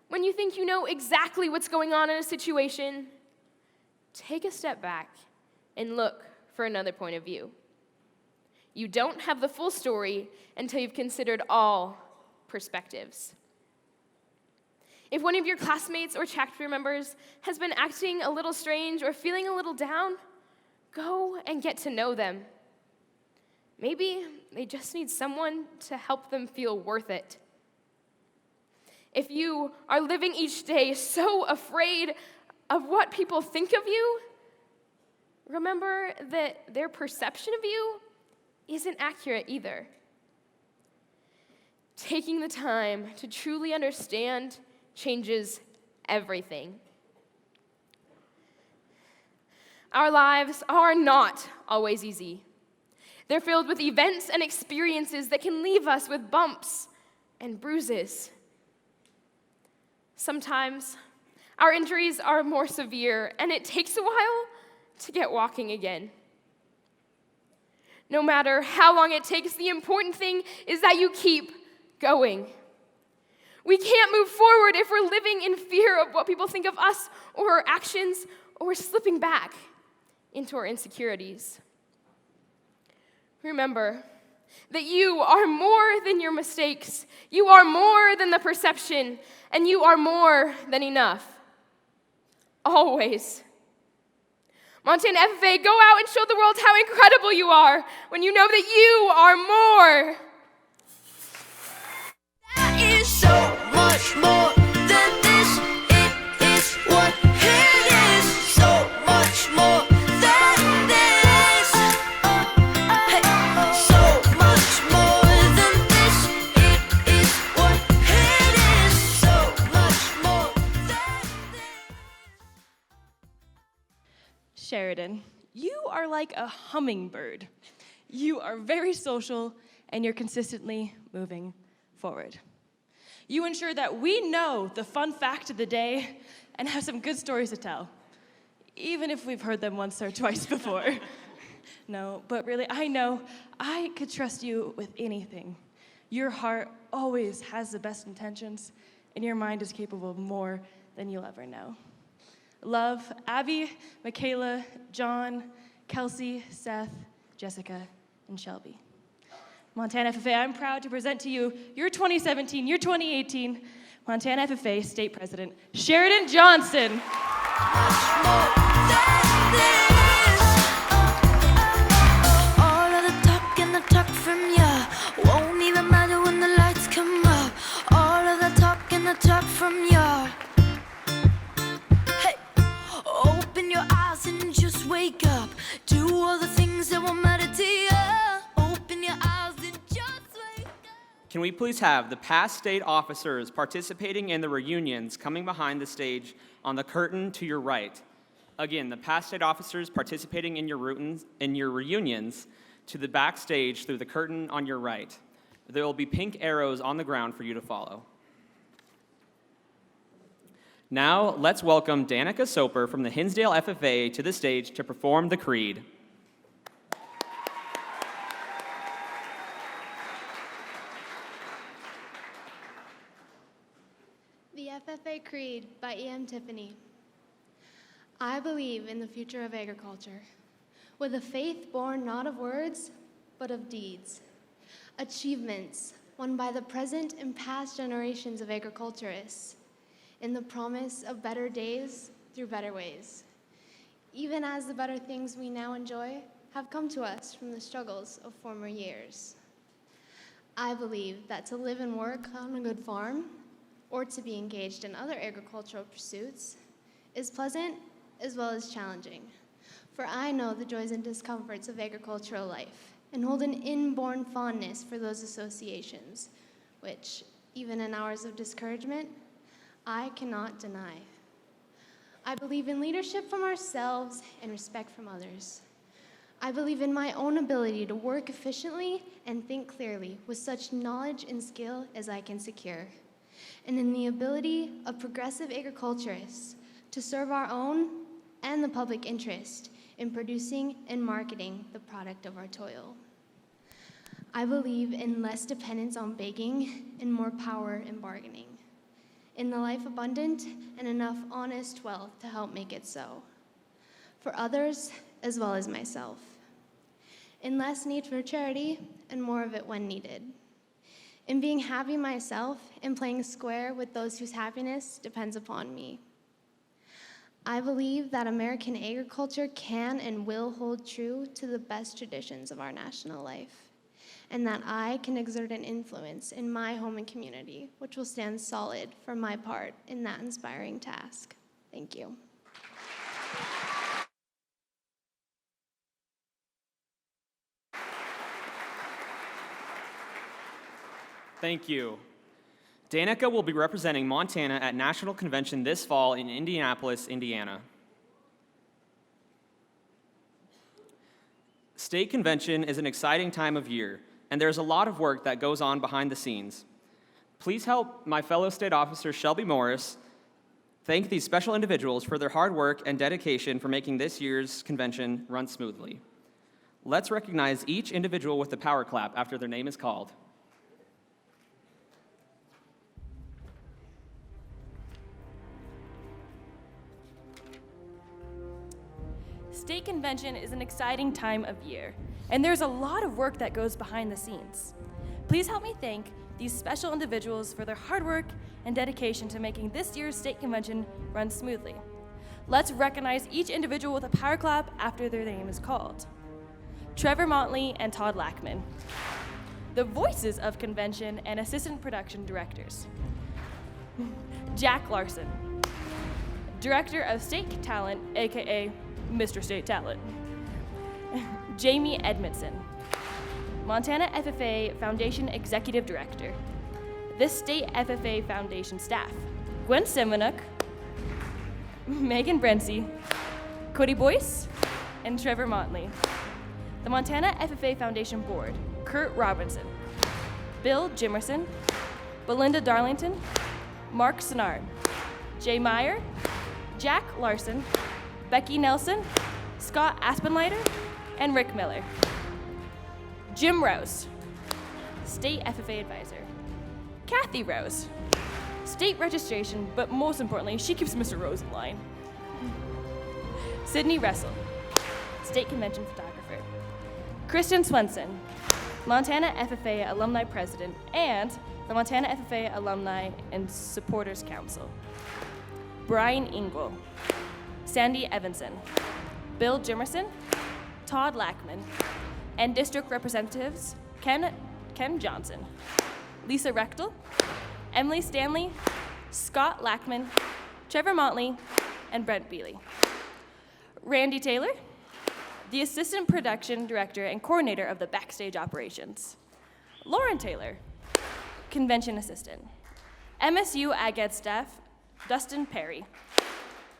When you think you know exactly what's going on in a situation, take a step back and look for another point of view. You don't have the full story until you've considered all perspectives. If one of your classmates or chapter members has been acting a little strange or feeling a little down, go and get to know them. Maybe they just need someone to help them feel worth it. If you are living each day so afraid of what people think of you, remember that their perception of you isn't accurate either. Taking the time to truly understand changes everything. Our lives are not always easy. They're filled with events and experiences that can leave us with bumps and bruises. Sometimes our injuries are more severe, and it takes a while to get walking again. No matter how long it takes, the important thing is that you keep going. We can't move forward if we're living in fear of what people think of us or our actions, or we're slipping back into our insecurities. Remember that you are more than your mistakes. You are more than the perception, and you are more than enough. Always. Montana FFA, go out and show the world how incredible you are when you know that you are more. That is so much more than this. It is what it is. So much more than this. Hey, so much more than this. It is what it is. So much more than Sheridan, you are like a hummingbird. You are very social, and you're consistently moving forward. You ensure that we know the fun fact of the day and have some good stories to tell, even if we've heard them once or twice before. No, but really, I know I could trust you with anything. Your heart always has the best intentions, and your mind is capable of more than you'll ever know. Love, Abby, Michaela, John, Kelsey, Seth, Jessica, and Shelby. Montana FFA, I'm proud to present to you your 2017, your 2018 Montana FFA State President, Sheridan Johnson. all of the talk and the talk from ya won't even matter when the lights come up. All of the talk and the talk from ya. Hey, open your eyes and just wake up. Do all the things that will matter to ya. Open your eyes and just wake up. Can we please have the past state officers participating in the reunions coming behind the stage on the curtain to your right? Again, the past state officers participating in your reunions to the backstage through the curtain on your right. There will be pink arrows on the ground for you to follow. Now, let's welcome Danica Soper from the Hinsdale FFA to the stage to perform the Creed. The FFA Creed by E.M. Tiffany. I believe in the future of agriculture, with a faith born not of words, but of deeds. Achievements won by the present and past generations of agriculturists, in the promise of better days through better ways, even as the better things we now enjoy have come to us from the struggles of former years. I believe that to live and work on a good farm, or to be engaged in other agricultural pursuits, is pleasant as well as challenging. For I know the joys and discomforts of agricultural life, and hold an inborn fondness for those associations, which, even in hours of discouragement, I cannot deny. I believe in leadership from ourselves and respect from others. I believe in my own ability to work efficiently and think clearly with such knowledge and skill as I can secure, and in the ability of progressive agriculturists to serve our own and the public interest in producing and marketing the product of our toil. I believe in less dependence on begging and more power in bargaining, in the life abundant and enough honest wealth to help make it so. for others as well as myself, in less need for charity and more of it when needed, in being happy myself and playing square with those whose happiness depends upon me. I believe that American agriculture can and will hold true to the best traditions of our national life, and that I can exert an influence in my home and community, which will stand solid for my part in that inspiring task. Thank you. Thank you. Danica will be representing Montana at National Convention this fall in Indianapolis, Indiana. State Convention is an exciting time of year, and there's a lot of work that goes on behind the scenes. Please help my fellow state officer Shelby Morris thank these special individuals for their hard work and dedication for making this year's convention run smoothly. Let's recognize each individual with a power clap after their name is called. State Convention is an exciting time of year, and there's a lot of work that goes behind the scenes. Please help me thank these special individuals for their hard work and dedication to making this year's State Convention run smoothly. Let's recognize each individual with a power clap after their name is called. Trevor Motley and Todd Lackman, the voices of convention and assistant production directors. Jack Larson, Director of State Talent, aka Mr. State Talent. Jamie Edmondson, Montana FFA Foundation Executive Director. This State FFA Foundation staff: Gwen Semenuk, Megan Brency, Cody Boyce, and Trevor Motley. The Montana FFA Foundation Board: Kurt Robinson, Bill Jimerson, Belinda Darlington, Mark Senard, Jay Meyer, Jack Larson, Becky Nelson, Scott Aspenleiter, and Rick Miller. Jim Rose, State FFA Advisor. Kathy Rose, State Registration, but most importantly, she keeps Mr. Rose in line. Sydney Russell, State Convention Photographer. Kristen Swenson, Montana FFA Alumni President and the Montana FFA Alumni and Supporters Council. Brian Ingle, Sandy Evanson, Bill Jimerson, Todd Lackman, and District Representatives Ken Johnson, Lisa Rechtel, Emily Stanley, Scott Lackman, Trevor Motley, and Brent Bealey. Randy Taylor, the Assistant Production Director and Coordinator of the Backstage Operations. Lauren Taylor, Convention Assistant. MSU Ag Ed staff, Dustin Perry,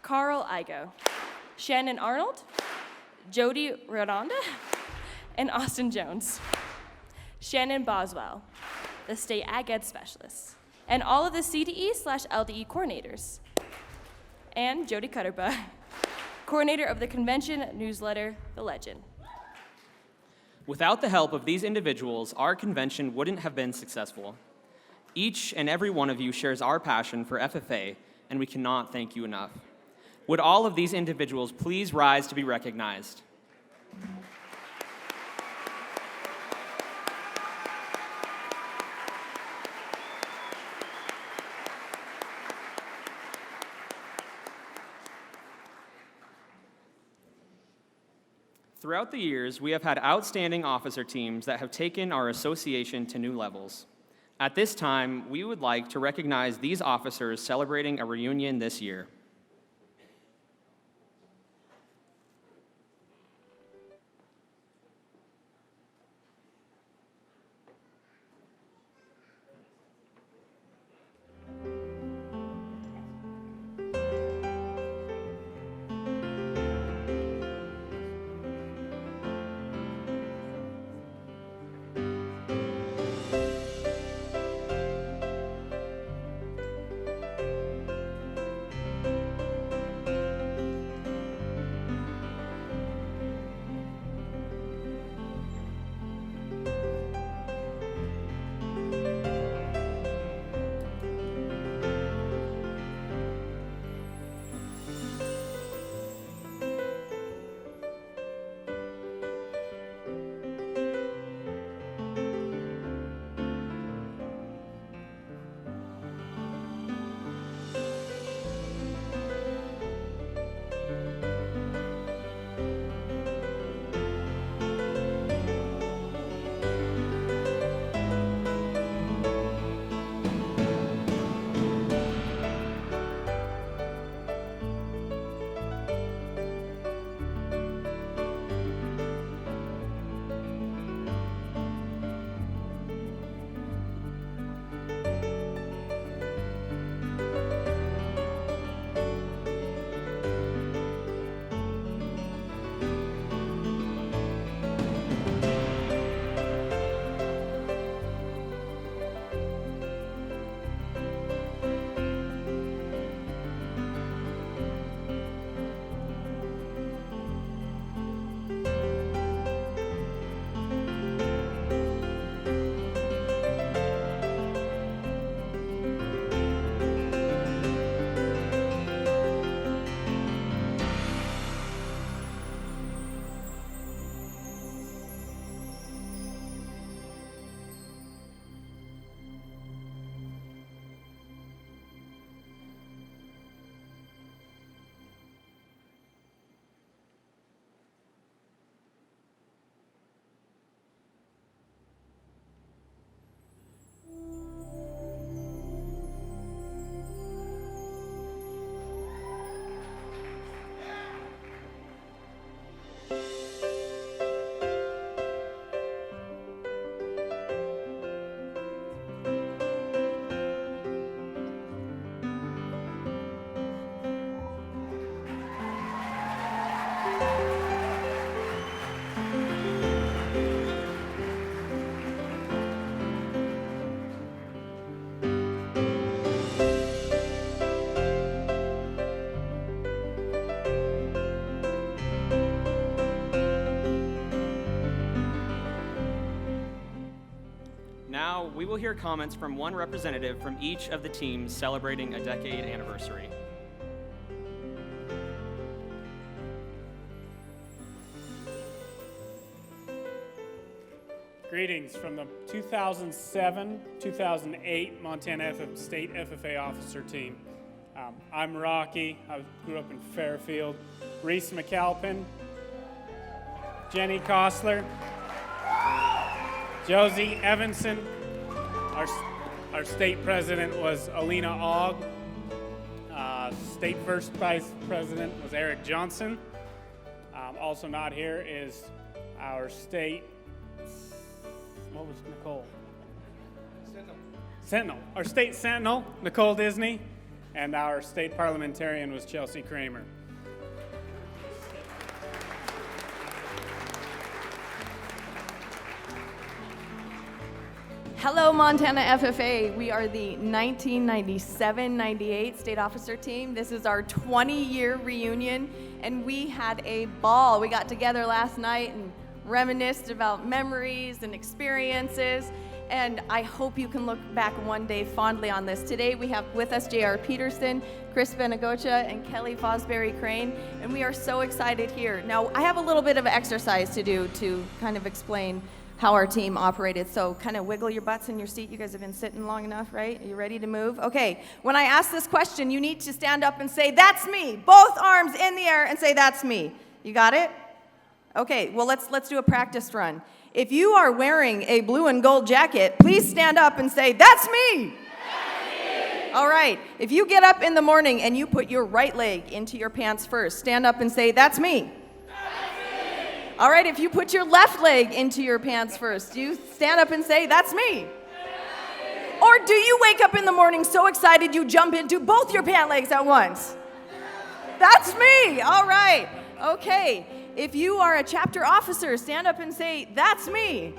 Carl Igo, Shannon Arnold, Jody Rodonda, and Austin Jones. Shannon Boswell, the State Ag Ed Specialist, and all of the CDE/LDE coordinators. And Jody Cutterba, coordinator of the convention newsletter, The Legend. Without the help of these individuals, our convention wouldn't have been successful. Each and every one of you shares our passion for FFA, and we cannot thank you enough. Would all of these individuals please rise to be recognized? Throughout the years, we have had outstanding officer teams that have taken our association to new levels. At this time, we would like to recognize these officers celebrating a reunion this year. hear comments from one representative from each of the teams celebrating a decade anniversary. Greetings from the 2007-2008 Montana State FFA officer team. I'm Rocky. I grew up in Fairfield. Reese McAlpin, Jenny Kostler, Josie Evanson. Our state president was Alina Ogg. State first vice president was Eric Johnson. Also not here is our state, what was Nicole? Sentinel. Our state sentinel, Nicole Disney, and our state parliamentarian was Chelsea Kramer. Hello, Montana FFA. We are the 1997-98 state officer team. This is our 20-year reunion, and we had a ball. We got together last night and reminisced about memories and experiences, and I hope you can look back one day fondly on this. Today we have with us J.R. Peterson, Chris Benagocha, and Kelly Fosbury Crane, and we are so excited here. Now, I have a little bit of exercise to do to kind of explain how our team operated, so kind of wiggle your butts in your seat. You guys have been sitting long enough, right? Are you ready to move? Okay, when I ask this question, you need to stand up and say, "That's me." Both arms in the air and say, "That's me." You got it? Okay, well, let's do a practice run. If you are wearing a blue and gold jacket, please stand up and say, "That's me." That's me. All right, if you get up in the morning and you put your right leg into your pants first, stand up and say, "That's me." All right, if you put your left leg into your pants first, you stand up and say, "That's me." Or do you wake up in the morning so excited you jump into both your pant legs at once? That's me. All right. Okay. If you are a chapter officer, stand up and say, "That's me."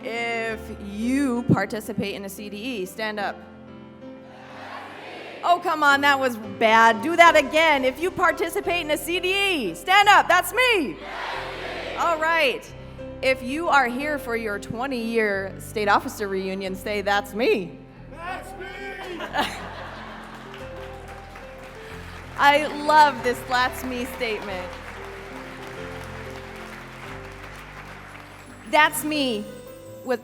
If you participate in a CDE, stand up. Oh, come on, that was bad. Do that again. If you participate in a CDE, stand up. That's me. All right. If you are here for your 20-year state officer reunion, say, "That's me." That's me. I love this "That's me" statement. That's me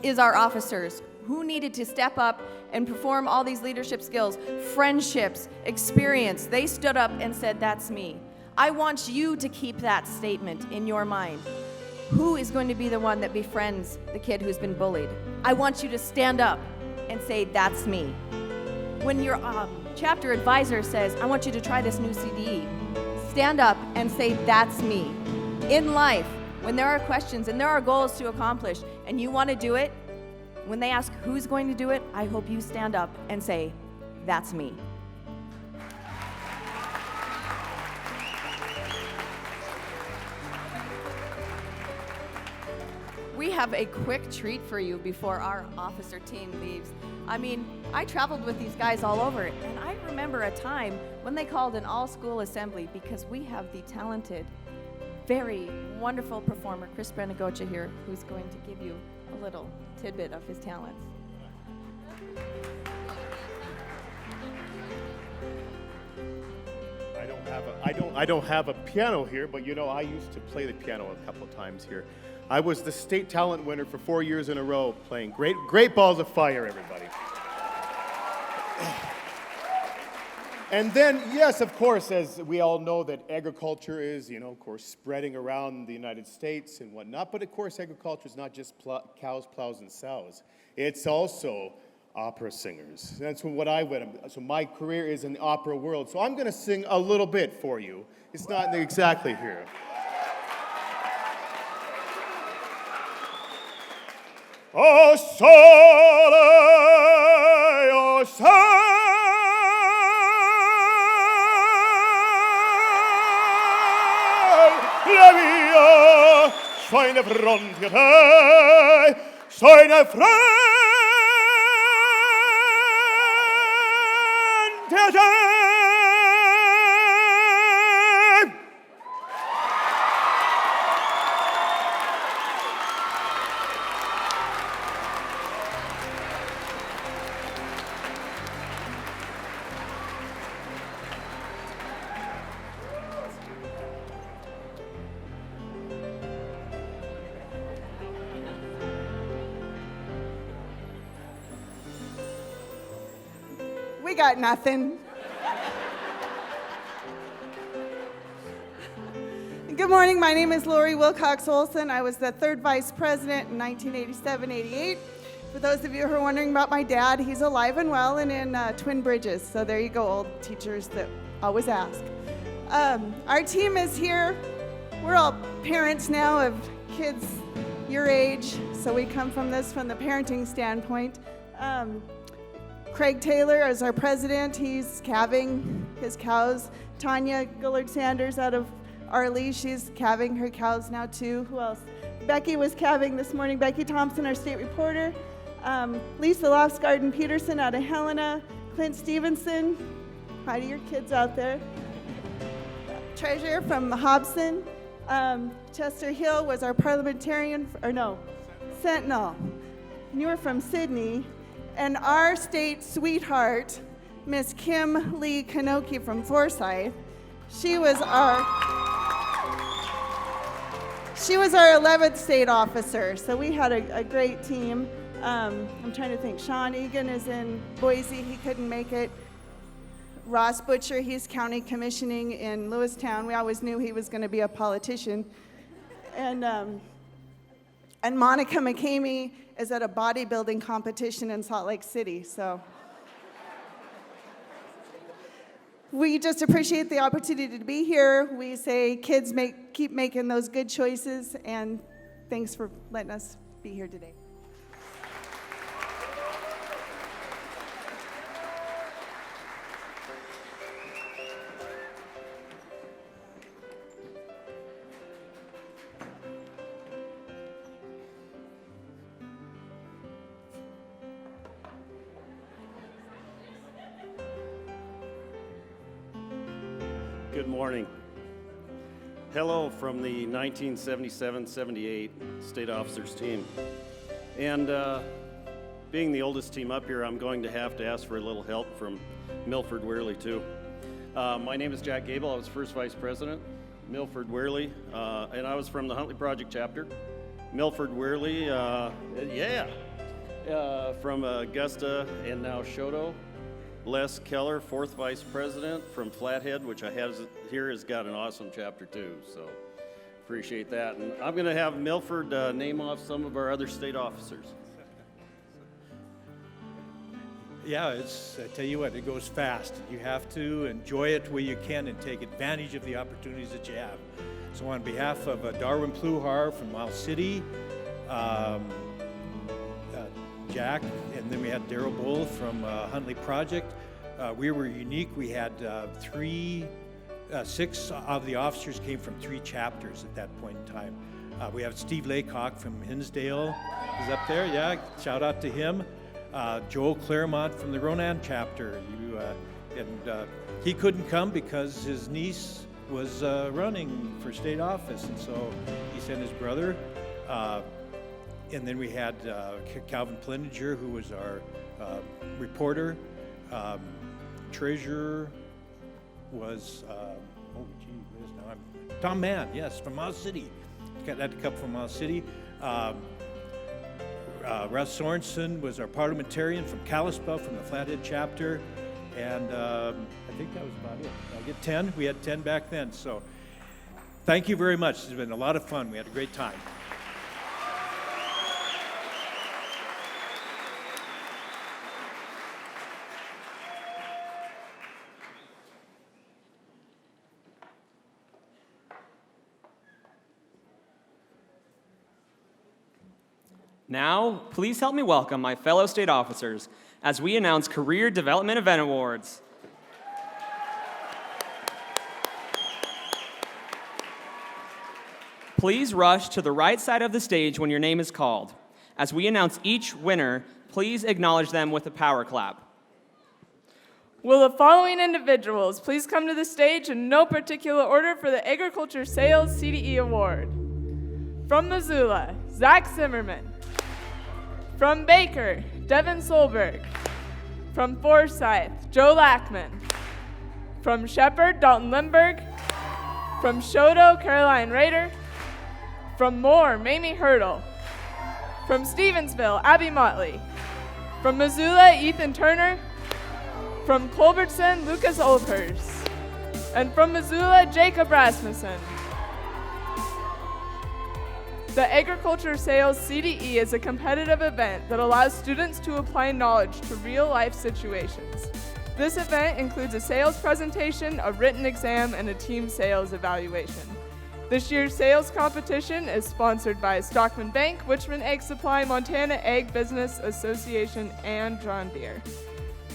is our officers who needed to step up and perform all these leadership skills, friendships, experience. They stood up and said, "That's me." I want you to keep that statement in your mind. Who is going to be the one that befriends the kid who's been bullied? I want you to stand up and say, "That's me." When your chapter advisor says, "I want you to try this new CDE," stand up and say, "That's me." In life, when there are questions and there are goals to accomplish and you want to do it, when they ask who's going to do it, I hope you stand up and say, "That's me." We have a quick treat for you before our officer team leaves. I mean, I traveled with these guys all over, and I remember a time when they called an all-school assembly because we have the talented, very wonderful performer, Chris Benagocha here, who's going to give you a little tidbit of his talents. I don't have a piano here, but you know, I used to play the piano a couple of times here. I was the state talent winner for 4 years in a row, playing Great Balls of Fire, everybody. And then, yes, of course, as we all know that agriculture is, of course, spreading around the United States and whatnot. But of course, agriculture is not just cows, plows, and sows. It's also opera singers. That's what I went. So my career is in the opera world. So I'm going to sing a little bit for you. It's not exactly here. Oh, sole, oh, sole. La mia, sono fronte a te, sono fronte a te. got nothing. Good morning, my name is Lori Wilcox Olson. I was the third vice president in 1987-88. For those of you who are wondering about my dad, he's alive and well and in Twin Bridges. So there you go, old teachers that always ask. Our team is here. We're all parents now of kids your age, so we come from this from the parenting standpoint. Craig Taylor is our president. He's calving his cows. Tanya Gullard-Sanders out of Arlie, she's calving her cows now too. Who else? Becky was calving this morning. Becky Thompson, our state reporter. Lisa Lofsgarden Peterson out of Helena. Clint Stevenson, hi to your kids out there. Treasurer from Hobson. Chester Hill was our parliamentarian, Sentinel. And you were from Sydney. And our state sweetheart, Miss Kim Lee Kanoki from Forsyth, she was our 11th state officer. So we had a great team. I'm trying to think. Sean Egan is in Boise. He couldn't make it. Ross Butcher, he's county commissioning in Lewistown. We always knew he was going to be a politician. And Monica McCamey is at a bodybuilding competition in Salt Lake City. So we just appreciate the opportunity to be here. We say kids keep making those good choices, and thanks for letting us be here today. Good morning. Hello from the 1977-78 State Officers team. And being the oldest team up here, I'm going to have to ask for a little help from Milford Wehrle too. My name is Jack Gable. I was first vice president, Milford Wehrle, and I was from the Huntley Project chapter. Milford Wehrle, from Augusta and now Shoto. Les Keller, fourth vice president from Flathead, which I have here, has got an awesome chapter too, so appreciate that. And I'm going to have Milford name off some of our other state officers. Yeah, I tell you what, it goes fast. You have to enjoy it where you can and take advantage of the opportunities that you have. So on behalf of Darwin Pluhar from Miles City, Jack, and then we had Daryl Bull from Huntley Project. We were unique. We had 6 of the officers came from 3 chapters at that point in time. We have Steve Laycock from Hinsdale is up there. Yeah, shout out to him. Joel Claremont from the Ronan chapter. He couldn't come because his niece was running for state office, and so he sent his brother. And then we had Calvin Plenninger, who was our reporter. Treasurer was, Tom Mann, yes, from Miles City. Got that to come from Miles City. Russ Sorensen was our parliamentarian from Kalispell, from the Flathead chapter. And I think that was about it. I get 10. We had 10 back then. So thank you very much. It's been a lot of fun. We had a great time. Now, please help me welcome my fellow state officers as we announce Career Development Event Awards. Please rush to the right side of the stage when your name is called. As we announce each winner, please acknowledge them with a power clap. Will the following individuals please come to the stage in no particular order for the Agriculture Sales CDE Award? From Missoula, Zach Zimmerman. From Baker, Devin Solberg. From Forsyth, Joe Lackman. From Shepherd, Dalton Limberg. From Shoto, Caroline Rader. From Moore, Mamie Hurdle. From Stevensville, Abby Motley. From Missoula, Ethan Turner. From Culbertson, Lucas Oldhurst. And from Missoula, Jacob Rasmussen. The Agriculture Sales CDE is a competitive event that allows students to apply knowledge to real-life situations. This event includes a sales presentation, a written exam, and a team sales evaluation. This year's sales competition is sponsored by Stockman Bank, Wichman Egg Supply, Montana Egg Business Association, and John Deere.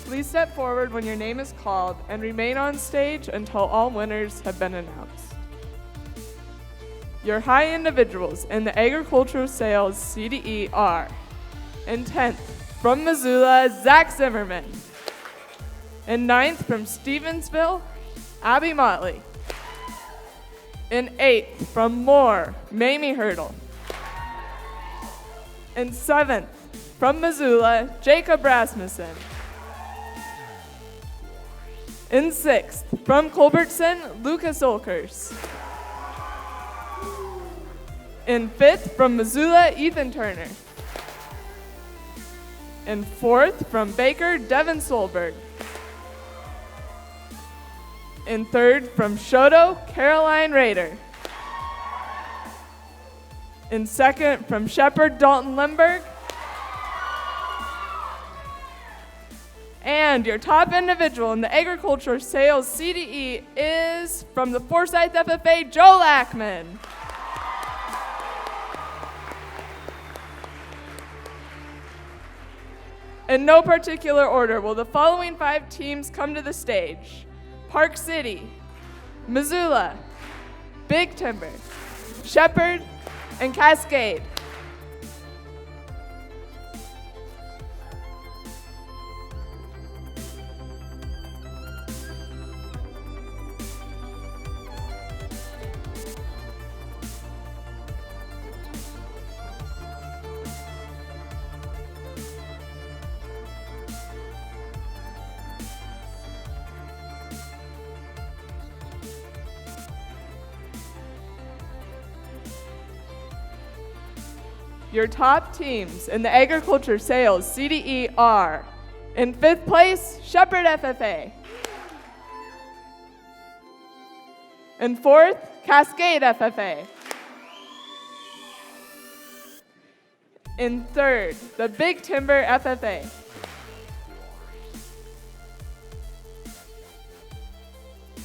Please step forward when your name is called and remain on stage until all winners have been announced. Your high individuals in the Agricultural Sales CDE are: in 10th, from Missoula, Zach Zimmerman. In 9th, from Stevensville, Abby Motley. In 8th, from Moore, Mamie Hurdle. In 7th, from Missoula, Jacob Rasmussen. In 6th, from Culbertson, Lucas Olkers. In 5th, from Missoula, Ethan Turner. In 4th, from Baker, Devin Solberg. In 3rd, from Shoto, Caroline Rader. In 2nd, from Shepherd, Dalton Lemberg. And your top individual in the Agriculture Sales CDE is from the Forsyth FFA, Joe Lackman. In no particular order will the following 5 teams come to the stage: Park City, Missoula, Big Timber, Shepherd, and Cascade. Your top teams in the Agriculture Sales CDE are: in 5th place, Shepherd FFA. In 4th, Cascade FFA. In 3rd, the Big Timber FFA.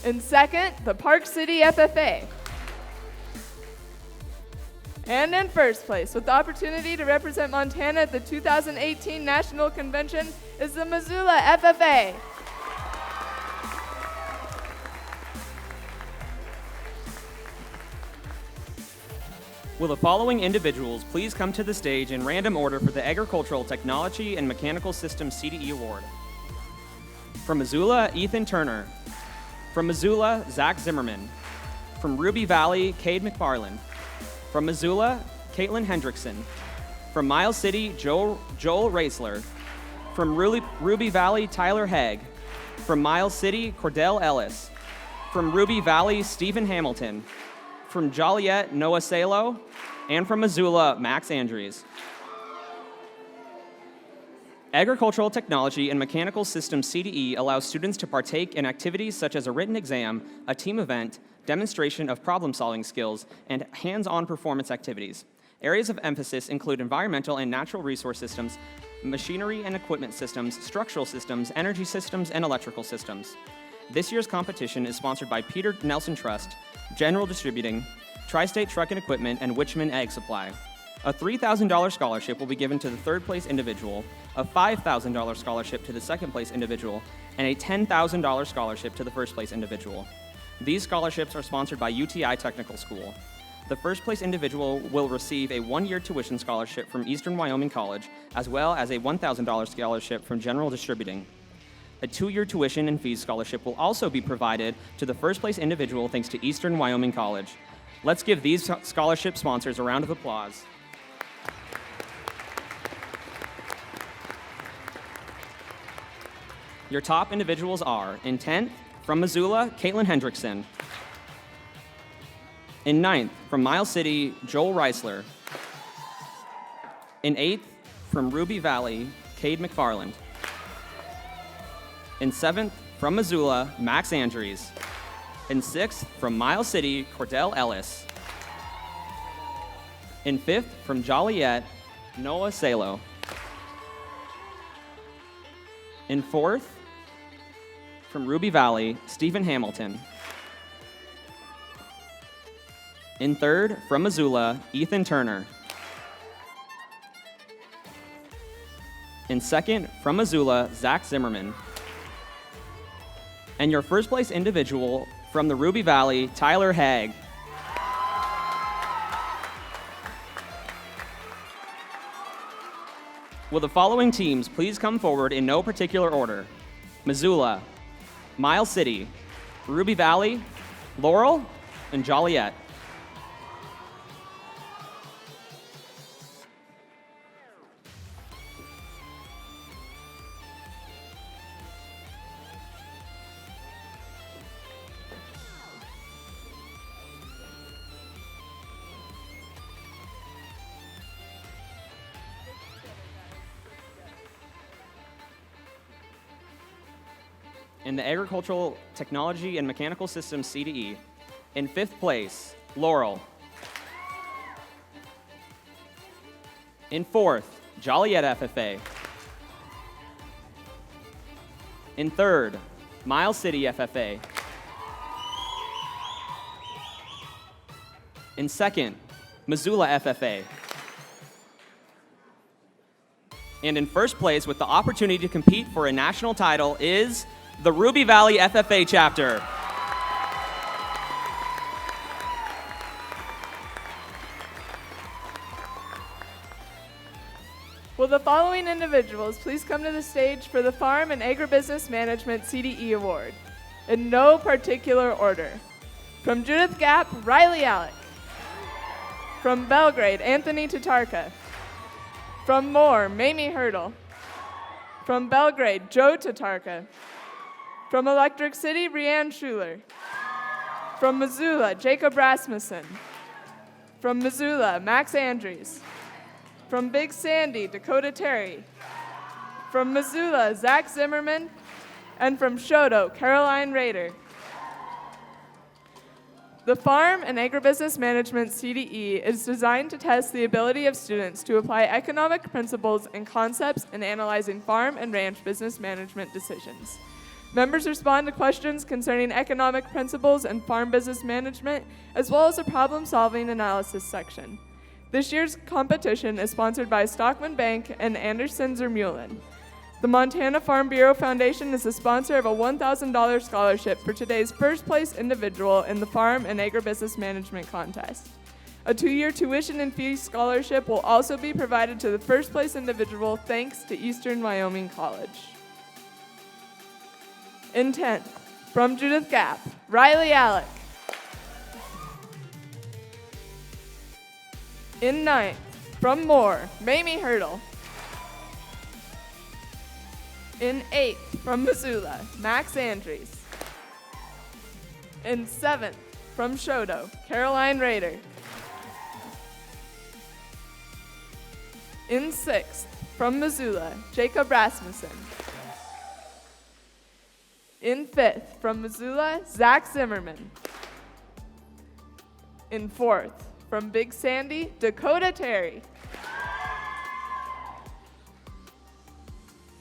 In 2nd, the Park City FFA. And in 1st place, with the opportunity to represent Montana at the 2018 National Convention, is the Missoula FFA. Will the following individuals please come to the stage in random order for the Agricultural Technology and Mechanical Systems CDE Award? From Missoula, Ethan Turner. From Missoula, Zach Zimmerman. From Ruby Valley, Cade McFarland. From Missoula, Caitlin Hendrickson. From Miles City, Joel Raisler. From Ruby Valley, Tyler Haig. From Miles City, Cordell Ellis. From Ruby Valley, Stephen Hamilton. From Joliet, Noah Salo. And from Missoula, Max Andrews. Agricultural Technology and Mechanical Systems CDE allows students to partake in activities such as a written exam, a team event, demonstration of problem-solving skills, and hands-on performance activities. Areas of emphasis include environmental and natural resource systems, machinery and equipment systems, structural systems, energy systems, and electrical systems. This year's competition is sponsored by Peter Nelson Trust, General Distributing, Tri-State Truck and Equipment, and Wichman Egg Supply. A $3,000 scholarship will be given to the 3rd place individual, a $5,000 scholarship to the 2nd place individual, and a $10,000 scholarship to the 1st place individual. These scholarships are sponsored by UTI Technical School. The 1st place individual will receive a 1-year tuition scholarship from Eastern Wyoming College, as well as a $1,000 scholarship from General Distributing. A 2-year tuition and fees scholarship will also be provided to the 1st place individual thanks to Eastern Wyoming College. Let's give these scholarship sponsors a round of applause. Your top individuals are: in 10th, from Missoula, Caitlin Hendrickson. In 9th, from Miles City, Joel Reisler. In 8th, from Ruby Valley, Cade McFarland. In 7th, from Missoula, Max Andrews. In 6th, from Miles City, Cordell Ellis. In 5th, from Joliet, Noah Salo. In 4th, from Ruby Valley, Stephen Hamilton. In 3rd, from Missoula, Ethan Turner. In 2nd, from Missoula, Zach Zimmerman. And your first place individual from the Ruby Valley, Tyler Haig. Will the following teams please come forward in no particular order? Missoula, Miles City, Ruby Valley, Laurel, and Joliet. In the Agricultural Technology and Mechanical Systems CDE. In 5th place, Laurel. In 4th, Joliet FFA. In 3rd, Miles City FFA. In 2nd, Missoula FFA. And in 1st place with the opportunity to compete for a national title is the Ruby Valley FFA chapter. Will the following individuals please come to the stage for the Farm and Agribusiness Management CDE Award? In no particular order. From Judith Gap, Riley Alec. From Belgrade, Anthony Tatarka. From Moore, Mamie Hurdle. From Belgrade, Joe Tatarka. From Electric City, Rianne Schuler. From Missoula, Jacob Rasmussen. From Missoula, Max Andrews. From Big Sandy, Dakota Terry. From Missoula, Zach Zimmerman. And from Shoto, Caroline Rader. The Farm and Agribusiness Management CDE is designed to test the ability of students to apply economic principles and concepts in analyzing farm and ranch business management decisions. Members respond to questions concerning economic principles and farm business management, as well as a problem-solving analysis section. This year's competition is sponsored by Stockman Bank and Anderson Zermulin. The Montana Farm Bureau Foundation is the sponsor of a $1,000 scholarship for today's first-place individual in the Farm and Agribusiness Management Contest. A 2-year tuition and fee scholarship will also be provided to the first-place individual thanks to Eastern Wyoming College. In 10th, from Judith Gap, Riley Alec. In 9th, from Moore, Mamie Hurdle. In 8th, from Missoula, Max Andrews. In 7th, from Shoto, Caroline Rader. In 6th, from Missoula, Jacob Rasmussen. In 5th, from Missoula, Zach Zimmerman. In 4th, from Big Sandy, Dakota Terry.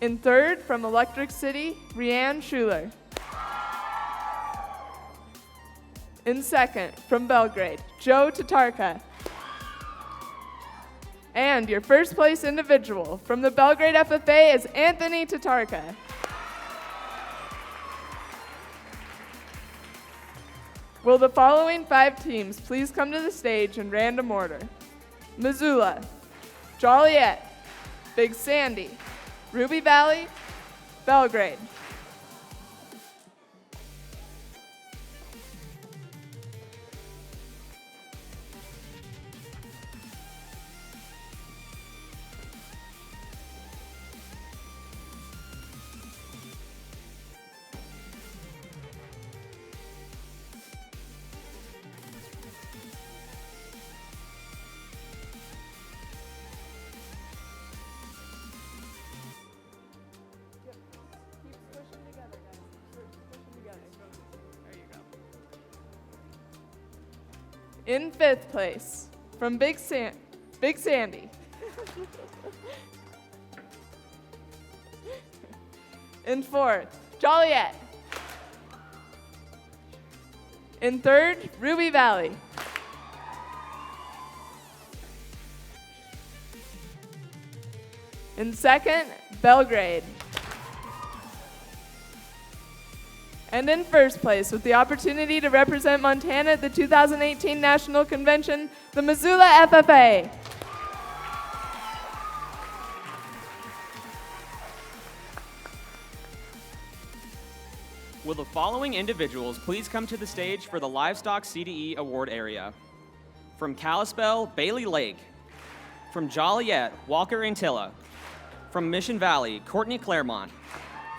In 3rd, from Electric City, Rianne Schuler. In 2nd, from Belgrade, Joe Tatarka. And your first place individual from the Belgrade FFA is Anthony Tatarka. Will the following 5 teams please come to the stage in random order? Missoula, Joliet, Big Sandy, Ruby Valley, Belgrade. In 5th place, from Big Sandy. In 4th, Joliet. In 3rd, Ruby Valley. In 2nd, Belgrade. And in 1st place, with the opportunity to represent Montana at the 2018 National Convention, the Missoula FFA. Will the following individuals please come to the stage for the Livestock CDE Award area? From Kalispell, Bailey Lake. From Joliet, Walker Antilla. From Mission Valley, Courtney Claremont.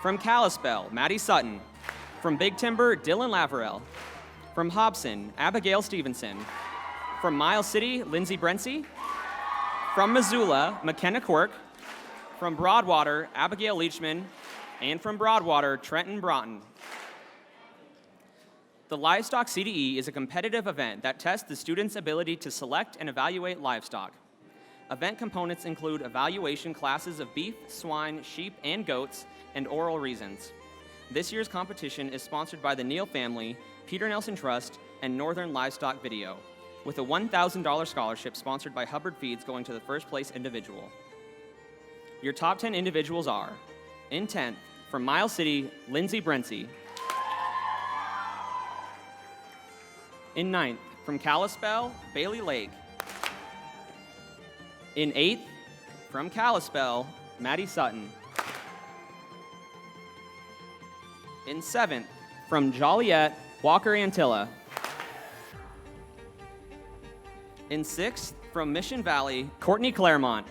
From Kalispell, Maddie Sutton. From Big Timber, Dylan Lavarelle. From Hobson, Abigail Stevenson. From Miles City, Lindsay Brency. From Missoula, McKenna Quirk. From Broadwater, Abigail Leachman. And from Broadwater, Trenton Broughton. The Livestock CDE is a competitive event that tests the students' ability to select and evaluate livestock. Event components include evaluation classes of beef, swine, sheep, and goats, and oral reasons. This year's competition is sponsored by the Neal Family, Peter Nelson Trust, and Northern Livestock Video, with a $1,000 scholarship sponsored by Hubbard Feeds going to the first place individual. Your top 10 individuals are, in 10th, from Miles City, Lindsay Brency. In 9th, from Kalispell, Bailey Lake. In 8th, from Kalispell, Maddie Sutton. In 7th, from Joliet, Walker Antilla. In 6th, from Mission Valley, Courtney Claremont.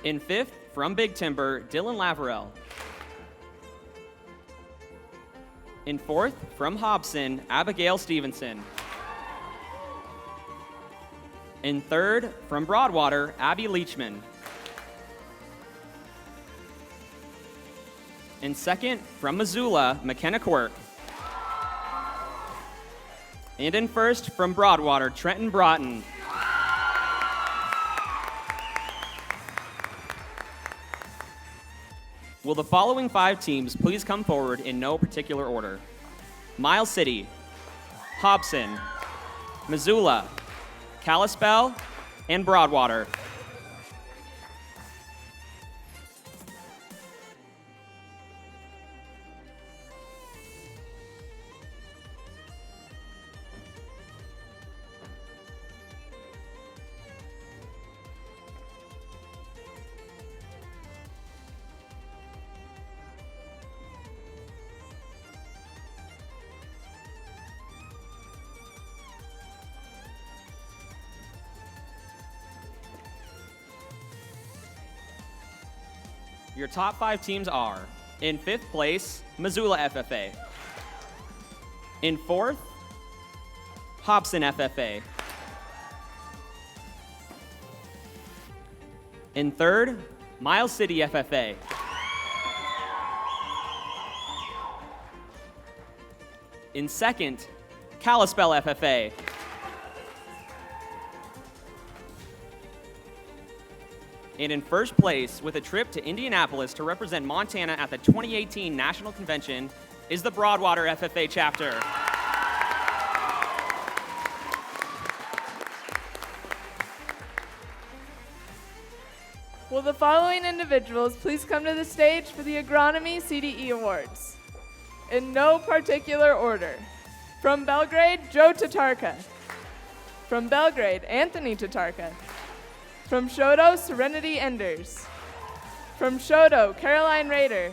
In 5th, from Big Timber, Dylan Lavarelle. In 4th, from Hobson, Abigail Stevenson. In 3rd, from Broadwater, Abby Leachman. In 2nd, from Missoula, McKenna Quirk. And in 1st, from Broadwater, Trenton Broughton. Will the following 5 teams please come forward in no particular order? Miles City, Hobson, Missoula, Kalispell, and Broadwater. Your top 5 teams are, in 5th place, Missoula FFA. In 4th, Hobson FFA. In 3rd, Miles City FFA. In 2nd, Kalispell FFA. And in 1st place, with a trip to Indianapolis to represent Montana at the 2018 National Convention, is the Broadwater FFA chapter. Will the following individuals please come to the stage for the Agronomy CDE Awards? In no particular order. From Belgrade, Joe Tatarka. From Belgrade, Anthony Tatarka. From Shodo, Serenity Enders. From Shodo, Caroline Rader.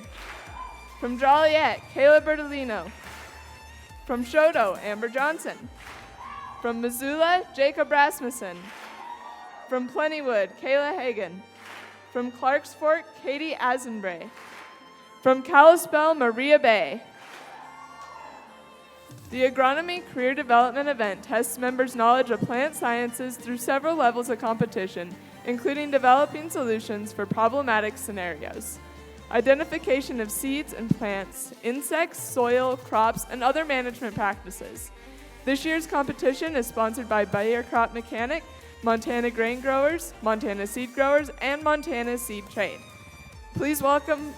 From Joliet, Kayla Bertolino. From Shodo, Amber Johnson. From Missoula, Jacob Rasmussen. From Plentywood, Kayla Hagan. From Clarks Fork, Katie Azenbray. From Kalispell, Maria Bay. The Agronomy Career Development event tests members' knowledge of plant sciences through several levels of competition, including developing solutions for problematic scenarios, identification of seeds and plants, insects, soil, crops, and other management practices, This year's competition is sponsored by Bayer Crop Mechanic, Montana Grain Growers, Montana Seed Growers, and Montana Seed Trade. Please welcome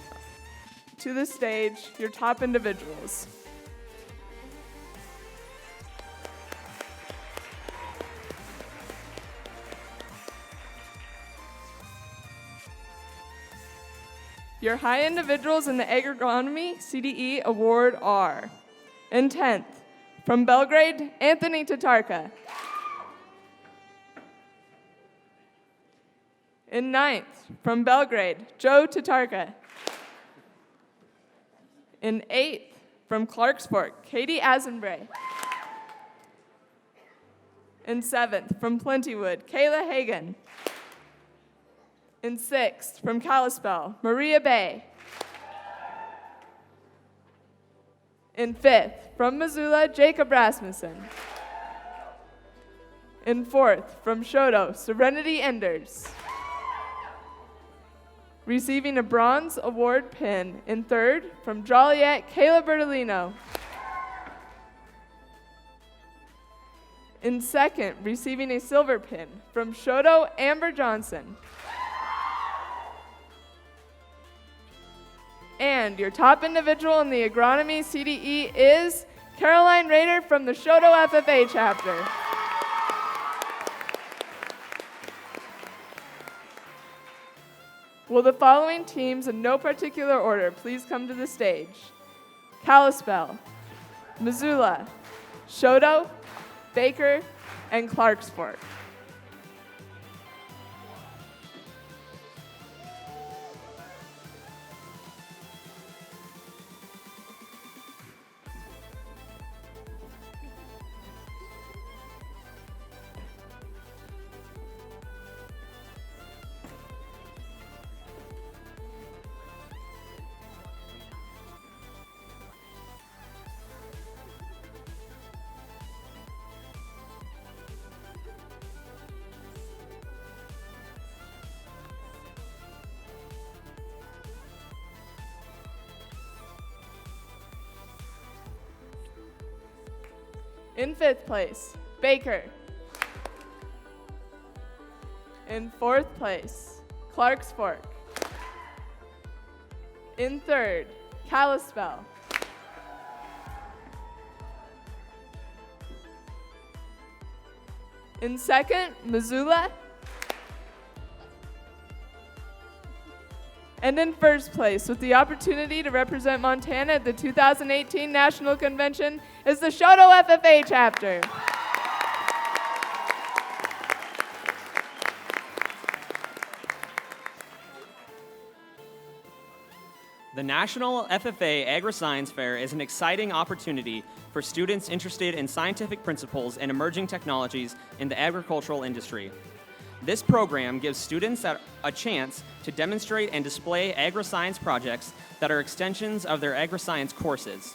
to the stage your top individuals. Your high individuals in the Agronomy CDE Award are, in 10th, from Belgrade, Anthony Tatarka. In 9th, from Belgrade, Joe Tatarka. In 8th, from Clarks Fork, Katie Asenbray. In 7th, from Plentywood, Kayla Hagan. In 6th, from Kalispell, Maria Bay. In 5th, from Missoula, Jacob Rasmussen. In 4th, from Shoto, Serenity Enders. Receiving a bronze award pin in 3rd, from Joliet, Kayla Bertolino. In 2nd, receiving a silver pin from Shoto, Amber Johnson. And your top individual in the Agronomy CDE is Caroline Rayner from the Shoto FFA chapter. Will the following teams in no particular order please come to the stage? Kalispell, Missoula, Shoto, Baker, and Clarks Fork. In 5th place, Baker. In 4th place, Clarks Fork. In 3rd, Kalispell. In 2nd, Missoula. And in 1st place, with the opportunity to represent Montana at the 2018 National Convention, is the Shoto FFA chapter. The National FFA Agri-Science Fair is an exciting opportunity for students interested in scientific principles and emerging technologies in the agricultural industry. This program gives students a chance to demonstrate and display agri-science projects that are extensions of their agri-science courses.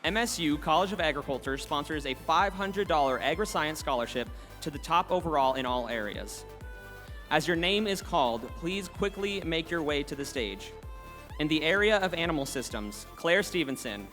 MSU College of Agriculture sponsors a $500 agri-science scholarship to the top overall in all areas. As your name is called, please quickly make your way to the stage. In the area of animal systems, Claire Stevenson.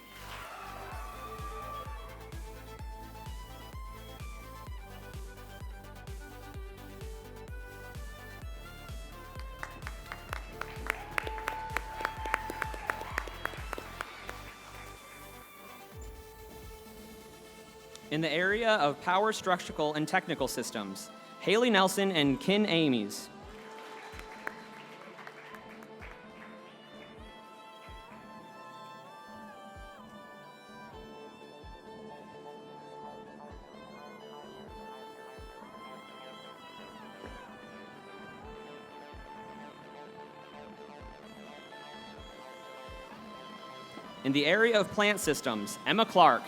In the area of power structural and technical systems, Haley Nelson and Kin Ames. In the area of plant systems, Emma Clark.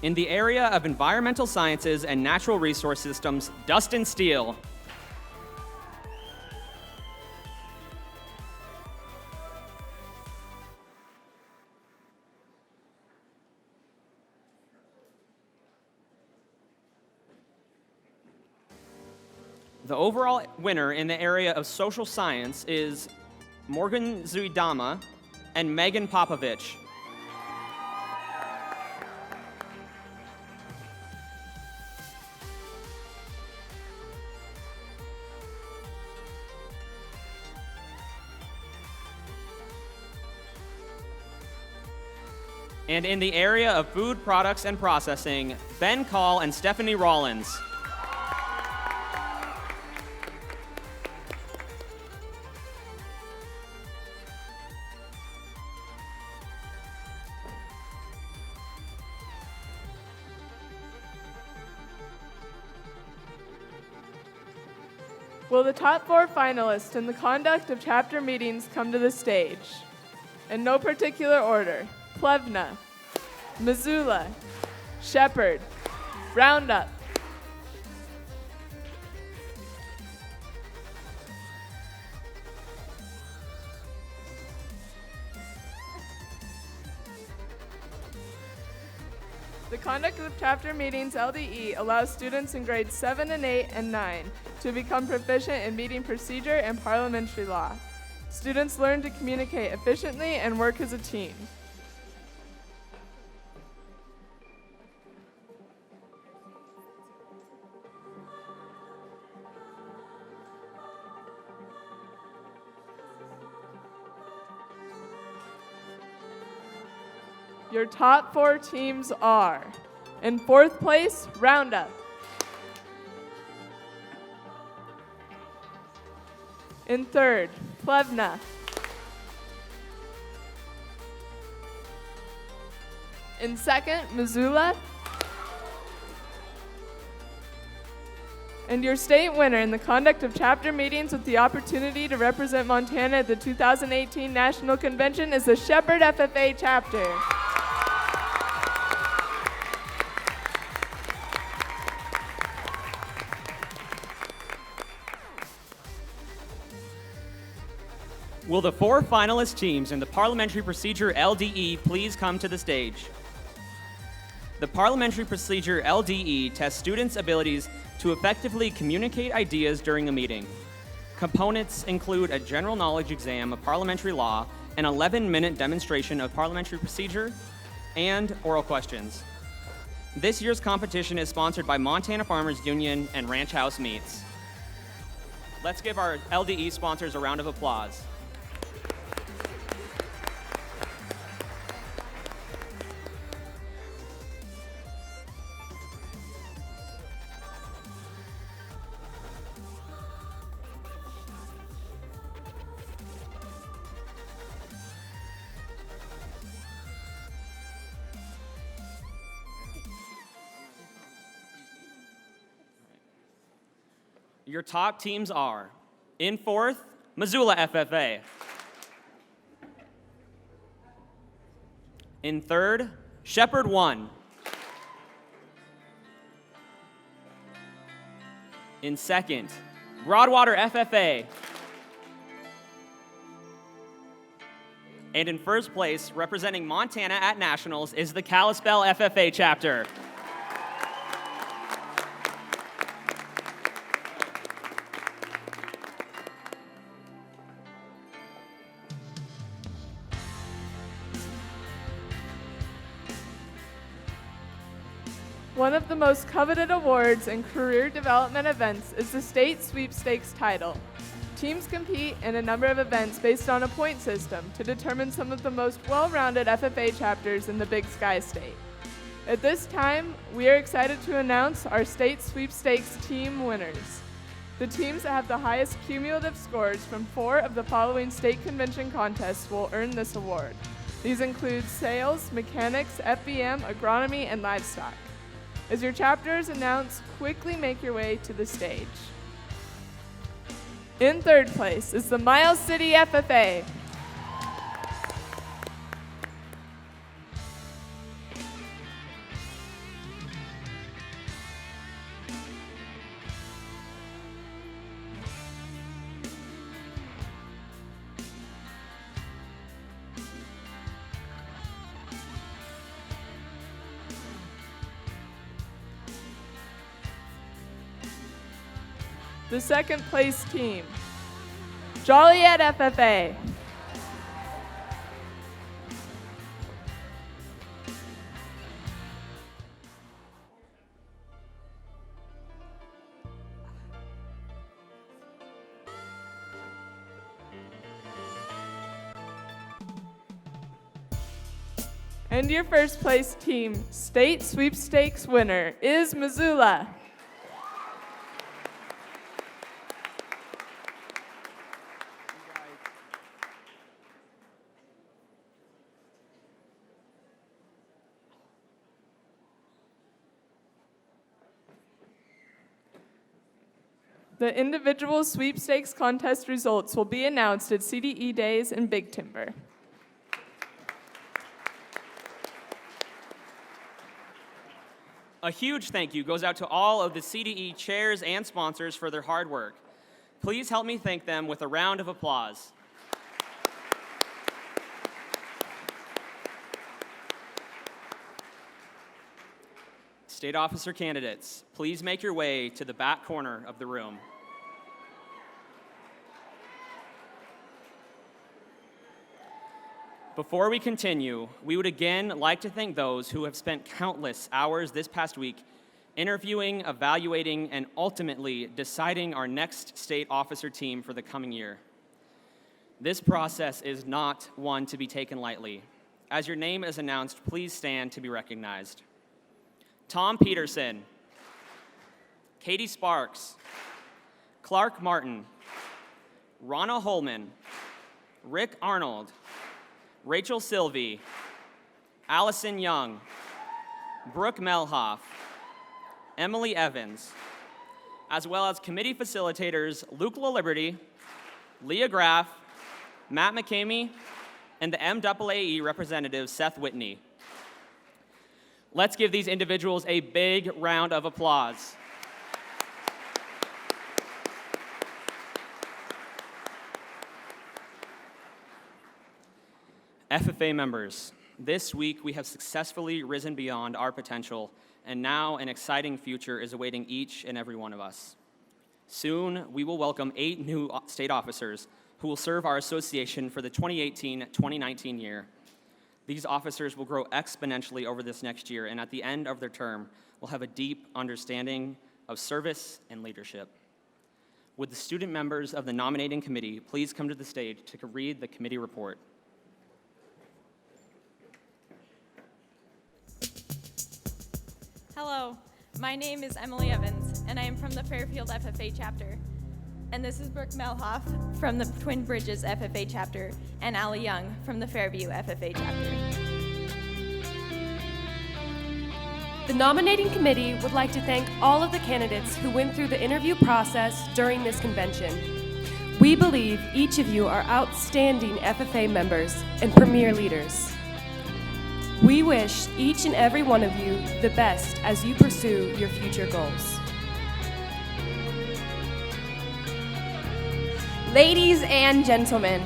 In the area of environmental sciences and natural resource systems, Dustin Steele. The overall winner in the area of social science is Morgan Zuidama and Megan Popovich. And in the area of food products and processing, Ben Call and Stephanie Rollins. Will the top 4 finalists in the conduct of chapter meetings come to the stage? In no particular order: Plevna, Missoula, Shepherd, Roundup. The conduct of chapter meetings LDE allows students in grades 7 and 8 and 9 to become proficient in meeting procedure and parliamentary law. Students learn to communicate efficiently and work as a team. Your top 4 teams are: in 4th place, Roundup. In 3rd, Plevna. In 2nd, Missoula. And your state winner in the conduct of chapter meetings with the opportunity to represent Montana at the 2018 National Convention is the Shepherd FFA chapter. Will the 4 finalist teams in the Parliamentary Procedure LDE please come to the stage? The Parliamentary Procedure LDE tests students' abilities to effectively communicate ideas during a meeting. Components include a general knowledge exam of parliamentary law, an 11-minute demonstration of parliamentary procedure, and oral questions. This year's competition is sponsored by Montana Farmers Union and Ranch House Meats. Let's give our LDE sponsors a round of applause. Your top teams are: in 4th, Missoula FFA. In 3rd, Shepherd 1. In 2nd, Broadwater FFA. And in 1st place, representing Montana at Nationals, is the Kalispell FFA chapter. One of the most coveted awards and career development events is the state sweepstakes title. Teams compete in a number of events based on a point system to determine some of the most well-rounded FFA chapters in the Big Sky State. At this time, we are excited to announce our state sweepstakes team winners. The teams that have the highest cumulative scores from 4 of the following state convention contests will earn this award. These include sales, mechanics, FBM, agronomy, and livestock. As your chapter is announced, quickly make your way to the stage. In 3rd place is the Miles City FFA. the second place team. Joliet FFA. And your first place team, state sweepstakes winner, is Missoula. The individual sweepstakes contest results will be announced at CDE Days in Big Timber. A huge thank you goes out to all of the CDE chairs and sponsors for their hard work. Please help me thank them with a round of applause. State officer candidates, please make your way to the back corner of the room. Before we continue, we would again like to thank those who have spent countless hours this past week interviewing, evaluating, and ultimately deciding our next state officer team for the coming year. This process is not one to be taken lightly. As your name is announced, please stand to be recognized. Tom Peterson, Katie Sparks, Clark Martin, Rana Holman, Rick Arnold, Rachel Sylvie, Allison Young, Brooke Melhoff, Emily Evans, as well as committee facilitators Luke LaLiberty, Leah Graff, Matt McCamey, and the MAAE representative Seth Whitney. Let's give these individuals a big round of applause. FFA members, this week we have successfully risen beyond our potential, and now an exciting future is awaiting each and every one of us. Soon, we will welcome 8 new state officers who will serve our association for the 2018-2019 year. These officers will grow exponentially over this next year, and at the end of their term, will have a deep understanding of service and leadership. Would the student members of the nominating committee please come to the stage to read the committee report? Hello, my name is Emily Evans, and I am from the Fairfield FFA chapter. And this is Brooke Melhoff from the Twin Bridges FFA chapter, and Allie Young from the Fairview FFA chapter. The nominating committee would like to thank all of the candidates who went through the interview process during this convention. We believe each of you are outstanding FFA members and premier leaders. We wish each and every one of you the best as you pursue your future goals. Ladies and gentlemen,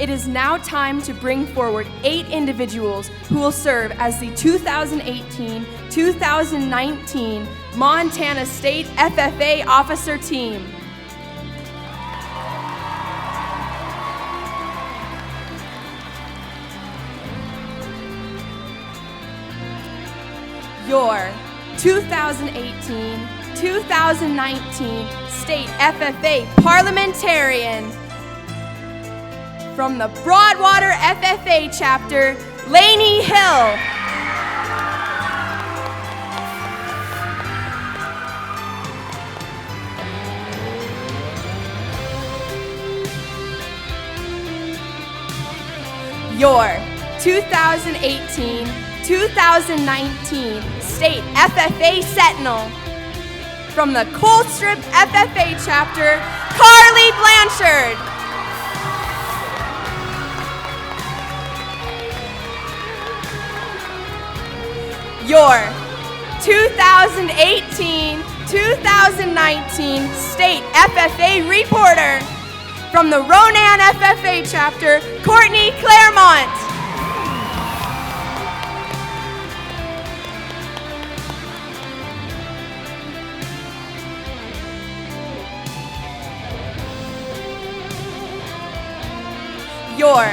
it is now time to bring forward 8 individuals who will serve as the 2018-2019 Montana State FFA Officer Team. Your 2018-2019 State FFA Parliamentarian. From the Broadwater FFA Chapter, Lainey Hill. Your 2018-2019 State FFA Sentinel. From the Colstrip FFA Chapter, Carly Blanchard. Your 2018-2019 State FFA Reporter. From the Ronan FFA Chapter, Courtney Claremont. your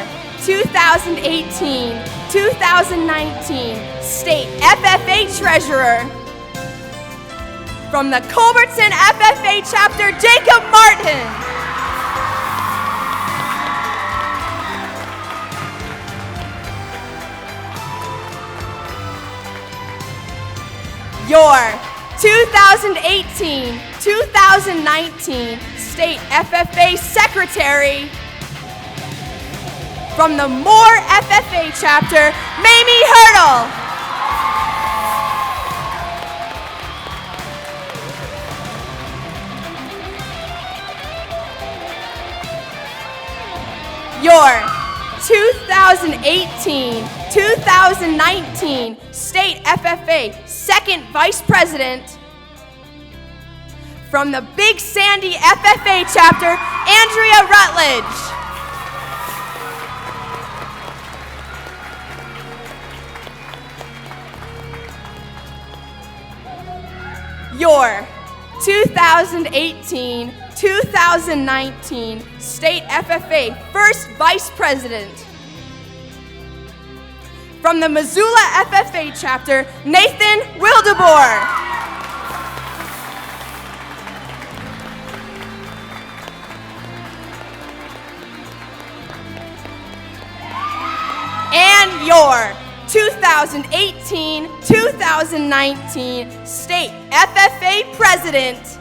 2018-2019 State FFA Treasurer. From the Culbertson FFA Chapter, Jacob Martin. Your 2018-2019 State FFA Secretary. From the Moore FFA Chapter, Mamie Hurdle. Your 2018-2019 State FFA Second Vice President. From the Big Sandy FFA Chapter, Andrea Rutledge. Your 2018-2019 State FFA First Vice President. From the Missoula FFA Chapter, Nathan Wildeboer. And your 2018-2019 State FFA President.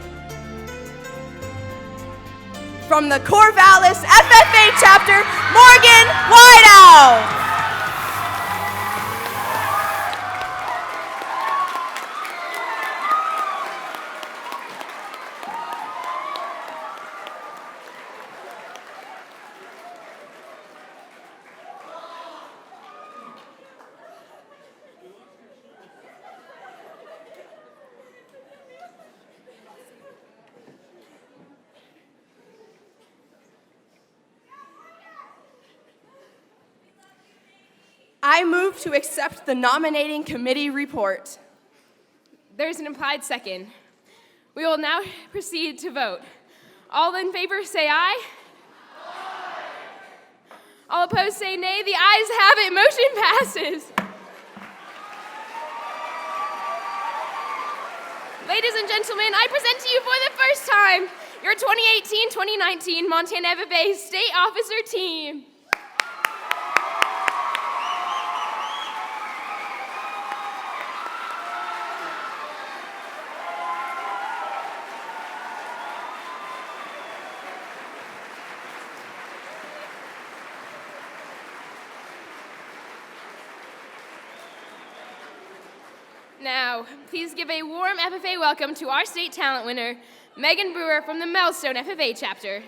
From the Corvallis FFA Chapter, Morgan Whiteout. I move to accept the nominating committee report. There's an implied second. We will now proceed to vote. All in favor say aye. All opposed say nay. The ayes have it. Motion passes. Ladies and gentlemen, I present to you for the first time your 2018-2019 Montana FFA State Officer Team. Now, please give a warm FFA welcome to our state talent winner, Megan Brewer from the Millstone FFA Chapter.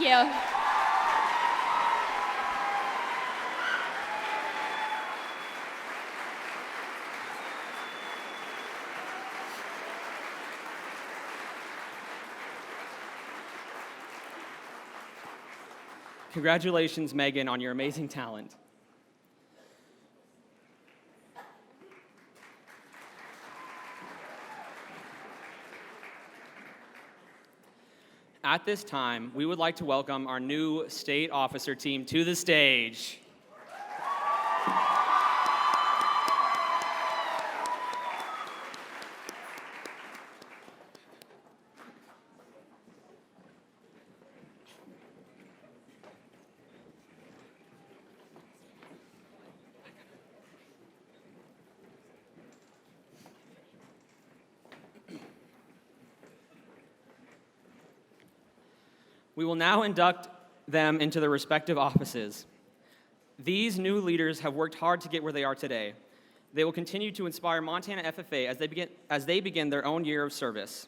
you. Congratulations, Megan, on your amazing talent. At this time, we would like to welcome our new state officer team to the stage. We will now induct them into their respective offices. These new leaders have worked hard to get where they are today. They will continue to inspire Montana FFA as they begin their own year of service.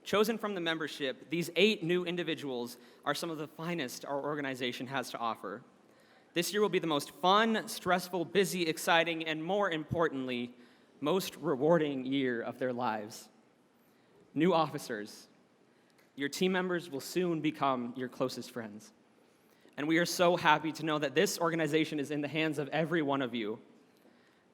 Chosen from the membership, these 8 new individuals are some of the finest our organization has to offer. This year will be the most fun, stressful, busy, exciting, and more importantly, most rewarding year of their lives. New officers, your team members will soon become your closest friends. And we are so happy to know that this organization is in the hands of every one of you.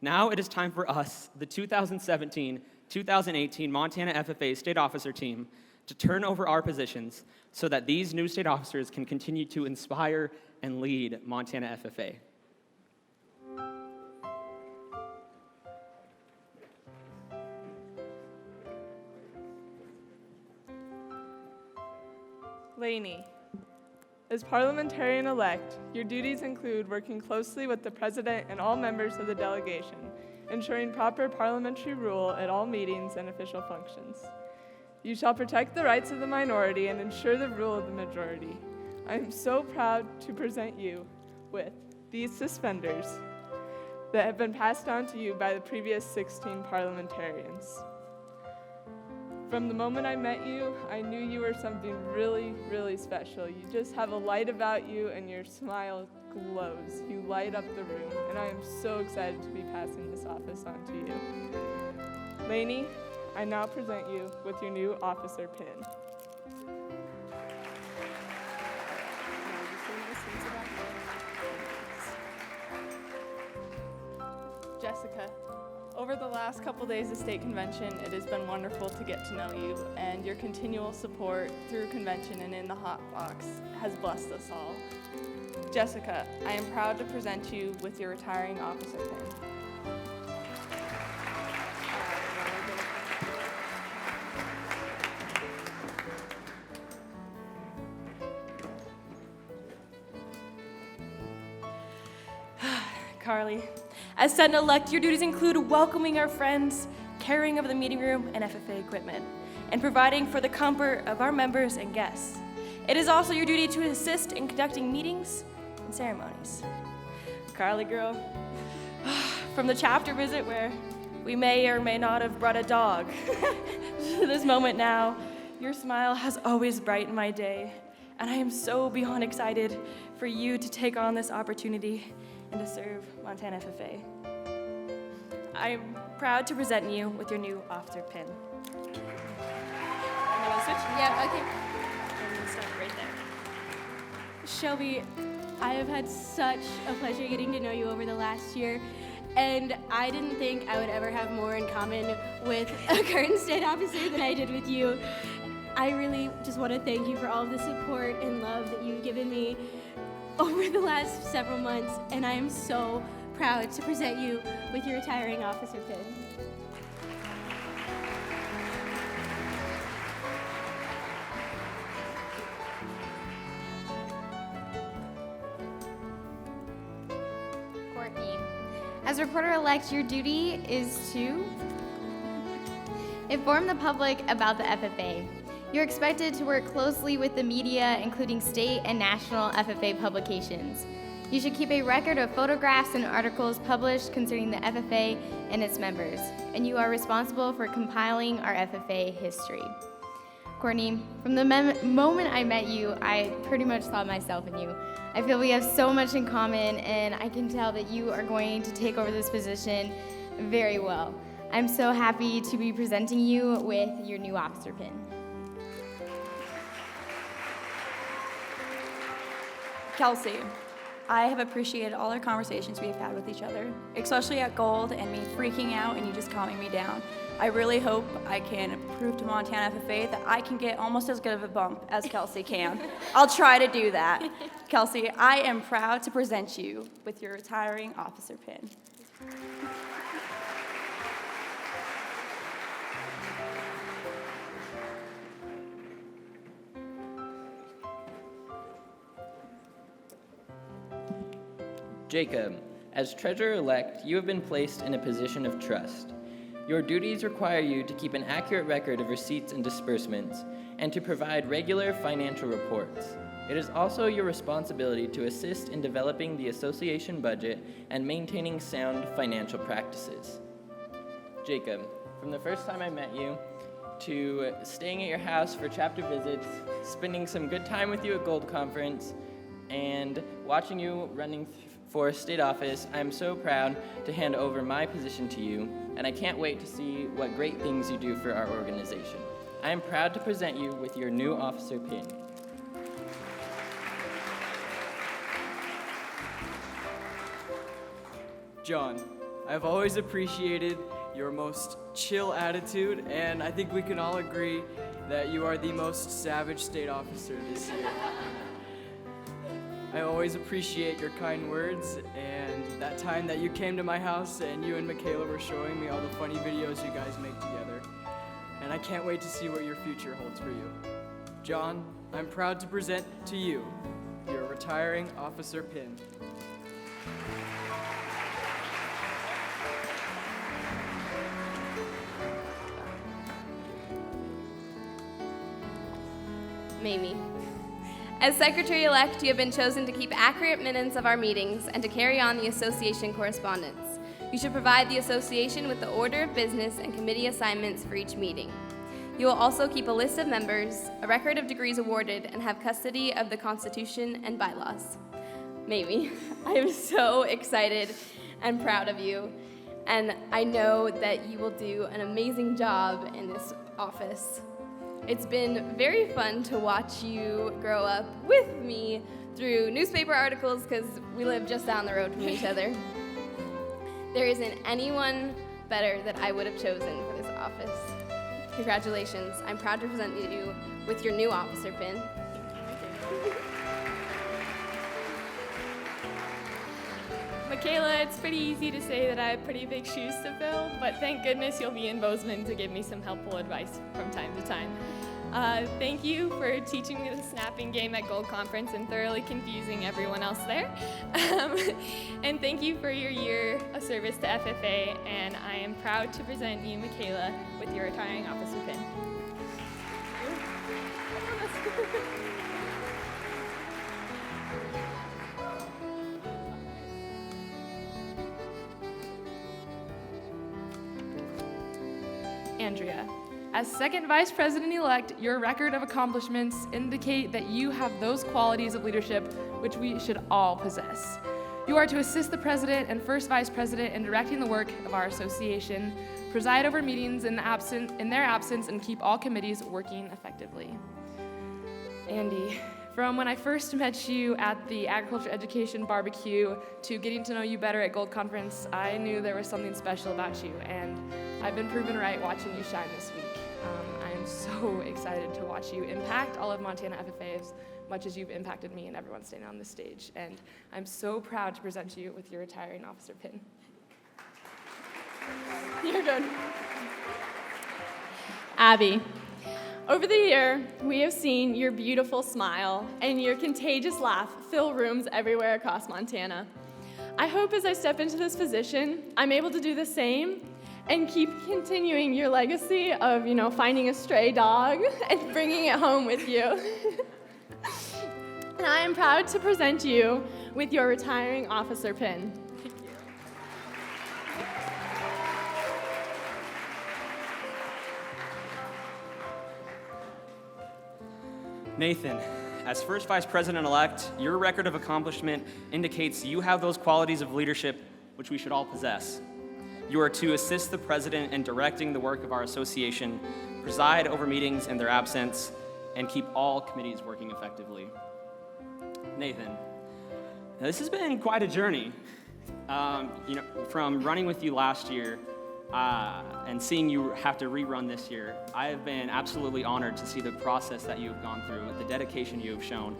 Now it is time for us, the 2017-2018 Montana FFA State Officer Team, to turn over our positions so that these new state officers can continue to inspire and lead Montana FFA. Lainey, as parliamentarian-elect, your duties include working closely with the president and all members of the delegation, ensuring proper parliamentary rule at all meetings and official functions. You shall protect the rights of the minority and ensure the rule of the majority. I am so proud to present you with these suspenders that have been passed on to you by the previous 16 parliamentarians. From the moment I met you, I knew you were something really, really special. You just have a light about you and your smile glows. You light up the room, and I am so excited to be passing this office on to you. Lainey, I now present you with your new officer pin. Jessica, over the last couple days of state convention, it has been wonderful to get to know you, and your continual support through convention and in the hot box has blessed us all. Jessica, I am proud to present you with your retiring officer pin. Carly, as Senate-elect, your duties include welcoming our friends, caring of the meeting room and FFA equipment, and providing for the comfort of our members and guests. It is also your duty to assist in conducting meetings and ceremonies. Carly girl, from the chapter visit where we may or may not have brought a dog to this moment now, your smile has always brightened my day, and I am so beyond excited for you to take on this opportunity and to serve Montana FFA. I am proud to present you with your new officer pin. I'm gonna switch. Yeah, okay. I'm gonna start right there. Shelby, I have had such a pleasure getting to know you over the last year, and I didn't think I would ever have more in common with a current state officer than I did with you. I really just want to thank you for all of the support and love that you've given me over the last several months, and I am so proud to present you with your retiring officer pin. Courtney, as reporter-elect, your duty is to inform the public about the FFA. You're expected to work closely with the media, including state and national FFA publications. You should keep a record of photographs and articles published concerning the FFA and its members, and you are responsible for compiling our FFA history. Courtney, from the moment I met you, I pretty much saw myself in you. I feel we have so much in common, and I can tell that you are going to take over this position very well. I'm so happy to be presenting you with your new officer pin. Kelsey, I have appreciated all our conversations we've had with each other, especially at Gold and me freaking out and you just calming me down. I really hope I can prove to Montana FFA that I can get almost as good of a bump as Kelsey can. I'll try to do that. Kelsey, I am proud to present you with your retiring officer pin. Jacob, as treasurer-elect, you have been placed in a position of trust. Your duties require you to keep an accurate record of receipts and disbursements, and to provide regular financial reports. It is also your responsibility to assist in developing the association budget and maintaining sound financial practices. Jacob, from the first time I met you, to staying at your house for chapter visits, spending some good time with you at Gold Conference, and watching you running for state office, I am so proud to hand over my position to you, and I can't wait to see what great things you do for our organization. I am proud to present you with your new officer pin. John, I've always appreciated your most chill attitude, and I think we can all agree that you are the most savage state officer this year. I always appreciate your kind words and that time that you came to my house and you and Michaela were showing me all the funny videos you guys make together. And I can't wait to see what your future holds for you. John, I'm proud to present to you your retiring officer pin. Mamie. As Secretary-elect, you have been chosen to keep accurate minutes of our meetings and to carry on the association correspondence. You should provide the association with the order of business and committee assignments for each meeting. You will also keep a list of members, a record of degrees awarded, and have custody of the Constitution and bylaws. Mamie, I am so excited and proud of you, and I know that you will do an amazing job in this office. It's been very fun to watch you grow up with me through newspaper articles because we live just down the road from each other. There isn't anyone better that I would have chosen for this office. Congratulations. I'm proud to present you with your new officer pin. Michaela, it's pretty easy to say that I have pretty big shoes to fill, but thank goodness you'll be in Bozeman to give me some helpful advice from time to time. Thank you for teaching me the snapping game at Gold Conference and thoroughly confusing everyone else there. And thank you for your year of service to FFA, and I am proud to present you, Michaela, with your retiring officer pin. Andrea, as second vice president-elect, your record of accomplishments indicate that you have those qualities of leadership which we should all possess. You are to assist the president and first vice president in directing the work of our association, preside over meetings in their absence, and keep all committees working effectively. Andy, from when I first met you at the Agriculture Education Barbecue to getting to know you better at Gold Conference, I knew there was something special about you, and I've been proven right watching you shine this week. I am so excited to watch you impact all of Montana FFA as much as you've impacted me and everyone standing on this stage, and I'm so proud to present you with your retiring officer pin. You're good. Abby, over the year, we have seen your beautiful smile and your contagious laugh fill rooms everywhere across Montana. I hope as I step into this position, I'm able to do the same and keep continuing your legacy of, finding a stray dog and bringing it home with you. And I am proud to present you with your retiring officer pin. Nathan, as first vice president-elect, your record of accomplishment indicates you have those qualities of leadership which we should all possess. You are to assist the president in directing the work of our association, preside over meetings in their absence, and keep all committees working effectively. Nathan, now this has been quite a journey. From running with you last year and seeing you have to rerun this year, I have been absolutely honored to see the process that you have gone through, the dedication you have shown,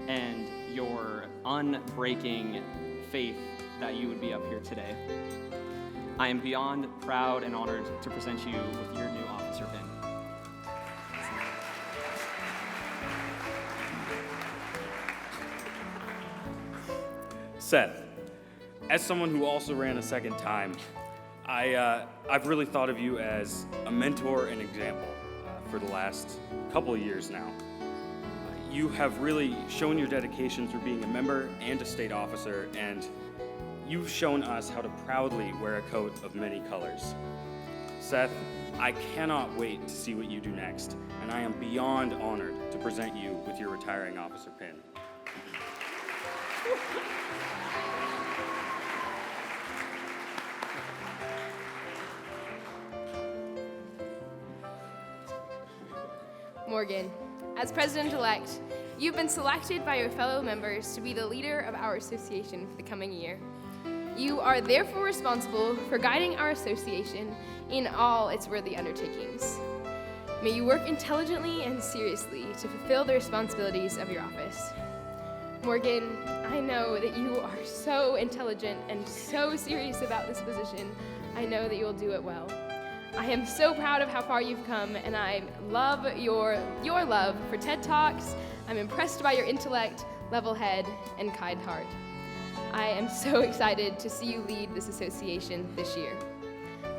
and your unbreaking faith that you would be up here today. I am beyond proud and honored to present you with your new officer pin. Seth, as someone who also ran a second time, I've really thought of you as a mentor and example for the last couple of years now. You have really shown your dedication through being a member and a state officer, and you've shown us how to proudly wear a coat of many colors. Seth, I cannot wait to see what you do next, and I am beyond honored to present you with your retiring officer pin. Morgan, as president-elect, you've been selected by your fellow members to be the leader of our association for the coming year. You are therefore responsible for guiding our association in all its worthy undertakings. May you work intelligently and seriously to fulfill the responsibilities of your office. Morgan, I know that you are so intelligent and so serious about this position. I know that you will do it well. I am so proud of how far you've come, and I love your love for TED Talks. I'm impressed by your intellect, level head, and kind heart. I am so excited to see you lead this association this year.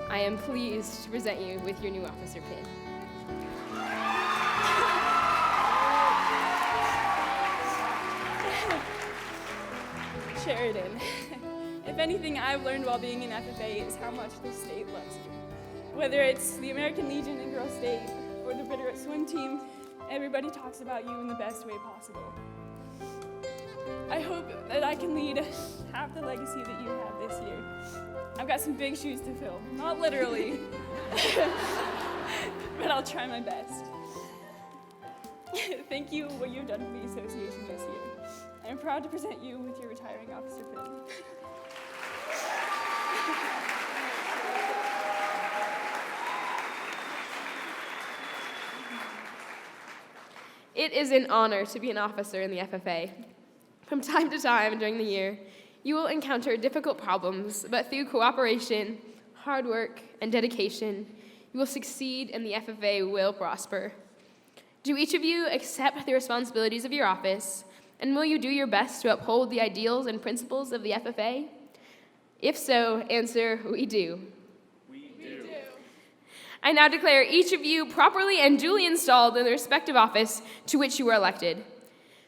I am pleased to present you with your new officer pin. Sheridan, if anything I've learned while being in FFA is how much the state loves you. Whether it's the American Legion and Girl State or the Bitterroot swim team, everybody talks about you in the best way possible. I hope that I can lead half the legacy that you have this year. I've got some big shoes to fill, not literally, but I'll try my best. Thank you for what you've done for the association this year. I'm proud to present you with your retiring officer pin. It is an honor to be an officer in the FFA. From time to time during the year, you will encounter difficult problems, but through cooperation, hard work, and dedication, you will succeed and the FFA will prosper. Do each of you accept the responsibilities of your office, and will you do your best to uphold the ideals and principles of the FFA? If so, answer, we do. I now declare each of you properly and duly installed in the respective office to which you were elected.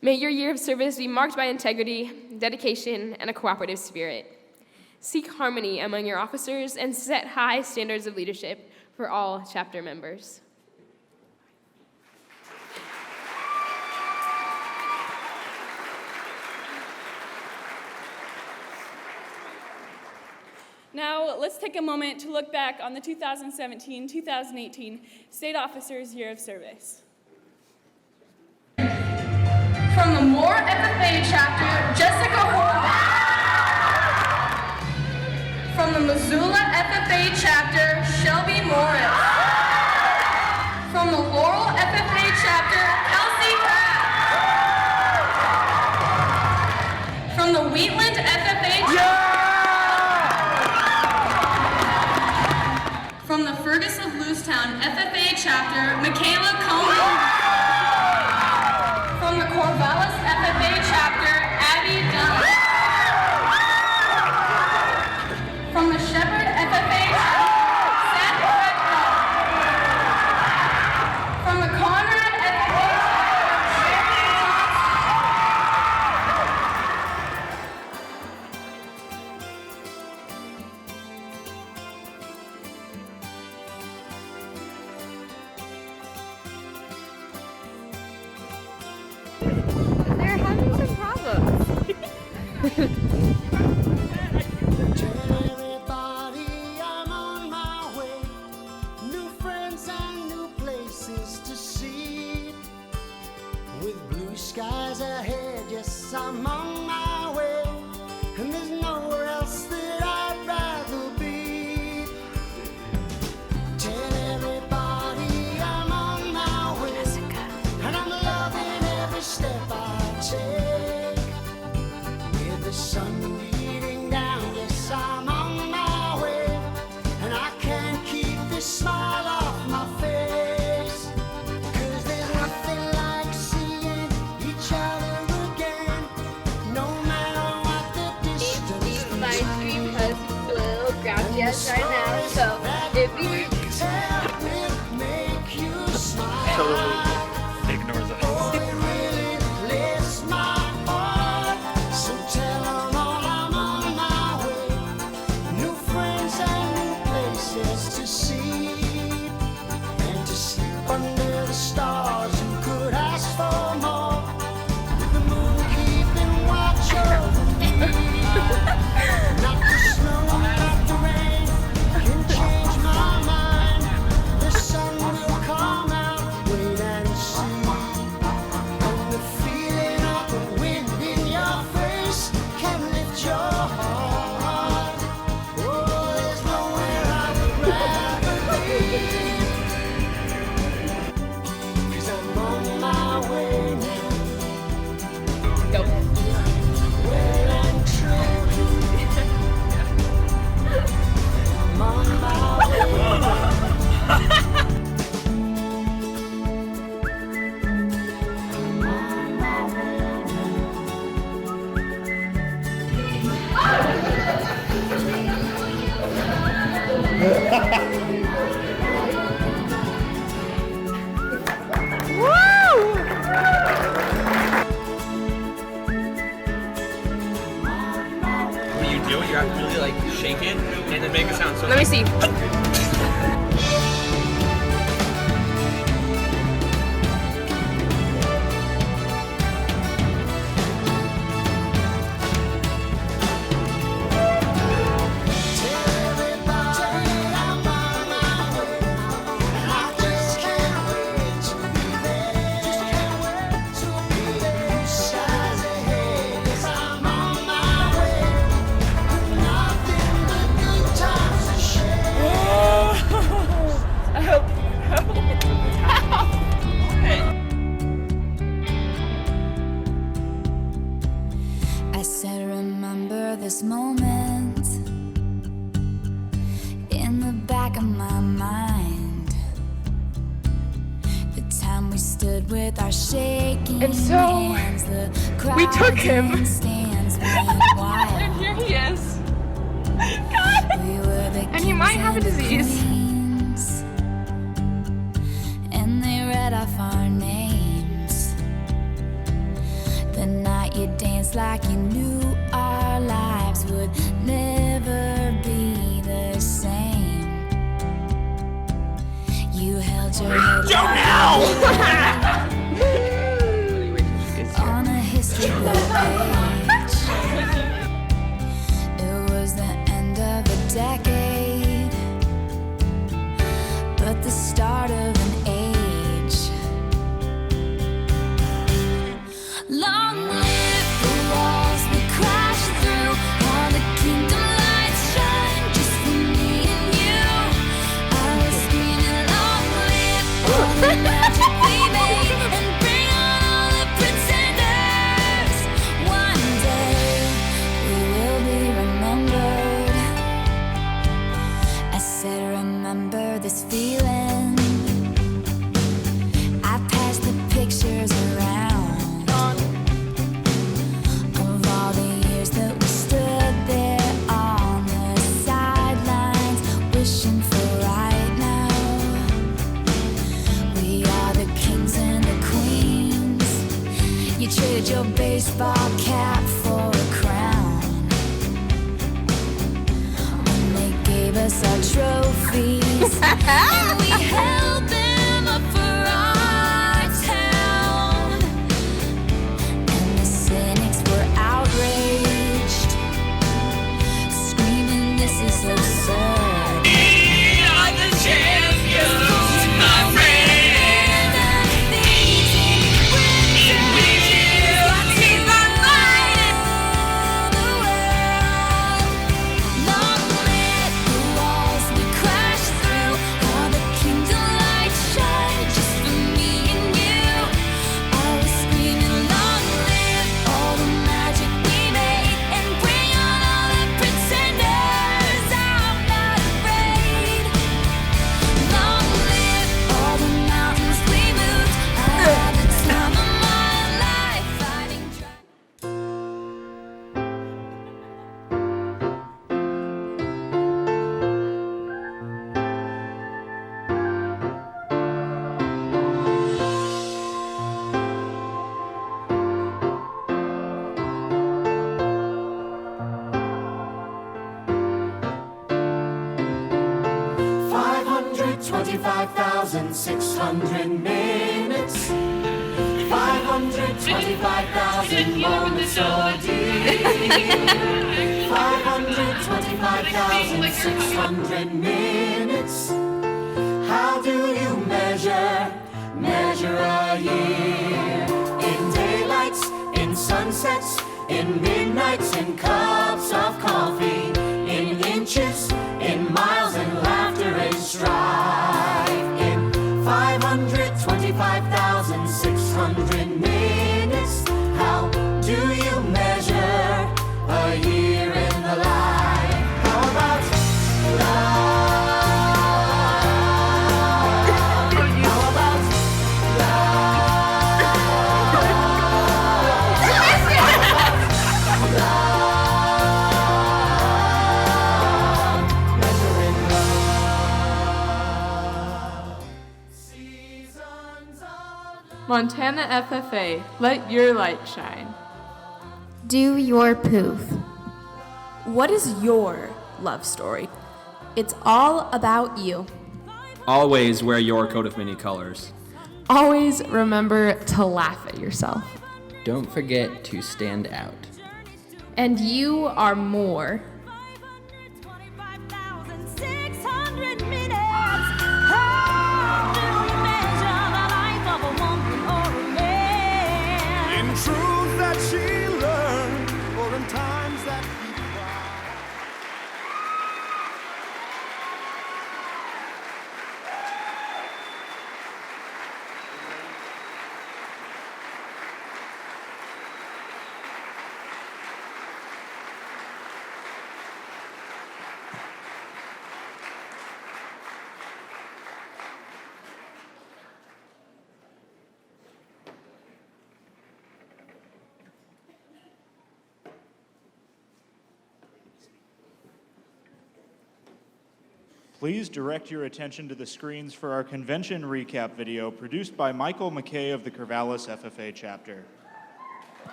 May your year of service be marked by integrity, dedication, and a cooperative spirit. Seek harmony among your officers and set high standards of leadership for all chapter members. Now, let's take a moment to look back on the 2017-2018 State Officers' Year of Service. From the Moore FFA chapter, Jessica Horvath. From the Missoula FFA chapter, Shelby Morris. From the Laurel FFA chapter, Kelsey Pratt. From the Wheatland FFA chapter, from the Fergus of Lewistown FFA chapter, Michaela Coleman. From the Corvallis FFA chapter, Abby Dunn. From the Shepherd FFA chapter, Seth Beckman. From the Conrad FFA chapter, Sherry Thompson. Everybody, I'm on my way. New friends and new places to see. With blue skies ahead, yes, I'm on my way. And there's nowhere else that I'd rather be. Tell everybody I'm on my way. And I'm loving every step I take. With the sun beating down, yes, I'm on my way. And I can't keep this smile off my face. 'Cause there's nothing like seeing each other again. No matter what the distance My stream has little grouchy eyes right now, so if you tell will make you smile. Totally ignores us. Oh, it really lifts my heart. So tell 'em all I'm on my way. New friends and new places to see. And to sleep under the stars, who could ask for more? With the moon keeping watch over me. Not the snow, not the rain can change my mind. The sun will come out, wait and see. And the feeling of the wind in your face can lift your heart. Oh, there's nowhere I would rather be. 'Cause I'm on my way now. Well and truly, I'm on my way. What you do, you have to really like shake it and then make a sound. So Let me see. I said, remember this moment in the back of my mind. The time we stood with our shaking And so, hands. The we took him. crowd stands went wild. And here he is. God! We were the And he might have a kings and the disease. queens, and they read off our names. The night you danced like you knew our lives would never be the same. You held your head on a history book page. It was the end of a decade, but the start of an age. Long live the walls we crashed through, all the kingdom lights shine just for me and you. I was screaming, long live all the magic we made, and bring on all the pretenders. One day we will be remembered. I said, remember this feeling. I passed the pictures around of all the years that we stood there on the sidelines, wishing for right now. We are the kings and the queens. You traded your baseball cap for a crown. When they gave us our trophies, and we held them up for our town. And the cynics were outraged. 525,600 minutes. 525,000 moments ordeal. 525,600 minutes. How do you measure a year? In daylights, in sunsets, in midnights, in cups of coffee, in inches, in miles, in laughter and strife. In 525,600 minutes, how do you measure a year in the life? How about love? Montana FFA, let your light shine. Do your poof. What is your love story? It's all about you. Always wear your coat of many colors. Always remember to laugh at yourself. Don't forget to stand out. And you are more. In truths that she learned, or in times that he cried. Please direct your attention to the screens for our convention recap video produced by Michael McKay of the Corvallis FFA chapter.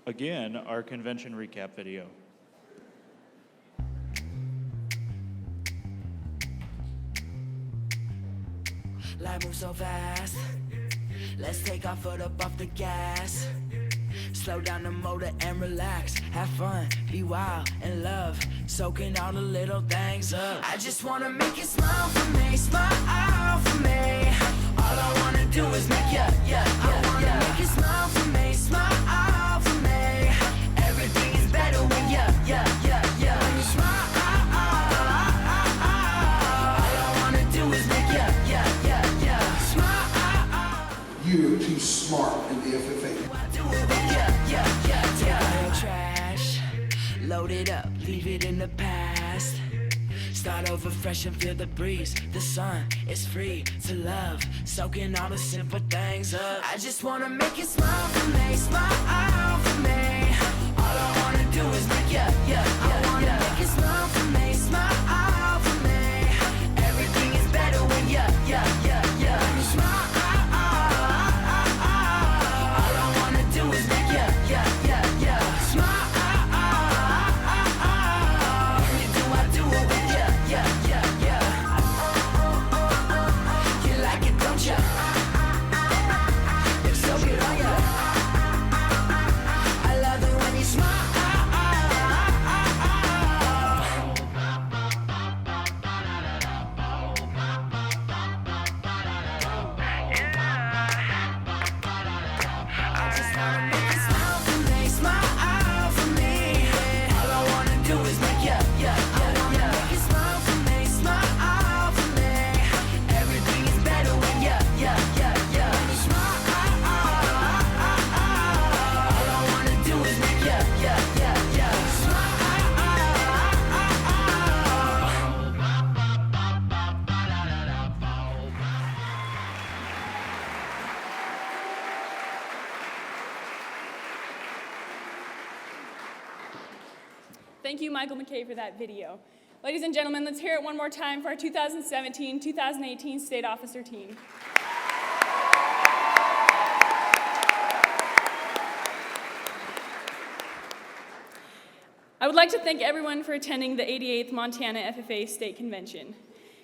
Again, our convention recap video. Life moves so fast. Let's take our foot up off the gas. Slow down the motor and relax. Have fun, be wild and love. Soaking all the little things up. I just wanna make you smile for me, smile for me. All I wanna do is make you, I wanna make you smile for me, smile for me. Everything is better when you, when you smile. All I wanna do is make you, smile. You're too smart in the FFA. Take out your trash, load it up, leave it in the past. Start over fresh and feel the breeze. The sun is free to love, soaking all the simple things up. I just wanna make you smile for me, smile for me. All I wanna do is make you, I wanna make you smile for me, smile for me. Everything is better when you, when you smile. All I wanna do is make you, smile. You do, I do it with you, You like it, don't you? It's so good on you. I love it when you smile. Thank you, Michael McKay, for that video. Ladies and gentlemen, let's hear it one more time for our 2017-2018 State Officer team. I would like to thank everyone for attending the 88th Montana FFA State Convention.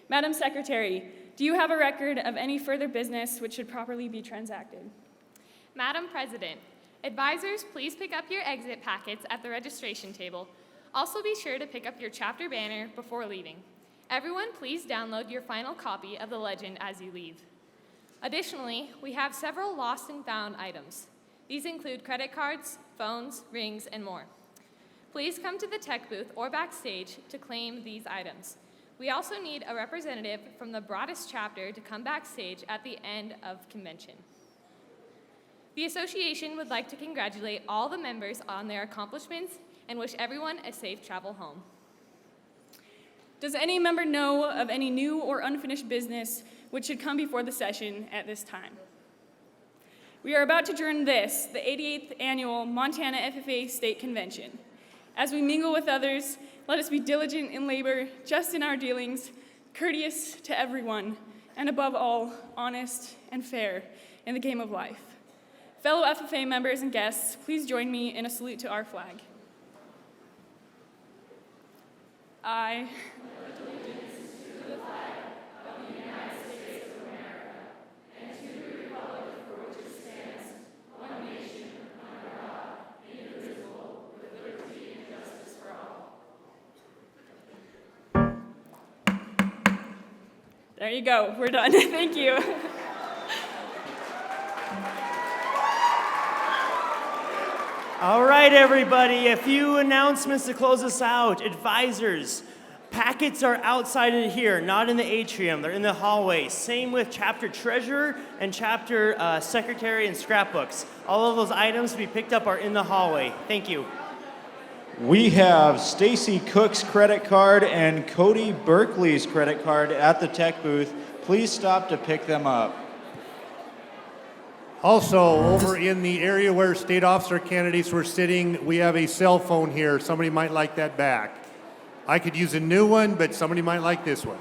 Madam Secretary, do you have a record of any further business which should properly be transacted? Madam President, advisors, please pick up your exit packets at the registration table. Also be sure to pick up your chapter banner before leaving. Everyone, please download your final copy of the legend as you leave. Additionally, we have several lost and found items. These include credit cards, phones, rings, and more. Please come to the tech booth or backstage to claim these items. We also need a representative from the broadest chapter to come backstage at the end of convention. The association would like to congratulate all the members on their accomplishments and wish everyone a safe travel home. Does any member know of any new or unfinished business which should come before the session at this time? We are about to adjourn this, the 88th Annual Montana FFA State Convention. As we mingle with others, let us be diligent in labor, just in our dealings, courteous to everyone, and above all, honest and fair in the game of life. Fellow FFA members and guests, please join me in a salute to our flag. I pledge allegiance to the flag of the United States of America and to the republic for which it stands, one nation, under God, indivisible, with liberty and justice for all. There you go. We're done. Thank you. All right, everybody, a few announcements to close us out. Advisors, packets are outside of here, not in the atrium. They're in the hallway. Same with chapter treasurer and chapter secretary and scrapbooks. All of those items to be picked up are in the hallway. Thank you. We have Stacy Cook's credit card and Cody Berkeley's credit card at the tech booth. Please stop to pick them up. Also, over in the area where state officer candidates were sitting, we have a cell phone here. Somebody might like that back. I could use a new one, but somebody might like this one.